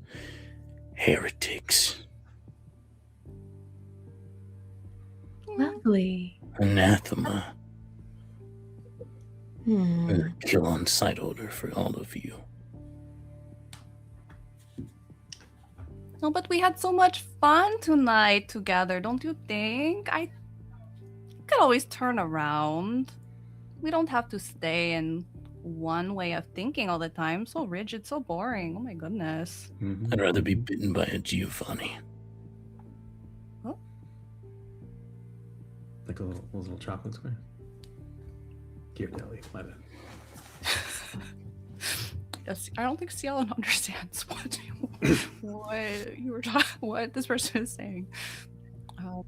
heretics. Lovely. Anathema. Hmm. And a kill on sight order for all of you. No, but we had so much fun tonight together, don't you think? I could always turn around. We don't have to stay in one way of thinking all the time. So rigid, so boring. Oh my goodness. Mhm. I'd rather be bitten by a Giovanni. Like a little chocolate square. Ghirardelli, my bad. Yes, I don't think Ciel understands what you were talking, what this person is saying. What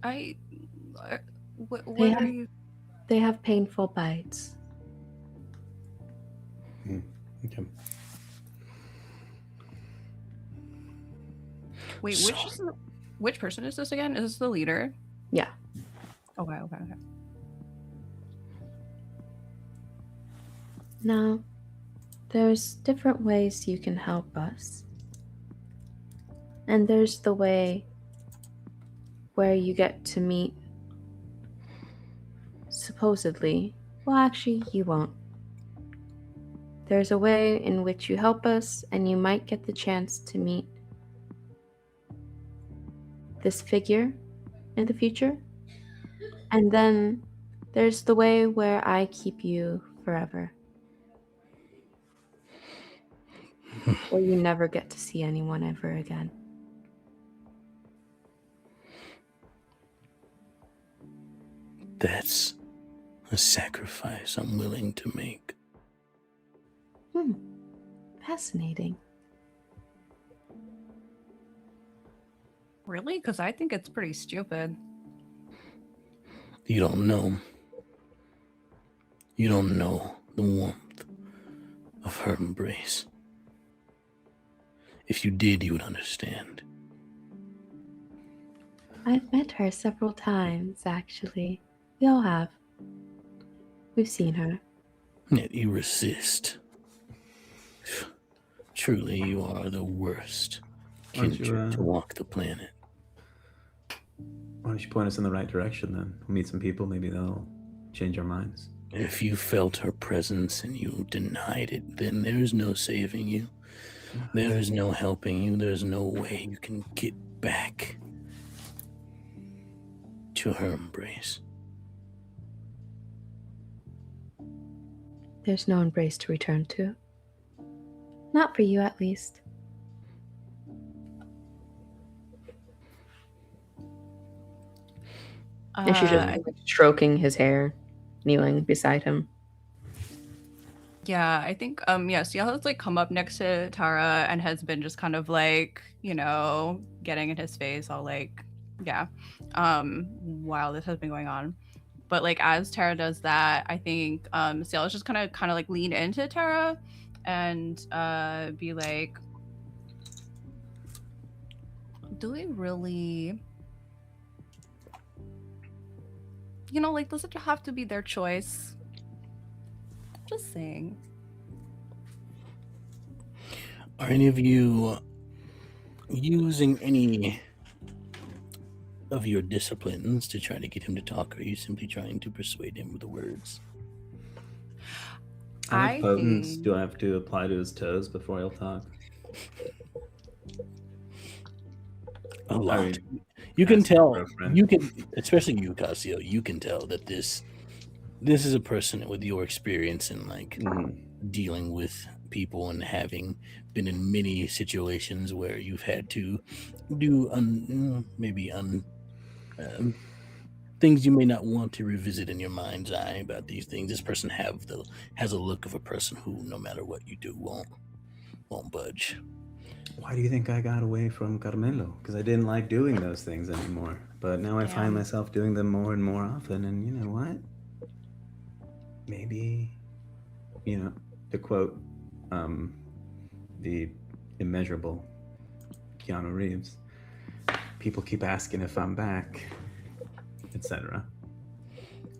are you? They have painful bites. Okay. Wait, which person is this again? Is this the leader? Yeah. Okay. Now, there's different ways you can help us. And there's the way where you get to meet, supposedly, well, actually, you won't. There's a way in which you help us, and you might get the chance to meet this figure in the future. And then there's the way where I keep you forever. Where you never get to see anyone ever again. That's a sacrifice I'm willing to make. Fascinating. Really? Because I think it's pretty stupid. You don't know. You don't know the warmth of her embrace. If you did, you would understand. I've met her several times, actually. We all have. We've seen her. Yet you resist. Truly, you are the worst kindred to walk the planet. Why don't you point us in the right direction then? We'll meet some people, maybe they'll change our minds. If you felt her presence and you denied it, then there is no saving you. There is no helping you. There's no way you can get back to her embrace. There's no embrace to return to. Not for you, at least. And she's just stroking his hair, kneeling beside him. Yeah, I think Ciel has like come up next to Tara and has been just kind of like, getting in his face all like, while this has been going on. But like as Tara does that, I think Ciel is just kind of like lean into Tara and be like, do we really, like, does it have to be their choice? Just saying. Are any of you using any of your disciplines to try to get him to talk, or are you simply trying to persuade him with the words? How much potence do I have to apply to his toes before he'll talk? A lot. You can tell, especially you, Casio, you can tell that this is a person with your experience in like dealing with people and having been in many situations where you've had to do things you may not want to revisit in your mind's eye about these things. This person has a look of a person who, no matter what you do, won't budge. Why do you think I got away from Carmelo? Because I didn't like doing those things anymore. But now I find Damn. myself doing them more and more often. And you know what? Maybe, to quote the immeasurable Keanu Reeves, people keep asking if I'm back, etc.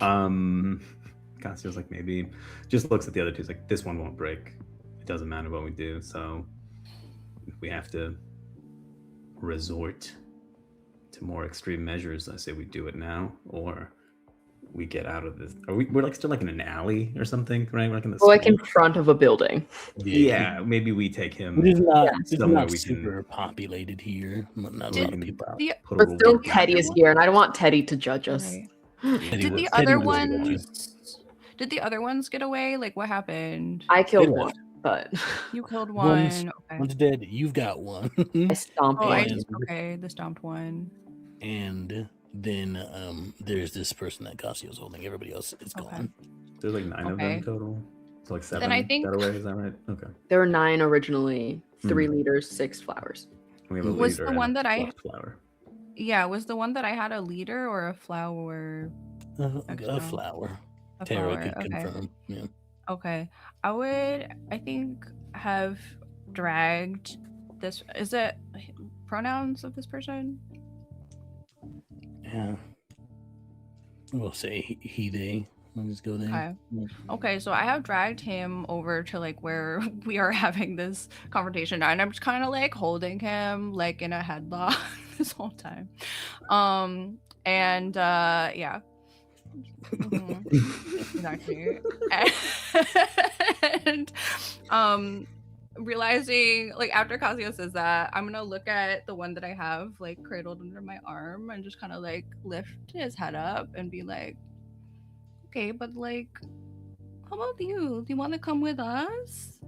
Casio's like, maybe just looks at the other two. He's like, this one won't break. It doesn't matter what we do. So if we have to resort to more extreme measures, I say we do it now, or we get out of this. We're like still like in an alley or something, right? We're like in the Like in front of a building. Yeah, maybe we take him. It is not, Yeah. it's Somewhere not we super can- populated here. Not a Did lot of people out. Put a But still, reward Teddy is down. here, and I don't want Teddy to judge us. Right. Teddy Did was- the Teddy other was watching. ones? Did the other ones get away? Like, what happened? I killed They one, left. but You killed One's- one. Okay. One's dead. You've got one. I stomped Oh, one. okay. The stomped one. And then there's this person that Casio's holding. Everybody else is Okay. gone. There's like 9 of Okay. them total. So like 7 Then I think- got away. Is that right? Okay. There were 9 originally, 3 Hmm. leaders, 6 flowers. We have a Was leader the and one a that I- fluffed flower. Yeah, was the one that I had a leader or a flower? A Extell. flower. A Tara flower. could Okay. confirm. Yeah. Okay. I think, have dragged this. Is it pronouns of this person? Yeah. We'll say he, they. We'll just go there. Okay. Yeah. Okay, so I have dragged him over to like where we are having this confrontation now, and I'm just kind of like holding him like in a headlock this whole time. And yeah. Mhm. Exactly. And realizing like after Casio says that, I'm gonna look at the one that I have like cradled under my arm and just kind of like lift his head up and be like, okay, but like, how about you? Do you want to come with us?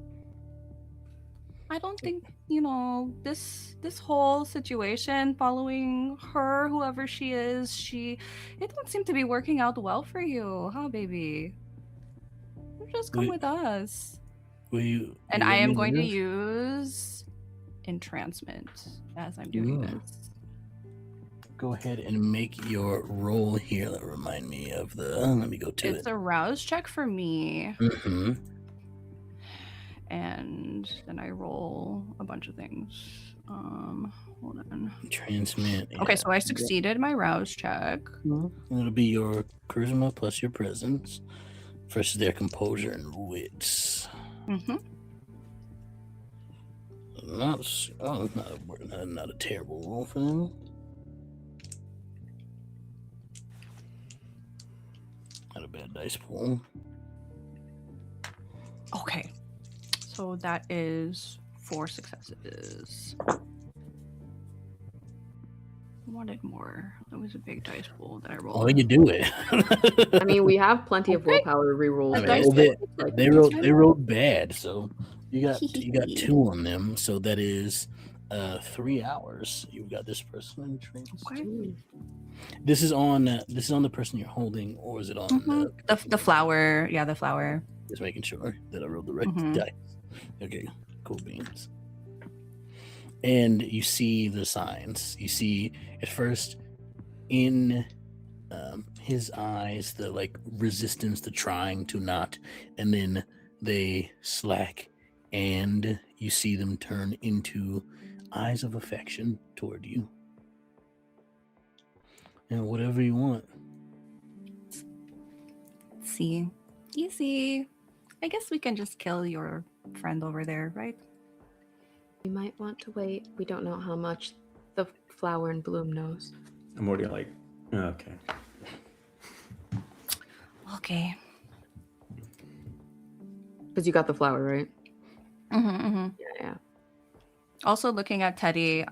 I don't think, this whole situation following her, whoever she is, it don't seem to be working out well for you, huh, baby? You just come with us. Will you? And will I you am let me going to live? use entrancement as I'm doing Ooh. this. Go ahead and make your roll here. That remind me of the. Let me go to It's it. a rouse check for me. Mm-hmm. And then I roll a bunch of things. Hold on. Transmit. Okay, so I succeeded my rouse check. It'll be your charisma plus your presence versus their composure and wits. Mm-hmm. Not a terrible roll for them. Not a bad dice pool. Okay. So that is 4 successes. I wanted more. That was a big dice pool that I rolled. Oh, you do it. I mean, we have plenty of Okay. willpower to reroll. I mean, dice. they rolled bad, so you got 2 on them. So that is 3 hours. You've got this person in trance. Okay. This is on the person you're holding, or is it on The flower. Yeah, the flower. Just making sure that I rolled the right Mhm. dice. Okay, cool beans. And you see the signs. You see at first in his eyes the like resistance to trying to not, and then they slack, and you see them turn into eyes of affection toward you. And whatever you want. See. Easy. I guess we can just kill your friend over there, right? We might want to wait. We don't know how much the flower in bloom knows. I'm already like, okay. Okay. Because you got the flower, right? Mm-hmm. Yeah. Also looking at Teddy,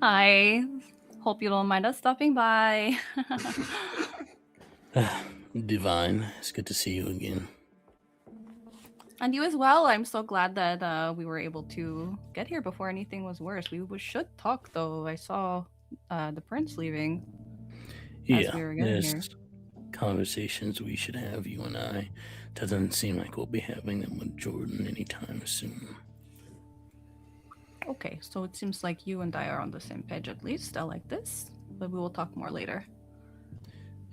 hi. Hope you don't mind us stopping by. Divine. It's good to see you again. And you as well. I'm so glad that we were able to get here before anything was worse. We should talk, though. I saw the prince leaving. Yeah, we were getting there's here. conversations we should have, you and I. Doesn't seem like we'll be having them with Jordan anytime soon. Okay, so it seems like you and I are on the same page at least. I like this, but we will talk more later.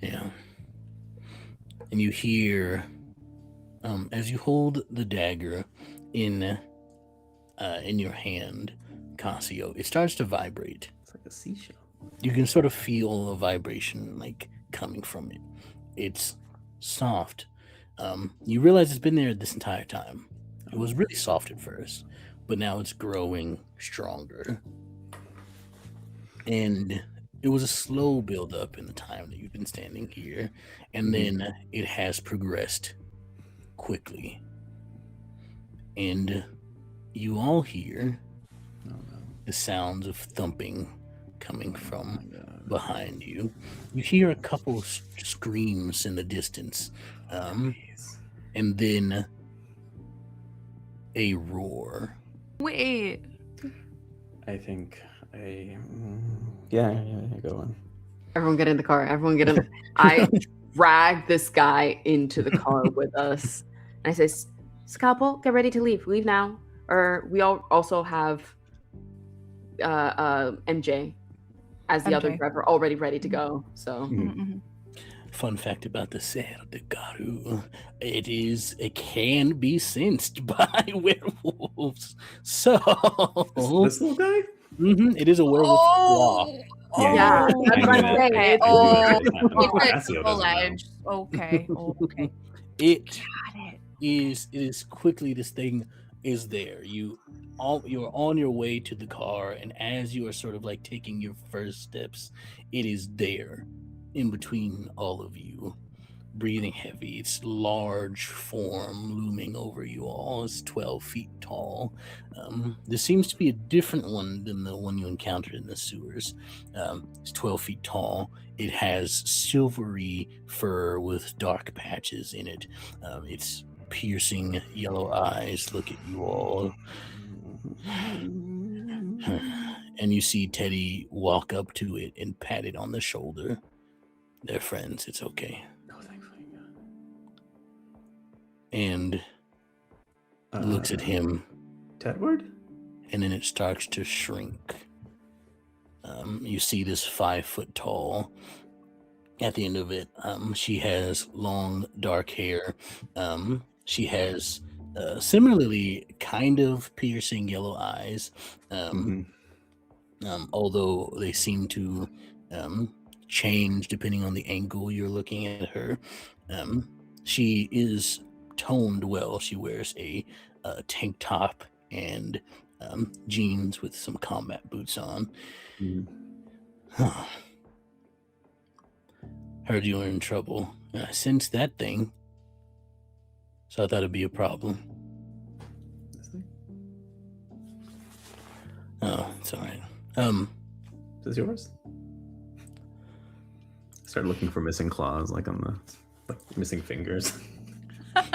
Yeah. And you hear, as you hold the dagger in your hand, Casio, it starts to vibrate. It's like a seashell. You can sort of feel a vibration like coming from it. It's soft. You realize it's been there this entire time. It was really soft at first, but now it's growing stronger. And it was a slow build up in the time that you've been standing here, and then it has progressed quickly. And you all hear the sounds of thumping coming from behind you. You hear a couple screams in the distance, and then a roar. Wait. I think yeah, go on. Everyone get in the car. Everyone get in. I drag this guy into the car with us. And I say, Scalpel, get ready to leave. Leave now. Or we all also have MJ as the other driver already ready to go. So Fun fact about the Cerro de Garu, it can be sensed by werewolves. So This little guy? It is a werewolf claw. Yeah, that's what I'm saying. Okay. It is quickly, this thing is there. You're on your way to the car, and as you are sort of like taking your first steps, it is there in between all of you, breathing heavy. Its large form looming over you all is 12 feet tall. This seems to be a different one than the one you encountered in the sewers. It's 12 feet tall. It has silvery fur with dark patches in it. Its piercing yellow eyes look at you all. And you see Teddy walk up to it and pat it on the shoulder. They're friends. It's okay. Oh, thankfully, God. And looks at him. Tedward? And then it starts to shrink. You see this 5 foot tall. At the end of it, she has long dark hair. She has similarly kind of piercing yellow eyes. Although they seem to change depending on the angle you're looking at her. She is toned well. She wears a tank top and jeans with some combat boots on. Heard you were in trouble. I sensed that thing, so I thought it'd be a problem. Oh, it's all right. Is this yours? Start looking for missing claws, like on the missing fingers.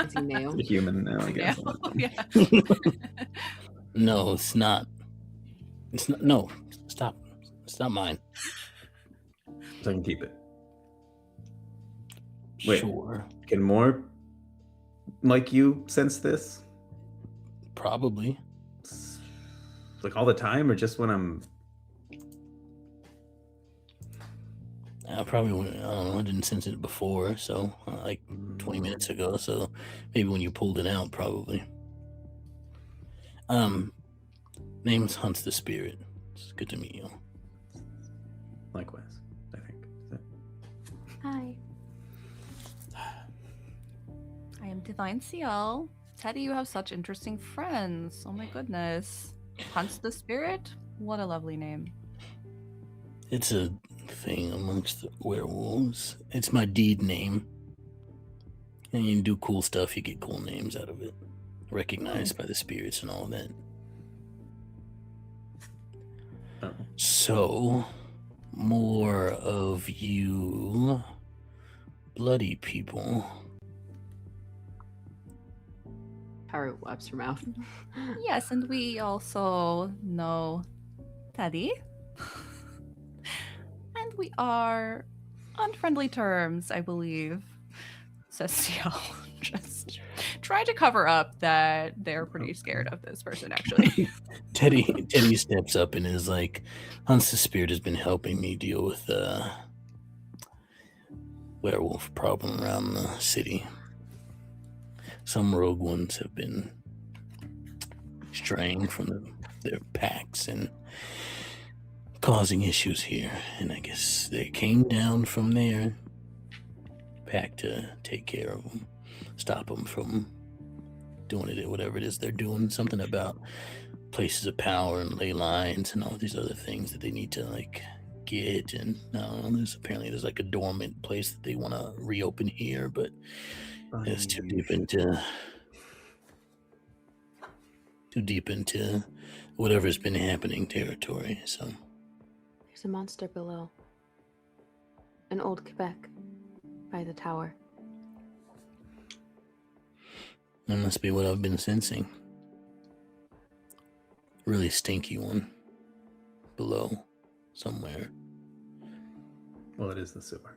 missing nail. It's a human now, I guess. Yeah. No, it's not. It's not. No, stop. It's not mine. So I can keep it. Wait. Sure. Can more like you sense this? Probably. Like all the time, or just when I'm... I probably, I don't know, I didn't sense it before, so like 20 minutes ago, so maybe when you pulled it out, probably. Name's Hunts the Spirit. It's good to meet you. Likewise, I think. Hi. I am Divine Ciel. Teddy, you have such interesting friends. Oh my goodness. Hunts the Spirit? What a lovely name. It's a thing amongst the werewolves. It's my deed name. And you do cool stuff, you get cool names out of it. Recognized by the spirits and all that. Oh. So, more of you bloody people. Tara wipes her mouth. Yes, and we also know Teddy. And we are on friendly terms, I believe, says Ciel. just try to cover up that they're pretty scared of this person, actually. Teddy steps up and is like, Hans' spirit has been helping me deal with werewolf problem around the city. Some rogue ones have been straying from their packs and causing issues here, and I guess they came down from their pack to take care of them, stop them from doing it, whatever it is they're doing. Something about places of power and ley lines and all these other things that they need to like get, and there's like a dormant place that they want to reopen here, but it's too deep into whatever's been happening territory. So There's a monster below. An old Quebec by the tower. that must be what I've been sensing. Really stinky one below somewhere. Well, it is the sewer.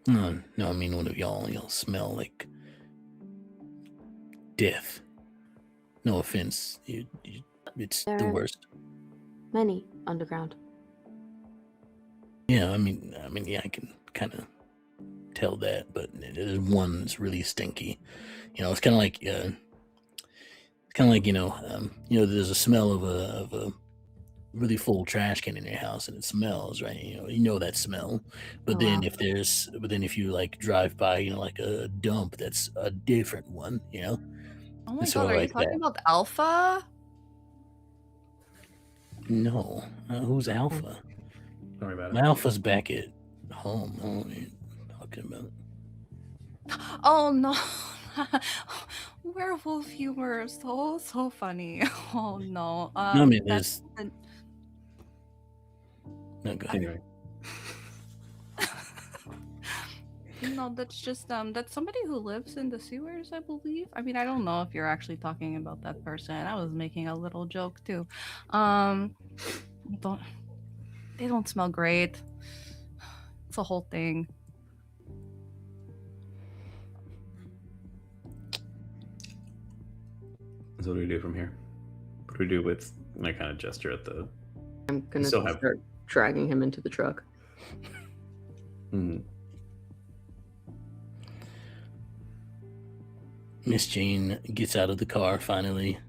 No, I mean one of y'all smell like death. No offense, it's the worst. Many underground. Yeah, I mean, yeah, I can kind of tell that, but there's one that's really stinky. It's kind of like, there's a smell of a really full trash can in your house, and it smells right. You know that smell, but then if you like drive by, like a dump, that's a different one. Oh my It's god, sort of are you like talking that. about Alpha? No, who's Alpha? Don't worry about My it. Alpha's back at home. I don't know what you're talking about. Oh no. Werewolf humor, so funny. Oh no. No, I mean, that's No, go ahead. Anyway, no, that's just that's somebody who lives in the sewers, I believe. I mean, I don't know if you're actually talking about that person. I was making a little joke too. They don't smell great. It's a whole thing. so what do we do from here? What do we do with my kind of gesture at the? I'm gonna Still have- start dragging him into the truck. Miss Jane gets out of the car finally.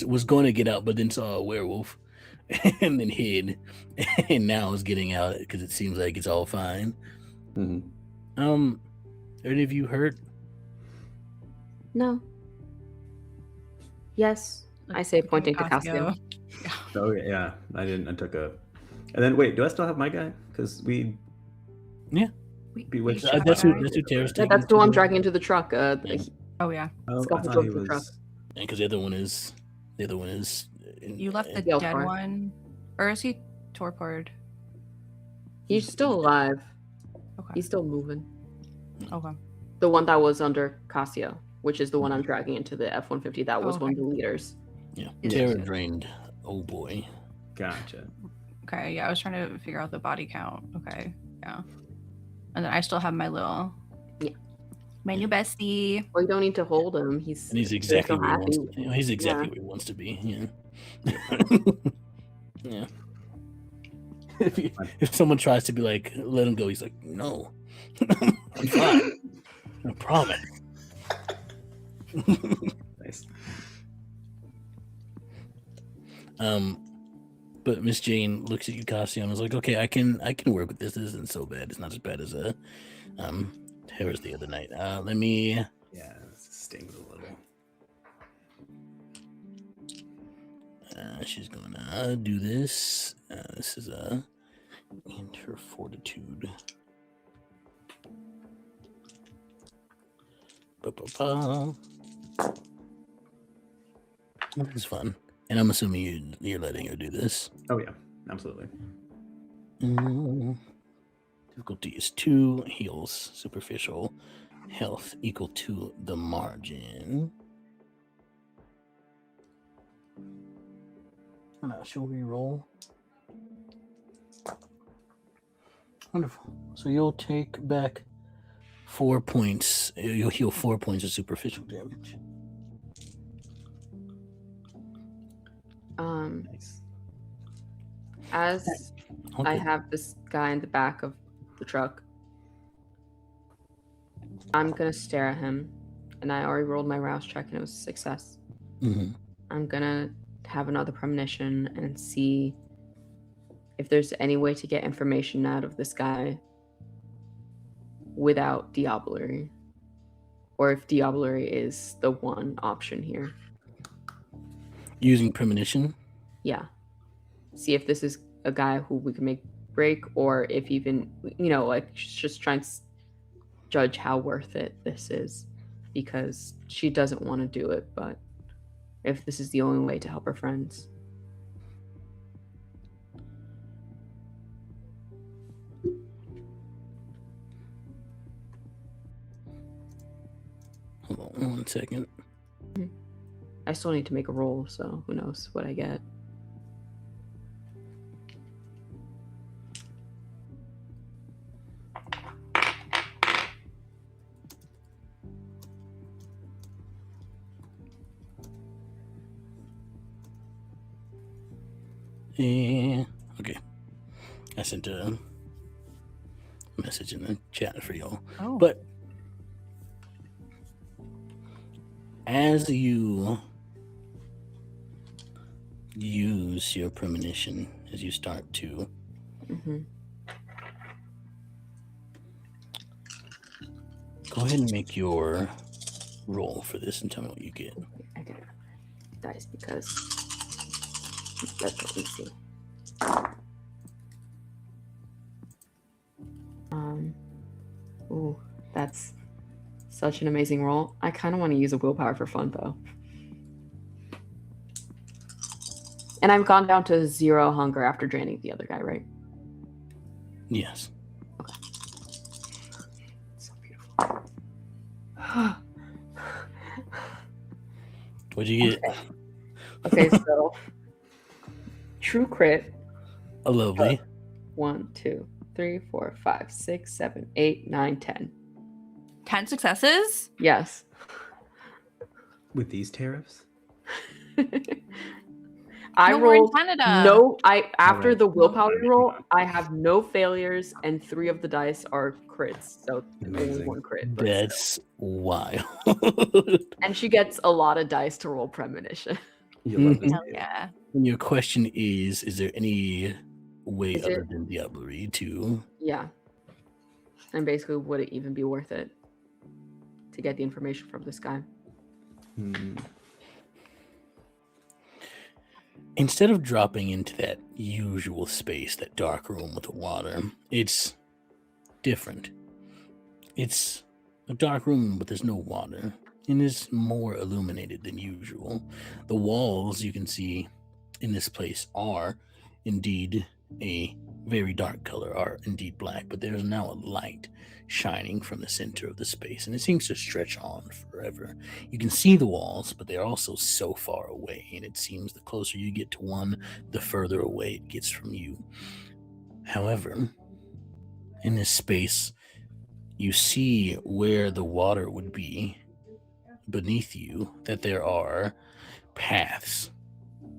Was going to get out, but then saw a werewolf and then hid, and now is getting out because it seems like it's all fine. Mm-hmm. Are any of you hurt? No. Yes, I say, pointing to Casio. Yeah. Oh yeah, I didn't. I took a. And then wait, do I still have my guy? Because we. Yeah. Bewitched. That's who Tara's taking. That's the one I'm dragging into the truck. Oh yeah. Oh, I Scuffle thought he drove the truck. was. And because the other one is. You left the Yelp dead car. one, or is he torpored? He's still alive. Okay. He's still moving. Okay. The one that was under Casio, which is the one I'm dragging into the F-150. That was one of the leaders. Yeah. Yes. Tara drained. Oh boy. Gotcha. Okay. Yeah, I was trying to figure out the body count. Okay. Yeah. And then I still have my little. Yeah. My new bestie. Well, you don't need to hold him. He's Exactly so where he wants happy. to be. He's exactly where he wants to be. Yeah. Yeah. If someone tries to be like, let him go, he's like, no. I'm fine. I promise. Nice. But Miss Jane looks at you, Casio, and is like, okay, I can work with this. This isn't so bad. It's not as bad as Tara's the other night. Let me. Yeah, this stings a little. She's gonna do this. This is and her fortitude. This is fun, and I'm assuming you're letting her do this. Oh yeah, absolutely. Difficulty is 2. Heals superficial. Health equal to the margin. She'll re-roll. Wonderful. So you'll take back 4 points. You'll heal 4 points of superficial damage. Nice. As I have this guy in the back of the truck, I'm gonna stare at him, and I already rolled my rouse check and it was a success. Mm-hmm. I'm gonna have another premonition and see if there's any way to get information out of this guy without diablerie, or if diablerie is the one option here. Using premonition? Yeah. See if this is a guy who we can make break, or if even, like, just trying to judge how worth it this is, because she doesn't want to do it, but if this is the only way to help her friends. Hold on 1 second. I still need to make a roll, so who knows what I get. Yeah. Okay. I sent a message in the chat for y'all. Oh. But as you use your premonition, as you start to go ahead and make your roll for this and tell me what you get. I get dice because that's what we see. Ooh, that's such an amazing roll. I kind of want to use a willpower for fun, though. And I've gone down to 0 hunger after draining the other guy, right? Yes. Okay. So beautiful. What'd you get? Okay, so true crit. A lovely. 1, 2, 3, 4, 5, 6, 7, 8, 9, 10. 10 successes? Yes. With these tariffs? I we're in rolled Canada. no. After Alright. the willpower Alright, roll, hang I have no failures, and 3 of the dice are crits. So only Amazing. 1 crit. But still. That's wild. And she gets a lot of dice to roll premonition. You love this. Hell yeah. And your question is there any way Is other it- than diablerie to... Yeah. And basically, would it even be worth it to get the information from this guy? Instead of dropping into that usual space, that dark room with the water, it's different. It's a dark room, but there's no water, and it's more illuminated than usual. The walls you can see in this place are indeed a very dark color, are indeed black, but there's now a light shining from the center of the space, and it seems to stretch on forever. You can see the walls, but they're also so far away, and it seems the closer you get to one, the further away it gets from you. However, in this space, you see where the water would be beneath you, that there are paths,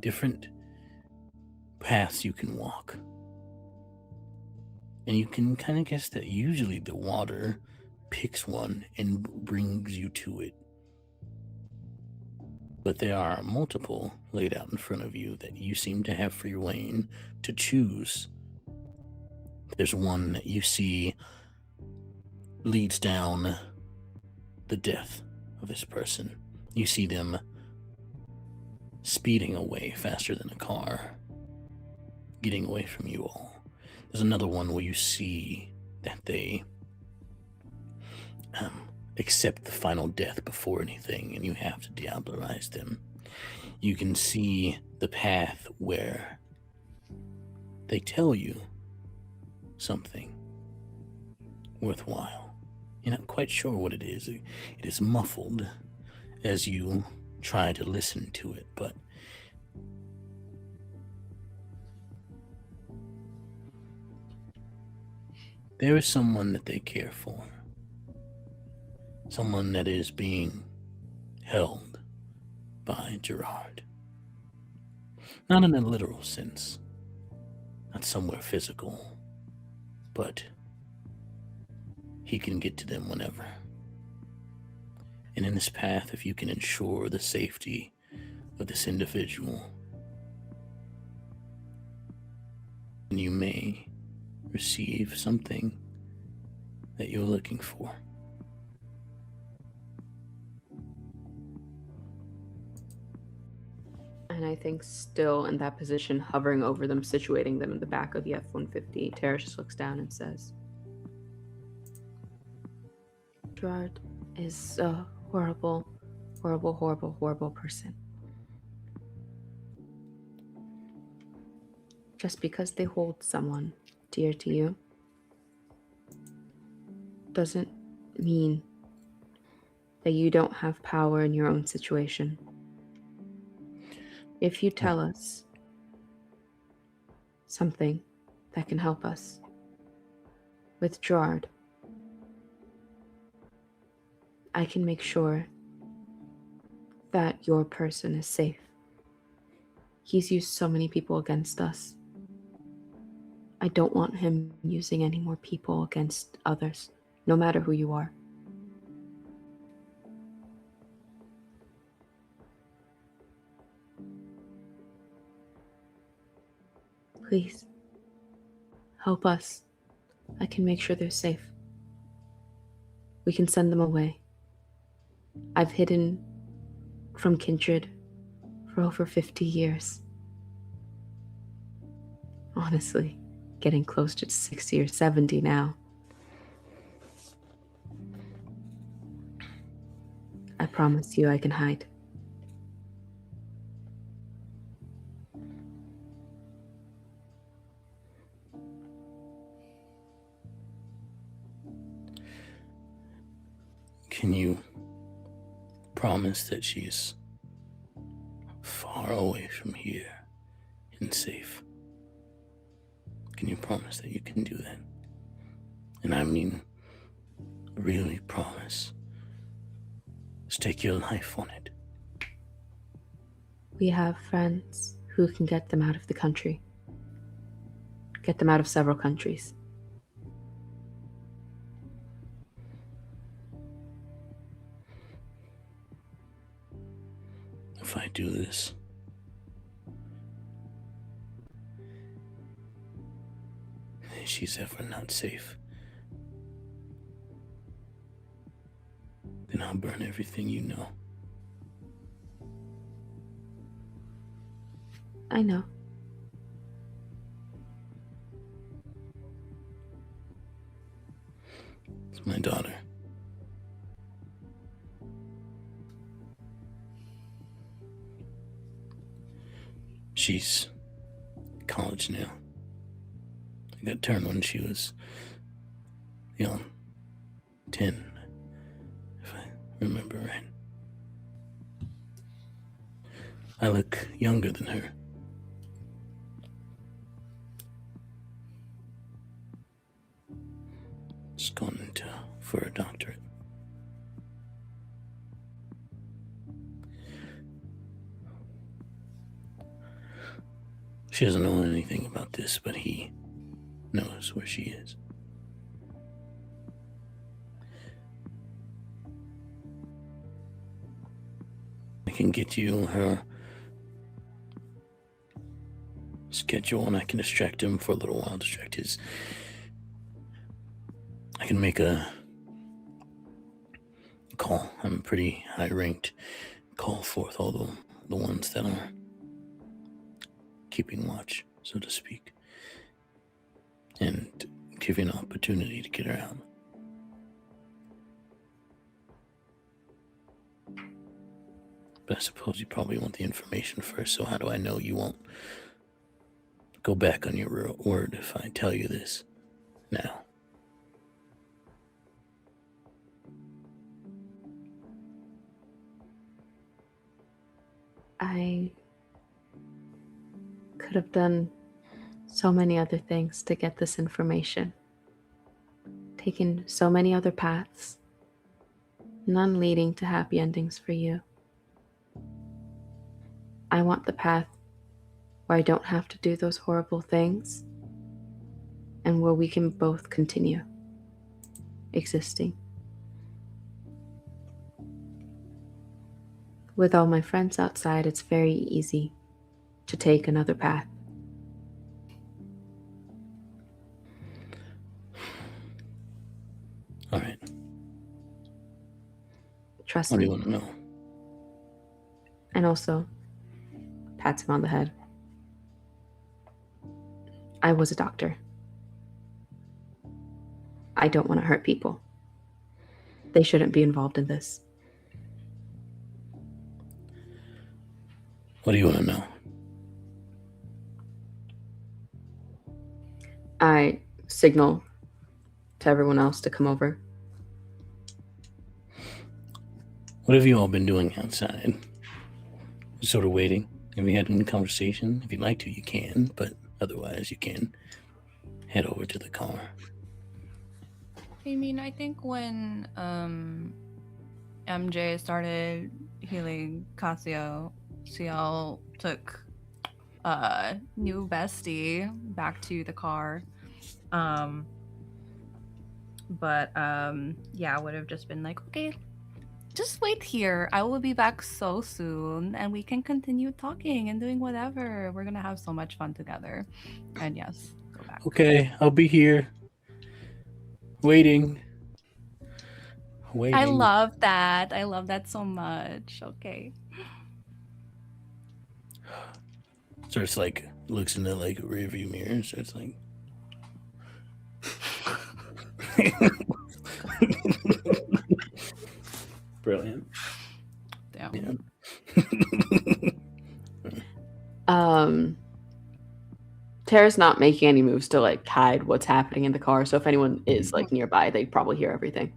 different paths you can walk. And you can kind of guess that usually the water picks one and brings you to it. But there are multiple laid out in front of you that you seem to have free reign to choose. There's one that you see leads down the death of this person. You see them speeding away faster than a car, getting away from you all. There's another one where you see that they accept the final death before anything, and you have to diablerize them. You can see the path where they tell you something worthwhile. You're not quite sure what it is. It is muffled as you try to listen to it, but there is someone that they care for, someone that is being held by Gerard. Not in a literal sense, not somewhere physical, but he can get to them whenever. And in this path, if you can ensure the safety of this individual, then you may receive something that you're looking for. And I think still in that position, hovering over them, situating them in the back of the F-150, Tara just looks down and says, Gerard is a horrible, horrible, horrible, horrible person. Just because they hold someone dear to you doesn't mean that you don't have power in your own situation. If you tell us something that can help us with Gerard, I can make sure that your person is safe. He's used so many people against us. I don't want him using any more people against others, no matter who you are. Please, help us. I can make sure they're safe. We can send them away. I've hidden from kindred for over 50 years. Honestly, getting close to 60 or 70 now. I promise you I can hide. Can you promise that she's far away from here and safe? Can you promise that you can do that? And I mean, really promise. Stake your life on it. We have friends who can get them out of the country. Get them out of several countries. If I do this, and she's ever not safe, then I'll burn everything you know. I know. It's my daughter. She's in college now. I got turned when she was young, 10, if I remember right. I look younger than her. Just gone for a doctorate. She doesn't know anything about this, but he knows where she is. I can get you her schedule and I can distract him for a little while, distract his... I can make a call. I'm pretty high ranked. Call forth all the ones that are keeping watch, so to speak, and give you an opportunity to get her out. But I suppose you probably want the information first, so how do I know you won't go back on your word if I tell you this now? I could have done so many other things to get this information. Taken so many other paths. none leading to happy endings for you. I want the path where I don't have to do those horrible things and where we can both continue existing. With all my friends outside, it's very easy to take another path. All right. Trust What do me. you want to know? And also, pats him on the head. I was a doctor. I don't want to hurt people. They shouldn't be involved in this. What do you want to know? I signal to everyone else to come over. What have you all been doing outside? Just sort of waiting. Have you had any conversation? If you'd like to, you can, but otherwise you can head over to the car. I mean, I think when MJ started healing Casio, Ciel took new bestie back to the car. Yeah, I would have just been like, okay, just wait here. I will be back so soon and we can continue talking and doing whatever. We're gonna have so much fun together. And yes, go back. Okay, I'll be here. Waiting. I love that. I love that so much. Okay. So it's like looks in the like rearview mirror. So it's like Brilliant. Damn. Yeah. Tara's not making any moves to like hide what's happening in the car, so if anyone is like nearby, they'd probably hear everything.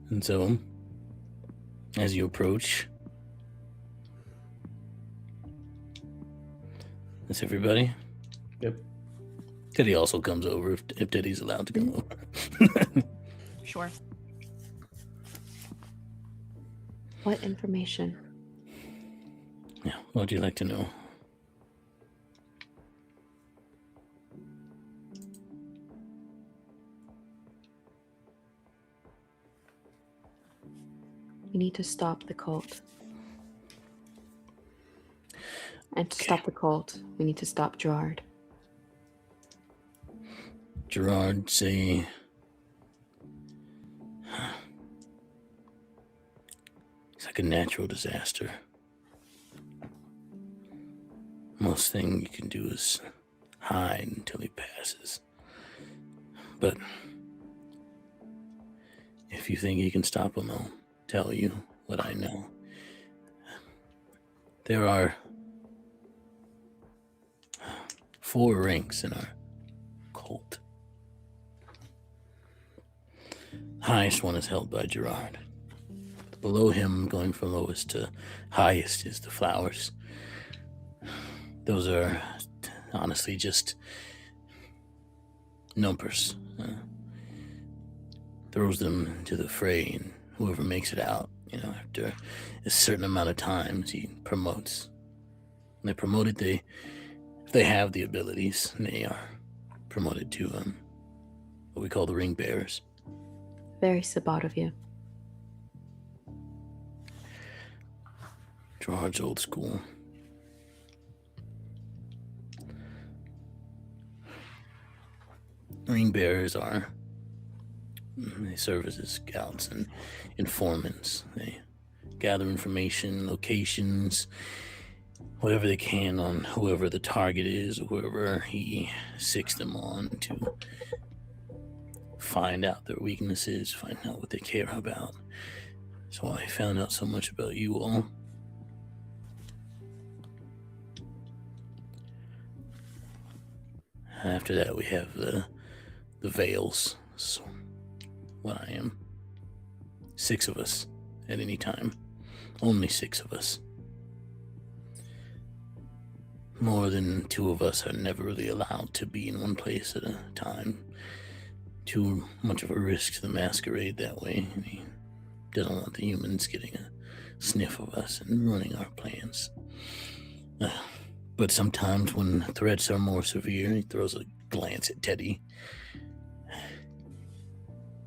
And so, as you approach, that's everybody. Yep. Teddy also comes over if Teddy's allowed to come over. Sure. What information? Yeah, what would you like to know? We need to stop the cult. And to stop the cult, we need to stop Gerard. Gerard, say... It's like a natural disaster. Most thing you can do is hide until he passes. But if you think you can stop him, I'll tell you what I know. There are 4 ranks in our cult. The highest one is held by Gerard. Below him, going from lowest to highest, is the flowers. Those are honestly just numbers. Throws them into the fray, and whoever makes it out, after a certain amount of times, he promotes. When they're promoted, if they have the abilities, they are promoted to what we call the ring bearers. Very Sabat of you. Gerard's old school. Ring bearers they serve as scouts and informants. They gather information, locations, whatever they can on whoever the target is, or whoever he sicks them on, to find out their weaknesses, find out what they care about. So I found out so much about you all. After that, we have the veils. So what I am. 6 of us at any time. Only 6 of us. More than 2 of us are never really allowed to be in one place at a time. too much of a risk to the masquerade that way. And he doesn't want the humans getting a sniff of us and ruining our plans. But sometimes when threats are more severe, he throws a glance at Teddy.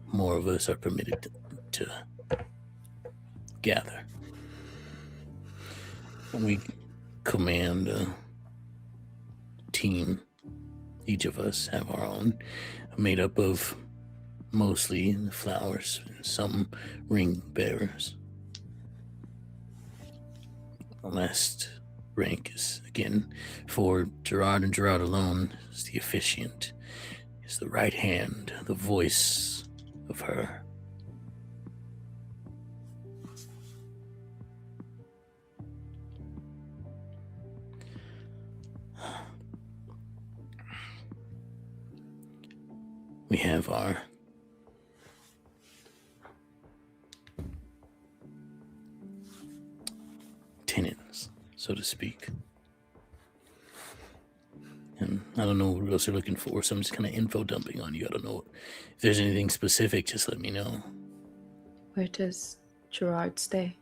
More of us are permitted to gather. We command a team. Each of us have our own, made up of mostly flowers and some ring bearers. The last rank is, again, for Gerard and Gerard alone, is the officiant, is the right hand, the voice of her. We have our tenants, so to speak. And I don't know what else you're looking for, so I'm just kind of info dumping on you. I don't know if there's anything specific, just let me know. Where does Gerard stay?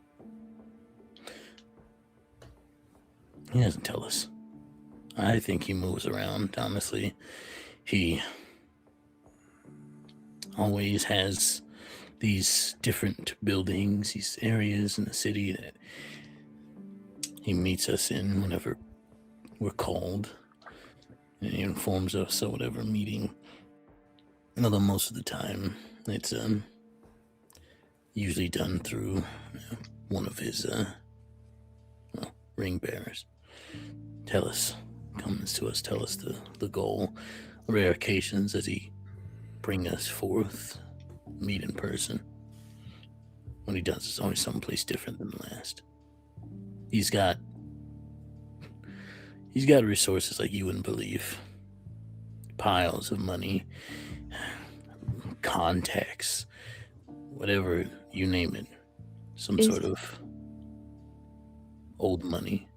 He doesn't tell us. I think he moves around, honestly. He always has these different buildings, these areas in the city that he meets us in whenever we're called. And he informs us of whatever meeting. Although most of the time, it's usually done through one of his ring bearers. Comes to us, tell us the goal. Rare occasions as he bring us forth, meet in person. When he does, it's always someplace different than the last. He's got resources like you wouldn't believe. Piles of money, contacts, whatever you name it. Some sort of old money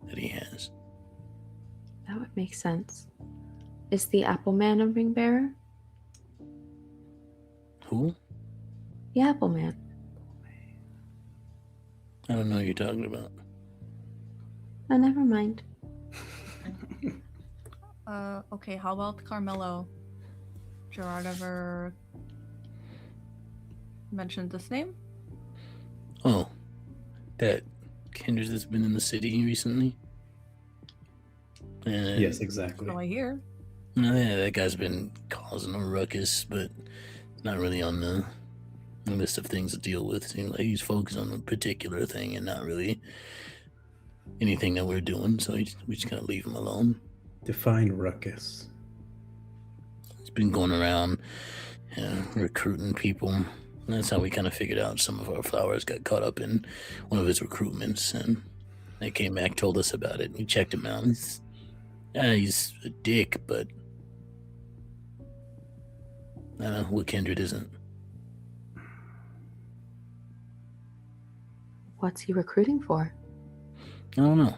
that he has. That would make sense. Is the Apple Man a ring bearer? Who? The Apple Man. I don't know what you're talking about. Oh, never mind. Okay, how about Carmelo? Gerard ever mentioned this name? Oh, that Kendrick that's been in the city recently? Yes, exactly. So I hear. Yeah, that guy's been causing a ruckus, but not really on the list of things to deal with. Seems like he's focused on a particular thing and not really anything that we're doing, so we just kind of leave him alone. Define ruckus. He's been going around recruiting people. And that's how we kind of figured out some of our flowers got caught up in one of his recruitments, and they came back, told us about it. We checked him out. He's a dick, but I don't know what Kindred isn't. What's he recruiting for? I don't know.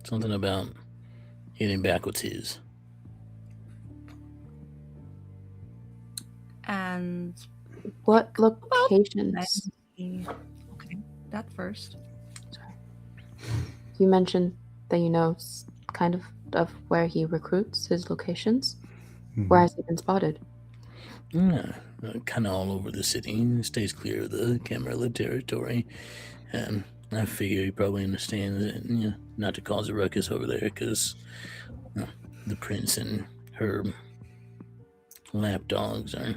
Something about getting back what's his. And What locations? okay, that first. Sorry. You mentioned that you know kind of where he recruits, his locations. Mm-hmm. Where has he been spotted? Yeah, kind of all over the city. Stays clear of the Camarilla territory. And I figure he probably understands it, not to cause a ruckus over there, because the prince and her lapdogs are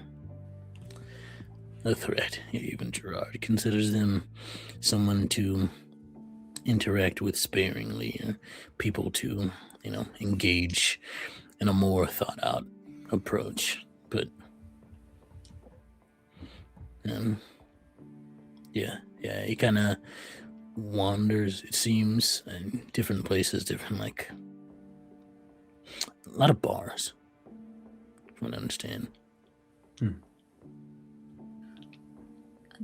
a threat. Even Gerard considers them someone to interact with sparingly, people to, engage in a more thought-out approach. But, he kind of wanders, it seems, in different places, different, a lot of bars, from what I understand. And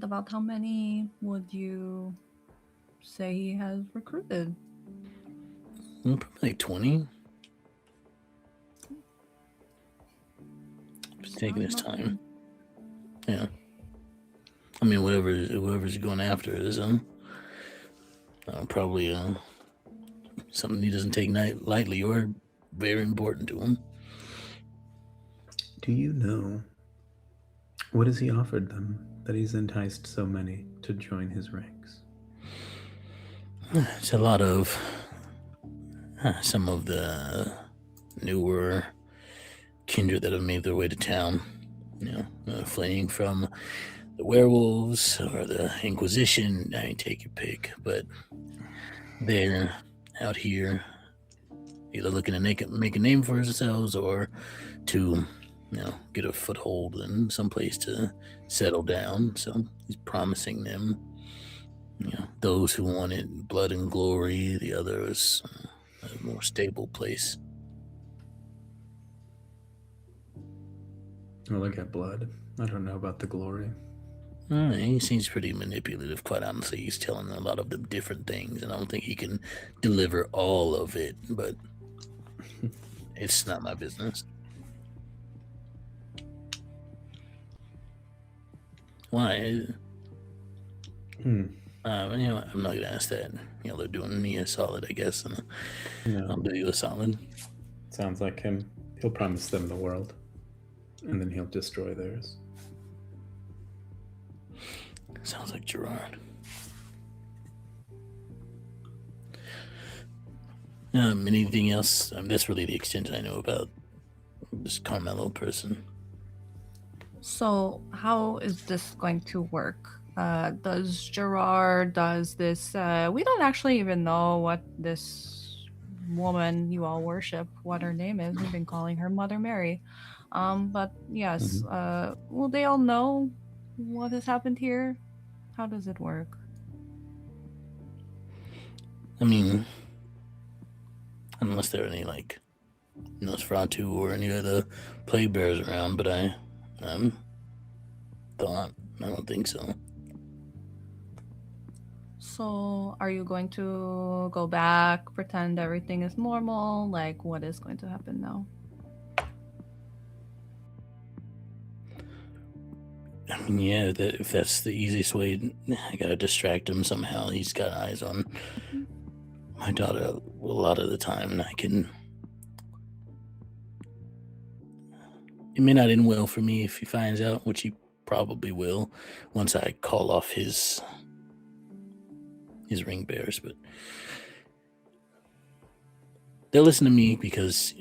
about how many would you say he has recruited? Probably 20. He's taking his Nothing. time. Yeah. I mean, whoever's going after is probably something he doesn't take lightly or very important to him. Do you know what has he offered them that he's enticed so many to join his ranks? It's a lot of some of the newer kindred that have made their way to town, fleeing from the werewolves or the Inquisition. I mean, take your pick, but they're out here either looking to make a name for themselves or to get a foothold in some place to settle down. So he's promising them, those who wanted blood and glory, the others a more stable place. Well, I get blood. I don't know about the glory. He seems pretty manipulative, quite honestly. He's telling a lot of them different things, and I don't think he can deliver all of it, but it's not my business. Why? I'm not gonna ask that. They're doing me a solid, I guess, and I'll do you a solid. Sounds like him. He'll promise them the world, and then he'll destroy theirs. Sounds like Gerard. Anything else? That's really the extent I know about this Carmelo person. So how is this going to work? Does Gerard, does this... we don't actually even know what this woman you all worship, what her name is. We've been calling her Mother Mary. But yes, will they all know what has happened here? How does it work? I mean, unless there are any, like, Nosferatu or any other plague bearers around, but I don't think so. So, are you going to go back, pretend everything is normal? Like, what is going to happen now? I mean, yeah, if that's the easiest way, I gotta distract him somehow. He's got eyes on my daughter a lot of the time, and I can... It may not end well for me if he finds out, which he probably will, once I call off his ring bearers, but they'll listen to me because,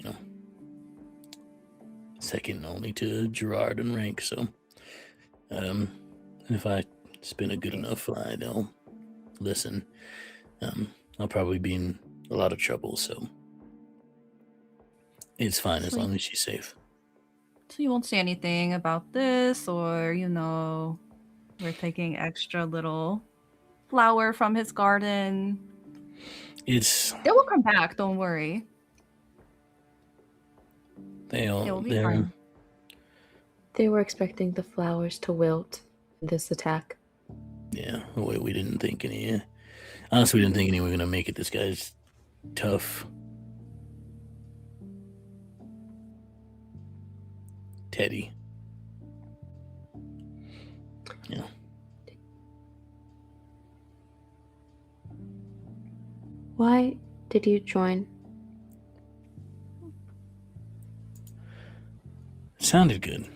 second only to Gerard in rank, so and if I spin a good enough fly, they'll listen. I'll probably be in a lot of trouble, so it's fine as long as she's safe. So you won't say anything about this, or, we're taking extra little flower from his garden. They will come back, don't worry. Will be fine. They were expecting the flowers to wilt in this attack. Yeah, we didn't think any. Honestly, we didn't think any were gonna make it. This guy's tough. Teddy. Yeah. Why did you join? It sounded good.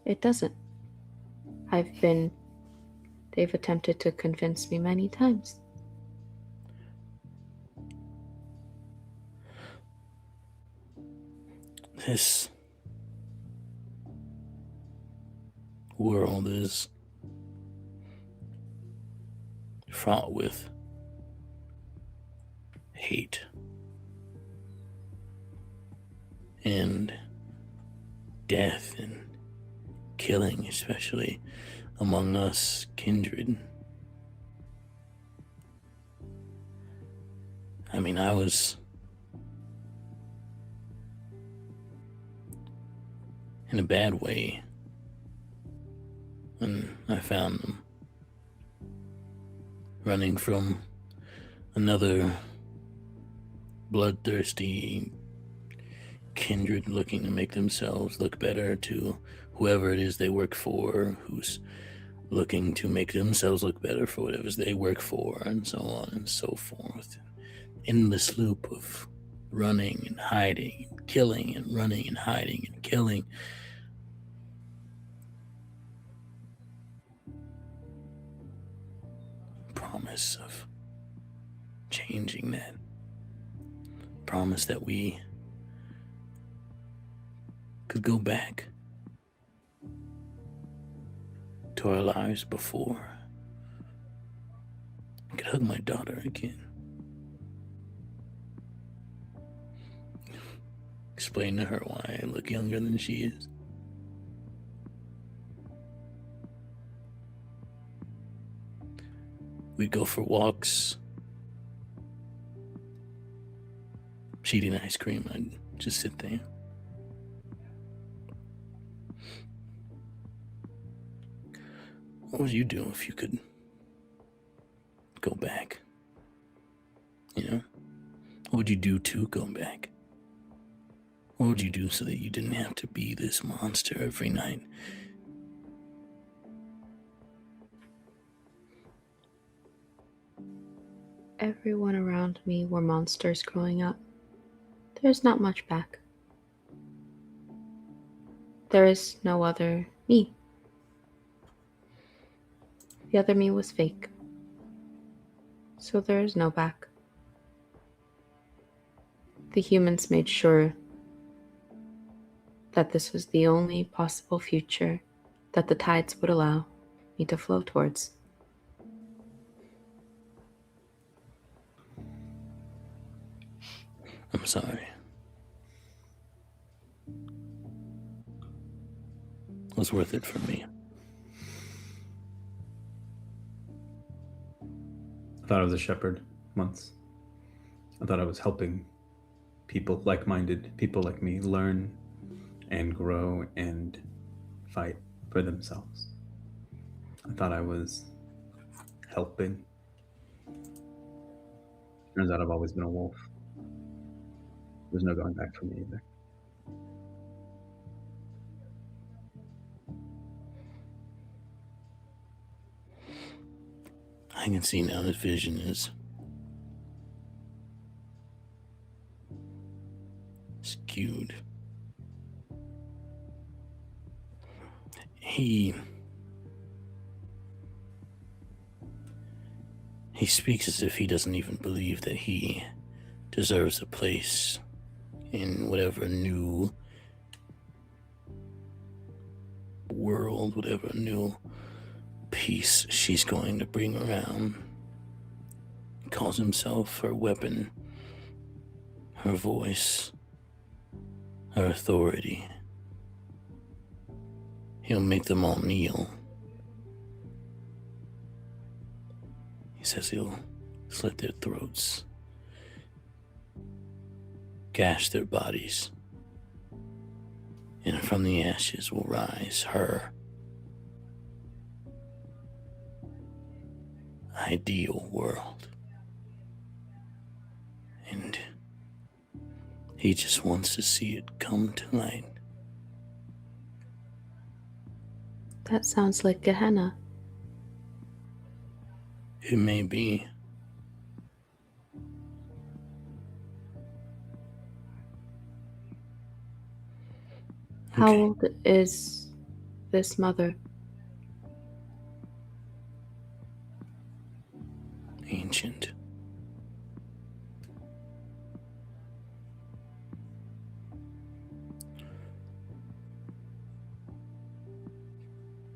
It doesn't. They've attempted to convince me many times. This world is fraught with hate and death and killing, especially among us kindred. I mean, I was in a bad way when I found them, running from another bloodthirsty kindred looking to make themselves look better to whoever it is they work for, who's looking to make themselves look better for whatever they work for, and so on and so forth. Endless loop of running and hiding and killing and running and hiding and killing. Promise of changing that. Promise that we could go back to our lives before. I could hug my daughter again. Explain to her why I look younger than she is. We'd go for walks. She'd eat ice cream. I'd just sit there. What would you do if you could go back? You know? What would you do to go back? What would you do so that you didn't have to be this monster every night? Everyone around me were monsters growing up. There's not much back. There is no other me. The other me was fake. So there is no back. The humans made sure that this was the only possible future that the tides would allow me to flow towards. I'm sorry. It was worth it for me. I thought I was a shepherd once. I thought I was helping people, like-minded people like me, learn and grow and fight for themselves. I thought I was helping. Turns out I've always been a wolf. There's no going back for me either. I can see now his vision is skewed. He speaks as if he doesn't even believe that he deserves a place in whatever new world, whatever new peace she's going to bring around. He calls himself her weapon, her voice, her authority. He'll make them all kneel. He says he'll slit their throats, gash their bodies, and from the ashes will rise her ideal world. And he just wants to see it come to light. That sounds like Gehenna. It may be. How Okay. old is this mother? Ancient.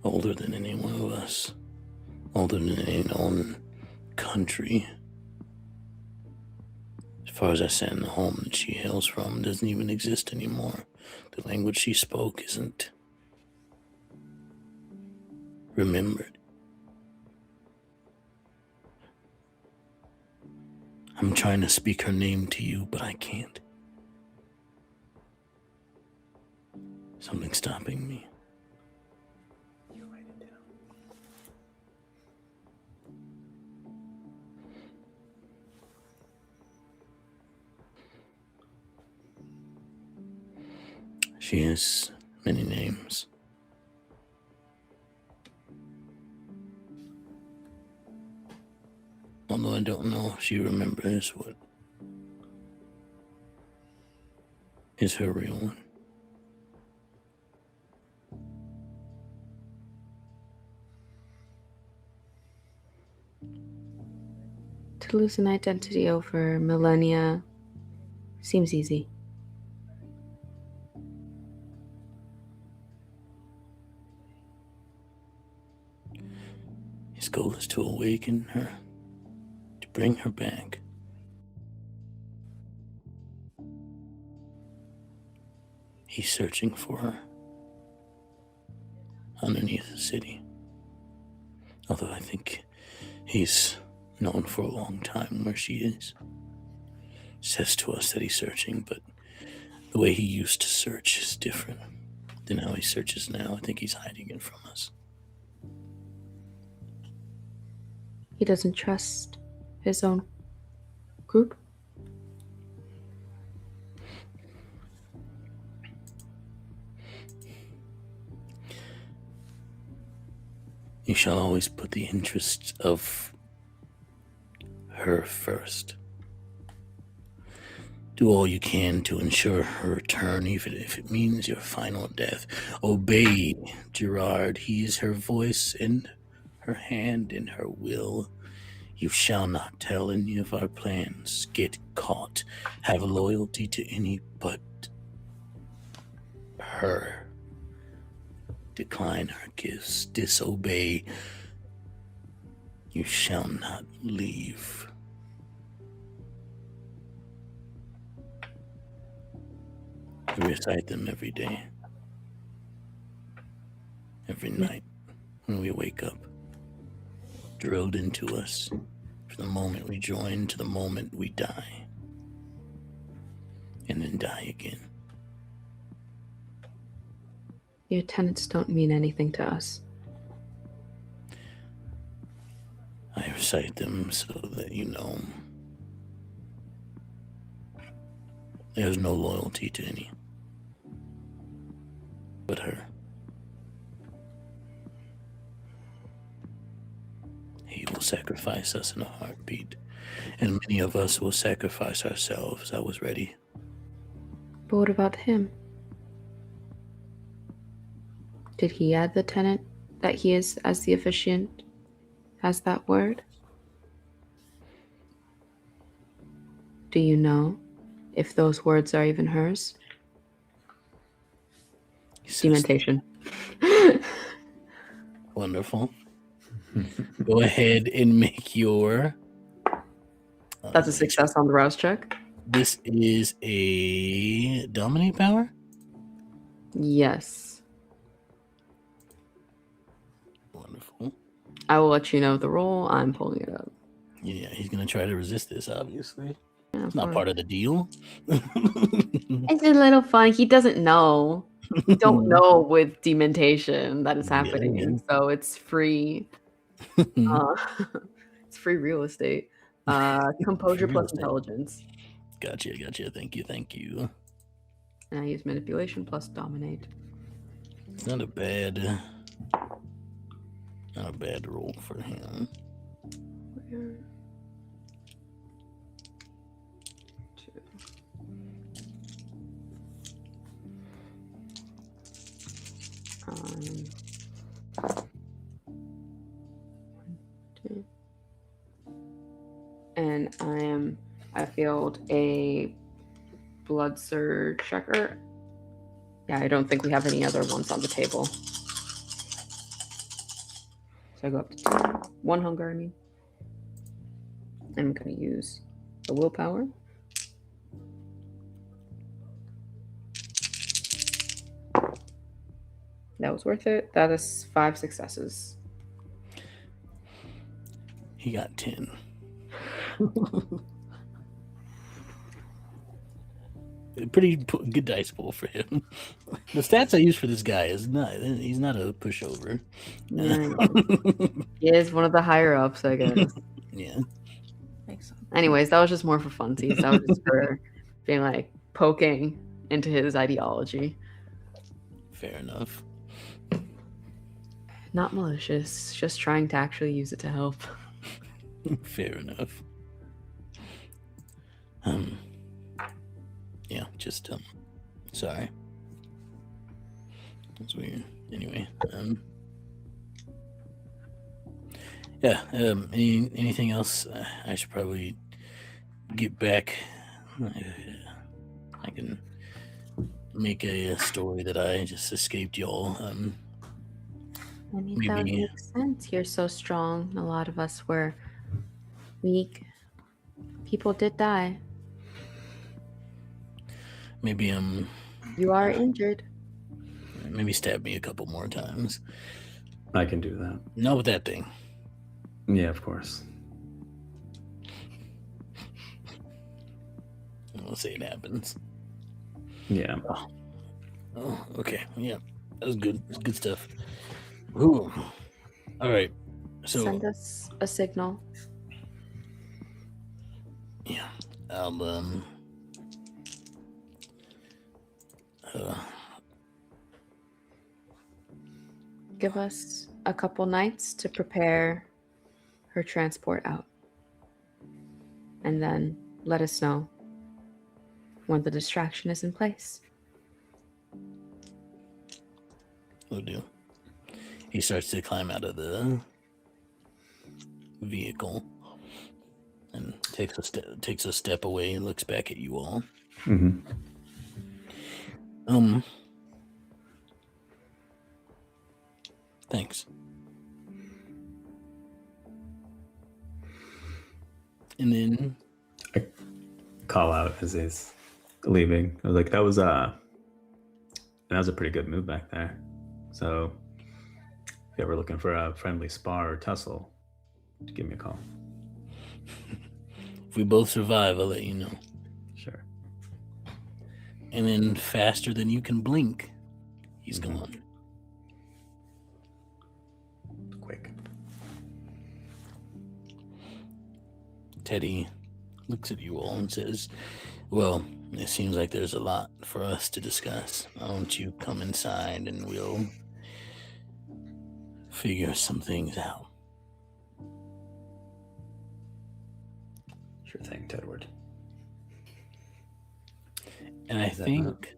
Older than any one of us. Older than any known country. As far as I said, the home that she hails from doesn't even exist anymore. The language she spoke isn't remembered. I'm trying to speak her name to you, but I can't. Something's stopping me. You write it down. She has many names. Although I don't know if she remembers what is her real one. To lose an identity over millennia seems easy. His goal is to awaken her, to bring her back. He's searching for her underneath the city. Although I think he's known for a long time where she is. Says to us that he's searching, but the way he used to search is different than how he searches now. I think he's hiding it from us. He doesn't trust his own group. You shall always put the interests of her first. Do all you can to ensure her return, even if it means your final death. Obey Gerard. He is her voice and her hand and her will. You shall not tell any of our plans. Get caught. Have loyalty to any but her. Decline her gifts. Disobey. You shall not leave. We recite them every day, every night when we wake up, drilled into us from the moment we join to the moment we die, and then die again. Your tenets don't mean anything to us. I recite them so that you know there's no loyalty to any but her. He will sacrifice us in a heartbeat, and many of us will sacrifice ourselves. I was ready. But what about him? Did he add the tenet that he is, as the officiant, has that word? Do you know if those words are even hers? Dementation. Wonderful. Go ahead and make your... That's a success on the rouse check? This is a dominate power? Yes. Wonderful. I will let you know the roll. I'm pulling it up. Yeah, he's going to try to resist this, obviously. Yeah, It's not part of the deal. It's a little fun. He doesn't know. You don't know with dementation that is happening, Yeah. so it's free. It's free real estate. Composure Real plus estate. intelligence. Gotcha. Thank you. And I use manipulation plus dominate. It's not a bad roll for him. Where? Two. And I failed a blood surge checker. Yeah, I don't think we have any other ones on the table. So I go up to 2. 1 hunger, I mean. I'm going to use the willpower. That was worth it. That is 5 successes. He got 10. Pretty good dice pool for him. The stats I use for this guy he's not a pushover. He is one of the higher ups, I guess. Yeah. Anyways, that was just more for funsies. That was just for being like poking into his ideology. Fair enough. Not malicious, just trying to actually use it to help. Fair enough. Yeah, just sorry. That's weird. Anyway, yeah. Anything else? I should probably get back. I can make a story that I just escaped y'all. I mean, that would make sense. You're so strong. A lot of us were weak. People did die. Maybe You are injured. Maybe stab me a couple more times. I can do that. Not with that thing. Yeah, of course. We'll see it happens. Yeah. Oh, okay. Yeah, that was good. That's good stuff. Ooh. All right. So Send us a signal. Yeah, I'll Give us a couple nights to prepare her transport out. And then let us know when the distraction is in place. will do. He starts to climb out of the vehicle and takes a step away and looks back at you all. Mm-hmm. Thanks. And then I call out as he's leaving. I was like, that was a pretty good move back there. So if you're ever looking for a friendly spar or tussle, give me a call. If we both survive, I'll let you know. Sure. And then faster than you can blink, he's gone. Quick. Teddy looks at you all and says, well, it seems like there's a lot for us to discuss. Why don't you come inside and we'll figure some things out. Sure thing, Tedward. And I think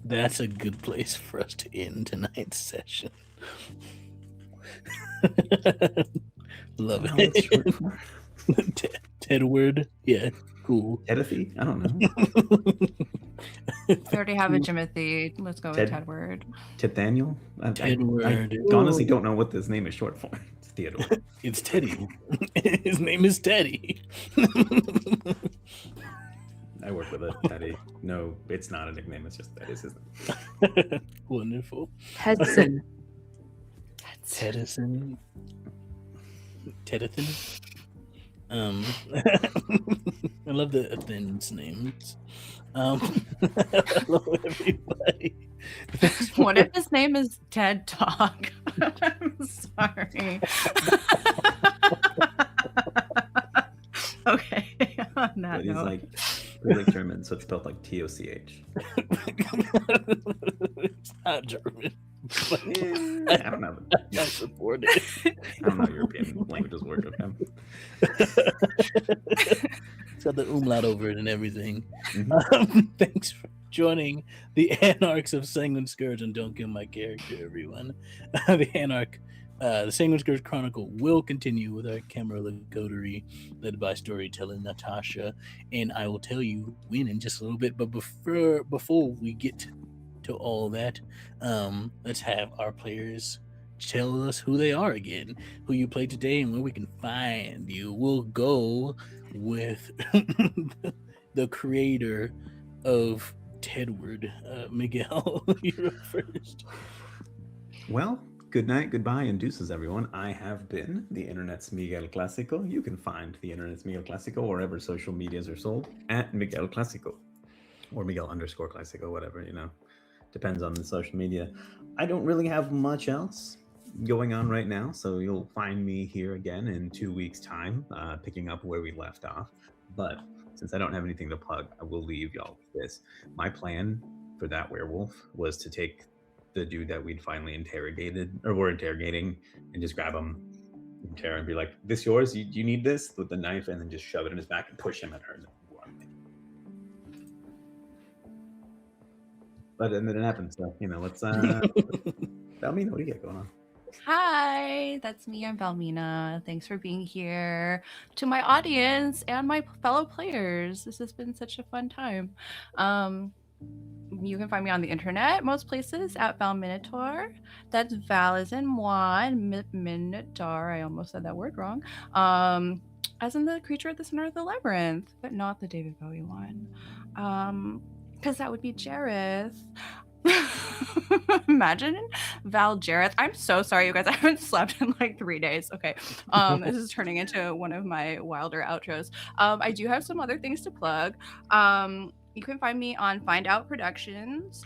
that's a good place for us to end tonight's session. Love it. Tedward. Yeah, cool. Tedithy? I don't know. We already have a Jimothy. Let's go with Tedward. Tedaniel? Tedward. I honestly don't know what this name is short for. It's Theodore. It's Teddy. His name is Teddy. I work with a Teddy. No, it's not a nickname. It's just that is his name. Wonderful. Tedson. Tedison. Tedithan. I love the Athens names. Hello, everybody. What if his name is Ted Talk? I'm sorry. Okay. On that note. He's like German, so it's spelled like TOCH. It's not German. I don't know. I support it. I don't know how European languages work, okay? It's got the umlaut over it and everything. Thanks for joining the Anarchs of Sanguine Scourge, and don't kill my character, everyone. The Sanguine Scourge Chronicle will continue with our Camarilla coterie, led by Storyteller Natasha, and I will tell you when in just a little bit. But before we get to all that, let's have our players tell us who they are again, who you played today, and where we can find you. We'll go with the creator of Tedward, Miguel. You're up first. Well, good night, goodbye, and deuces, everyone. I have been the internet's Miguel Clásico. You can find the internet's Miguel Clásico wherever social medias are sold at Miguel Clásico or Miguel_Clásico, whatever, depends on the social media. I don't really have much else going on right now, so you'll find me here again in 2 weeks' time, picking up where we left off. But since I don't have anything to plug, I will leave y'all with this. My plan for that werewolf was to take the dude that we'd finally interrogated or were interrogating and just grab him and tear and be like, "This yours? You need this?" with the knife, and then just shove it in his back and push him at her and run. But then it happened, so let's Valmina, what do you got going on? Hi, that's me. I'm Valmina. Thanks for being here. To my audience and my fellow players, this has been such a fun time. You can find me on the internet, most places, at valminotaur. That's Val as in one, minotaur. I almost said that word wrong. As in the creature at the center of the labyrinth, but not the David Bowie one. Because that would be Jareth. Imagine Val Jareth. I'm so sorry, you guys. I haven't slept in like 3 days. Okay. This is turning into one of my wilder outros. I do have some other things to plug. You can find me on Find Out Productions.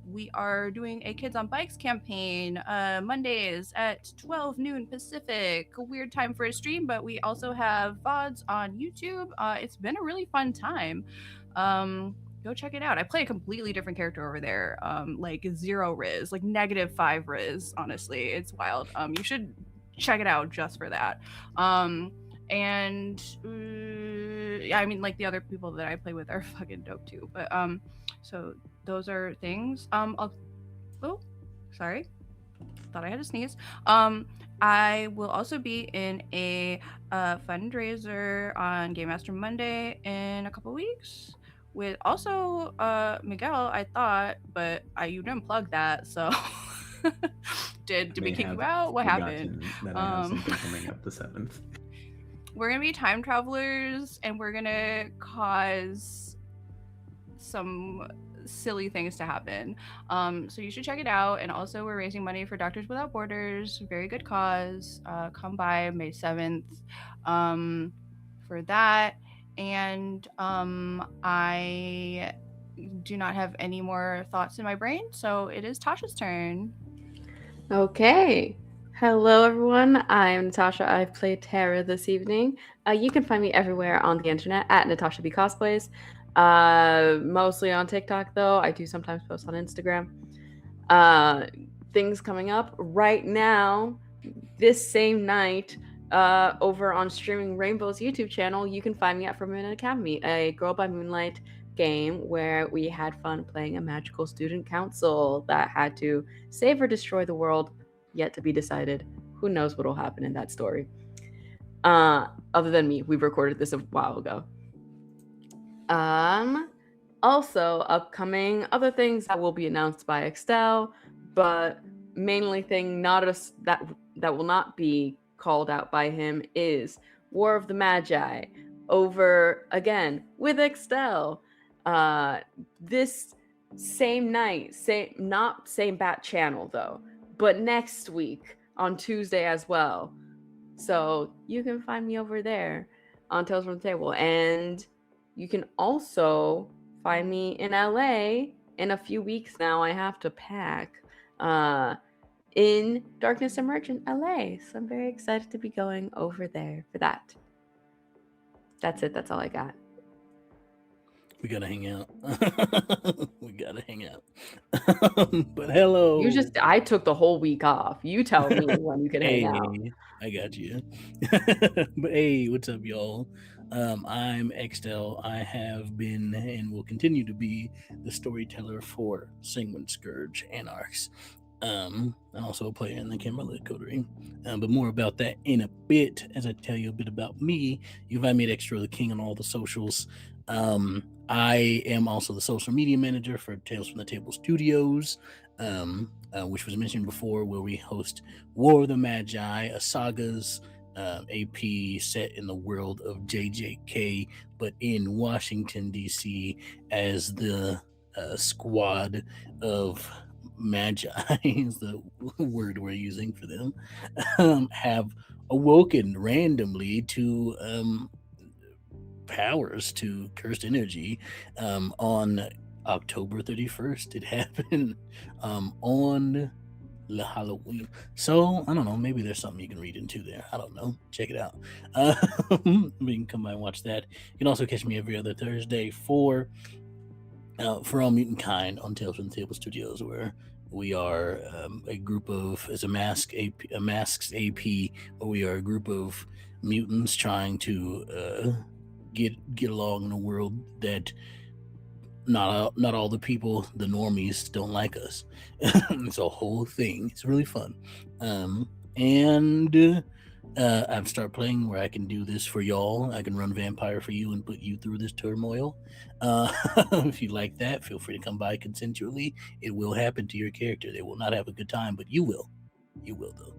We are doing a Kids on Bikes campaign Mondays at 12 noon Pacific. A weird time for a stream, but we also have VODs on YouTube. It's been a really fun time. Go check it out. I play a completely different character over there, like 0 Riz, like -5 Riz. Honestly, it's wild. You should check it out just for that. And I mean, like the other people that I play with are fucking dope too. But so those are things. Sorry, thought I had to sneeze. I will also be in a fundraiser on Game Master Monday in a couple weeks with also Miguel, I thought, but you didn't plug that, so did we kick you out? What happened? That I have something coming up the 7th. We're gonna be time travelers, and we're gonna cause some silly things to happen. So you should check it out. And also, we're raising money for Doctors Without Borders. Very good cause. Come by May 7th for that. And I do not have any more thoughts in my brain, so it is Tasha's turn. Okay. Hello, everyone. I'm Natasha. I've played Tara this evening. You can find me everywhere on the internet at Natasha B Cosplays. Mostly on TikTok, though. I do sometimes post on Instagram. Things coming up right now, this same night, over on Streaming Rainbow's YouTube channel, you can find me at Forbidden Academy, a Girl by Moonlight game where we had fun playing a magical student council that had to save or destroy the world, yet to be decided. Who knows what will happen in that story? Other than me, we recorded this a while ago. Also, upcoming other things that will be announced by Extell, but mainly thing that will not be called out by him is War of the Magi, over again with Extell. This same night, not same bat channel though, but next week on Tuesday as well. So you can find me over there on Tales from the Table. And you can also find me in LA in a few weeks now. I have to pack in Darkness Emergent LA. So I'm very excited to be going over there for that. That's it. That's all I got. We gotta hang out. But hello. I took the whole week off. You tell me when you can hang out. I got you. But hey, what's up, y'all? I'm Extell. I have been and will continue to be the storyteller for Sanguine Scourge Anarchs. And also a player in the Camarilla coterie. But more about that in a bit. As I tell you a bit about me, you can find me at Extra the King on all the socials. I am also the social media manager for Tales from the Table Studios, which was mentioned before, where we host War of the Magi, a Sagas AP set in the world of JJK, but in Washington, D.C. as the squad of Magi, is the word we're using for them, have awoken randomly to powers, to cursed energy on October 31st. It happened on Halloween. So I don't know, maybe there's something you can read into there. I don't know. Check it out. You can come by and watch that. You can also catch me every other Thursday for for all mutant kind on Tales from the Table Studios, where we are a group of, as a masks AP, where we are a group of mutants trying to get along in a world that not all the people, the normies, don't like us. It's a whole thing. It's really fun. And I've started playing where I can do this for y'all. I can run Vampire for you and put you through this turmoil. If you like that, feel free to come by consensually. It will happen to your character. They will not have a good time, but you will. You will, though.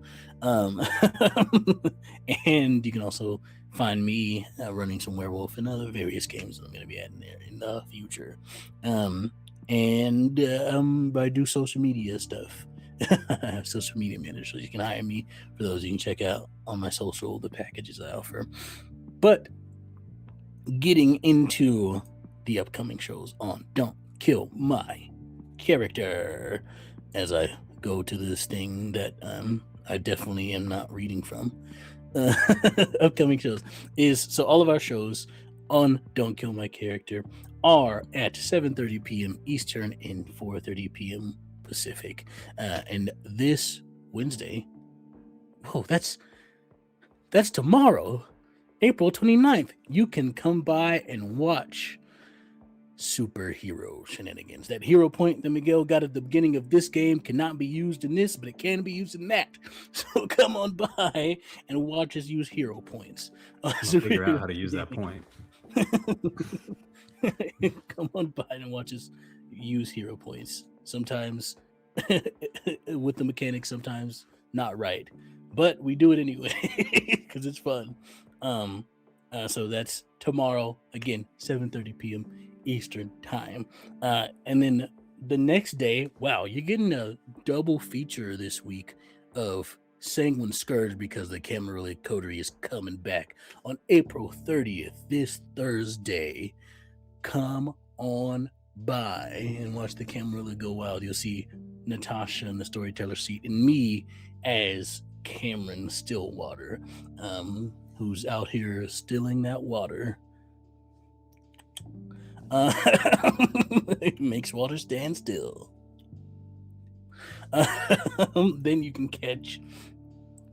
And you can also find me running some werewolf and other various games that I'm going to be adding there in the future. And I do social media stuff. I have social media managers, so you can hire me for those. You can check out on my social the packages I offer. But getting into the upcoming shows on Don't Kill My Character, as I go to this thing that I definitely am not reading from. Upcoming shows is, so all of our shows on Don't Kill My Character are at 7:30 p.m. Eastern and 4:30 p.m. Pacific. And this Wednesday, that's tomorrow, April 29th. You can come by and watch superhero shenanigans. That hero point that Miguel got at the beginning of this game cannot be used in this, but it can be used in that. So come on by and watch us use hero points. I'll figure out how to use that point. Come on by and watch us use hero points. Sometimes with the mechanics, sometimes not right, but we do it anyway because it's fun. So that's tomorrow, again, 7:30 p.m. Eastern time. And then the next day, wow, you're getting a double feature this week of Sanguine Scourge, because the Camarilla coterie is coming back on April 30th, this Thursday. Come on by and watch the Camarilla go wild. You'll see Natasha in the storyteller seat and me as Cameron Stillwater, who's out here stilling that water. It makes water stand still. Then you can catch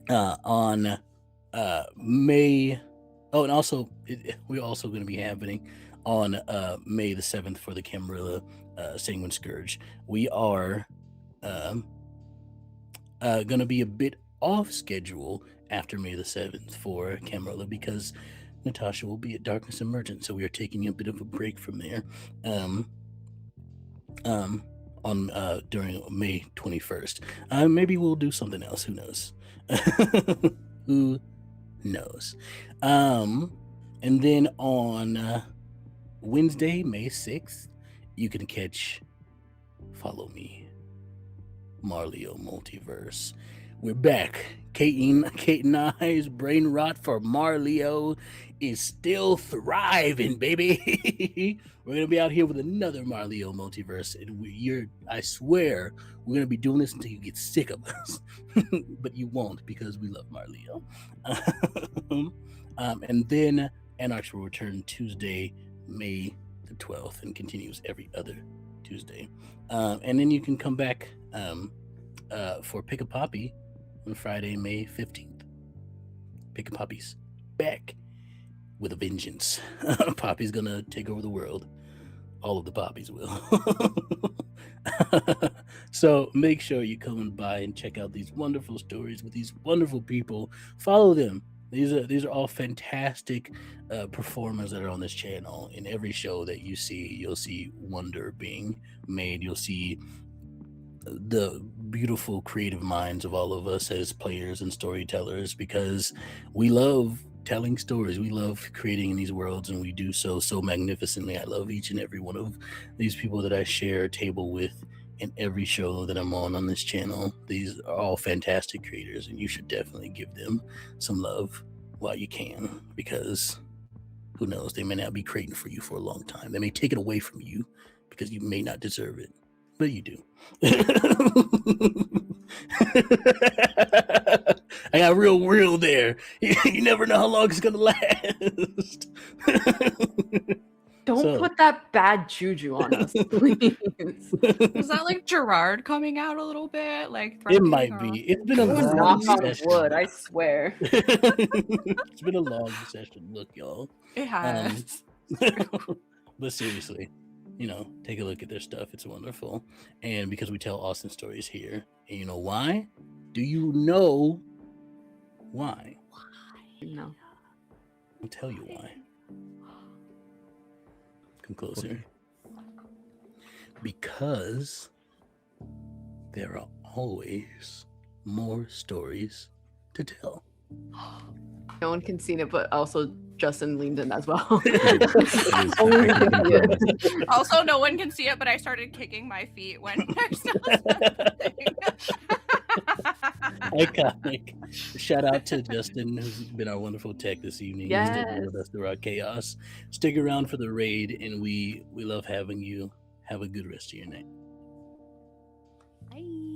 on May. Oh, and also we're also going to be happening on May the 7th for the Camarilla Sanguine Scourge. We are going to be a bit off schedule after May the 7th for Camarilla because Natasha will be at Darkness Emergent, so we are taking a bit of a break from there during May 21st. Maybe we'll do something else. Who knows? Who knows? And then on Wednesday, May 6th, you can catch Follow Me, Marleo Multiverse. We're back. Kate and I's brain rot for Marleo is still thriving, baby. We're gonna be out here with another Marleo Multiverse, and I swear we're gonna be doing this until you get sick of us. But you won't, because we love Marleo. And then Anarchs will return Tuesday, May the 12th, and continues every other Tuesday. And then you can come back for Pick a Poppy on Friday, May 15th. Pick a Poppy's back with a vengeance. Poppy's gonna take over the world. All of the poppies will. So make sure you come by and check out these wonderful stories with these wonderful people. Follow them. These are all fantastic performers that are on this channel. In every show that you see, you'll see wonder being made. You'll see the beautiful creative minds of all of us as players and storytellers, because we love telling stories. We love creating in these worlds, and we do so magnificently. I love each and every one of these people that I share a table with in every show that I'm on this channel. These are all fantastic creators, and you should definitely give them some love while you can, because who knows, they may not be creating for you for a long time. They may take it away from you because you may not deserve it, but you do. I got real there. You never know how long it's gonna last. Don't So- put that bad juju on us, please. Was that like Gerard coming out a little bit? Like It threatening might or- be. It's been a Knock long on session. wood, I swear. It's been a long session. Look, y'all. It has. But seriously, take a look at their stuff. It's wonderful. And because we tell awesome stories here, and you know why? Do you know why? No. I'll tell you why. Come closer. Because there are always more stories to tell. No one can see it, but also Justin leaned in as well. Only Also, no one can see it, but I started kicking my feet when there's Iconic. Shout out to Justin, who's been our wonderful tech this evening. He's sticking with Yes. us through our chaos. Stick around for the raid, and we love having you. Have a good rest of your night. Bye.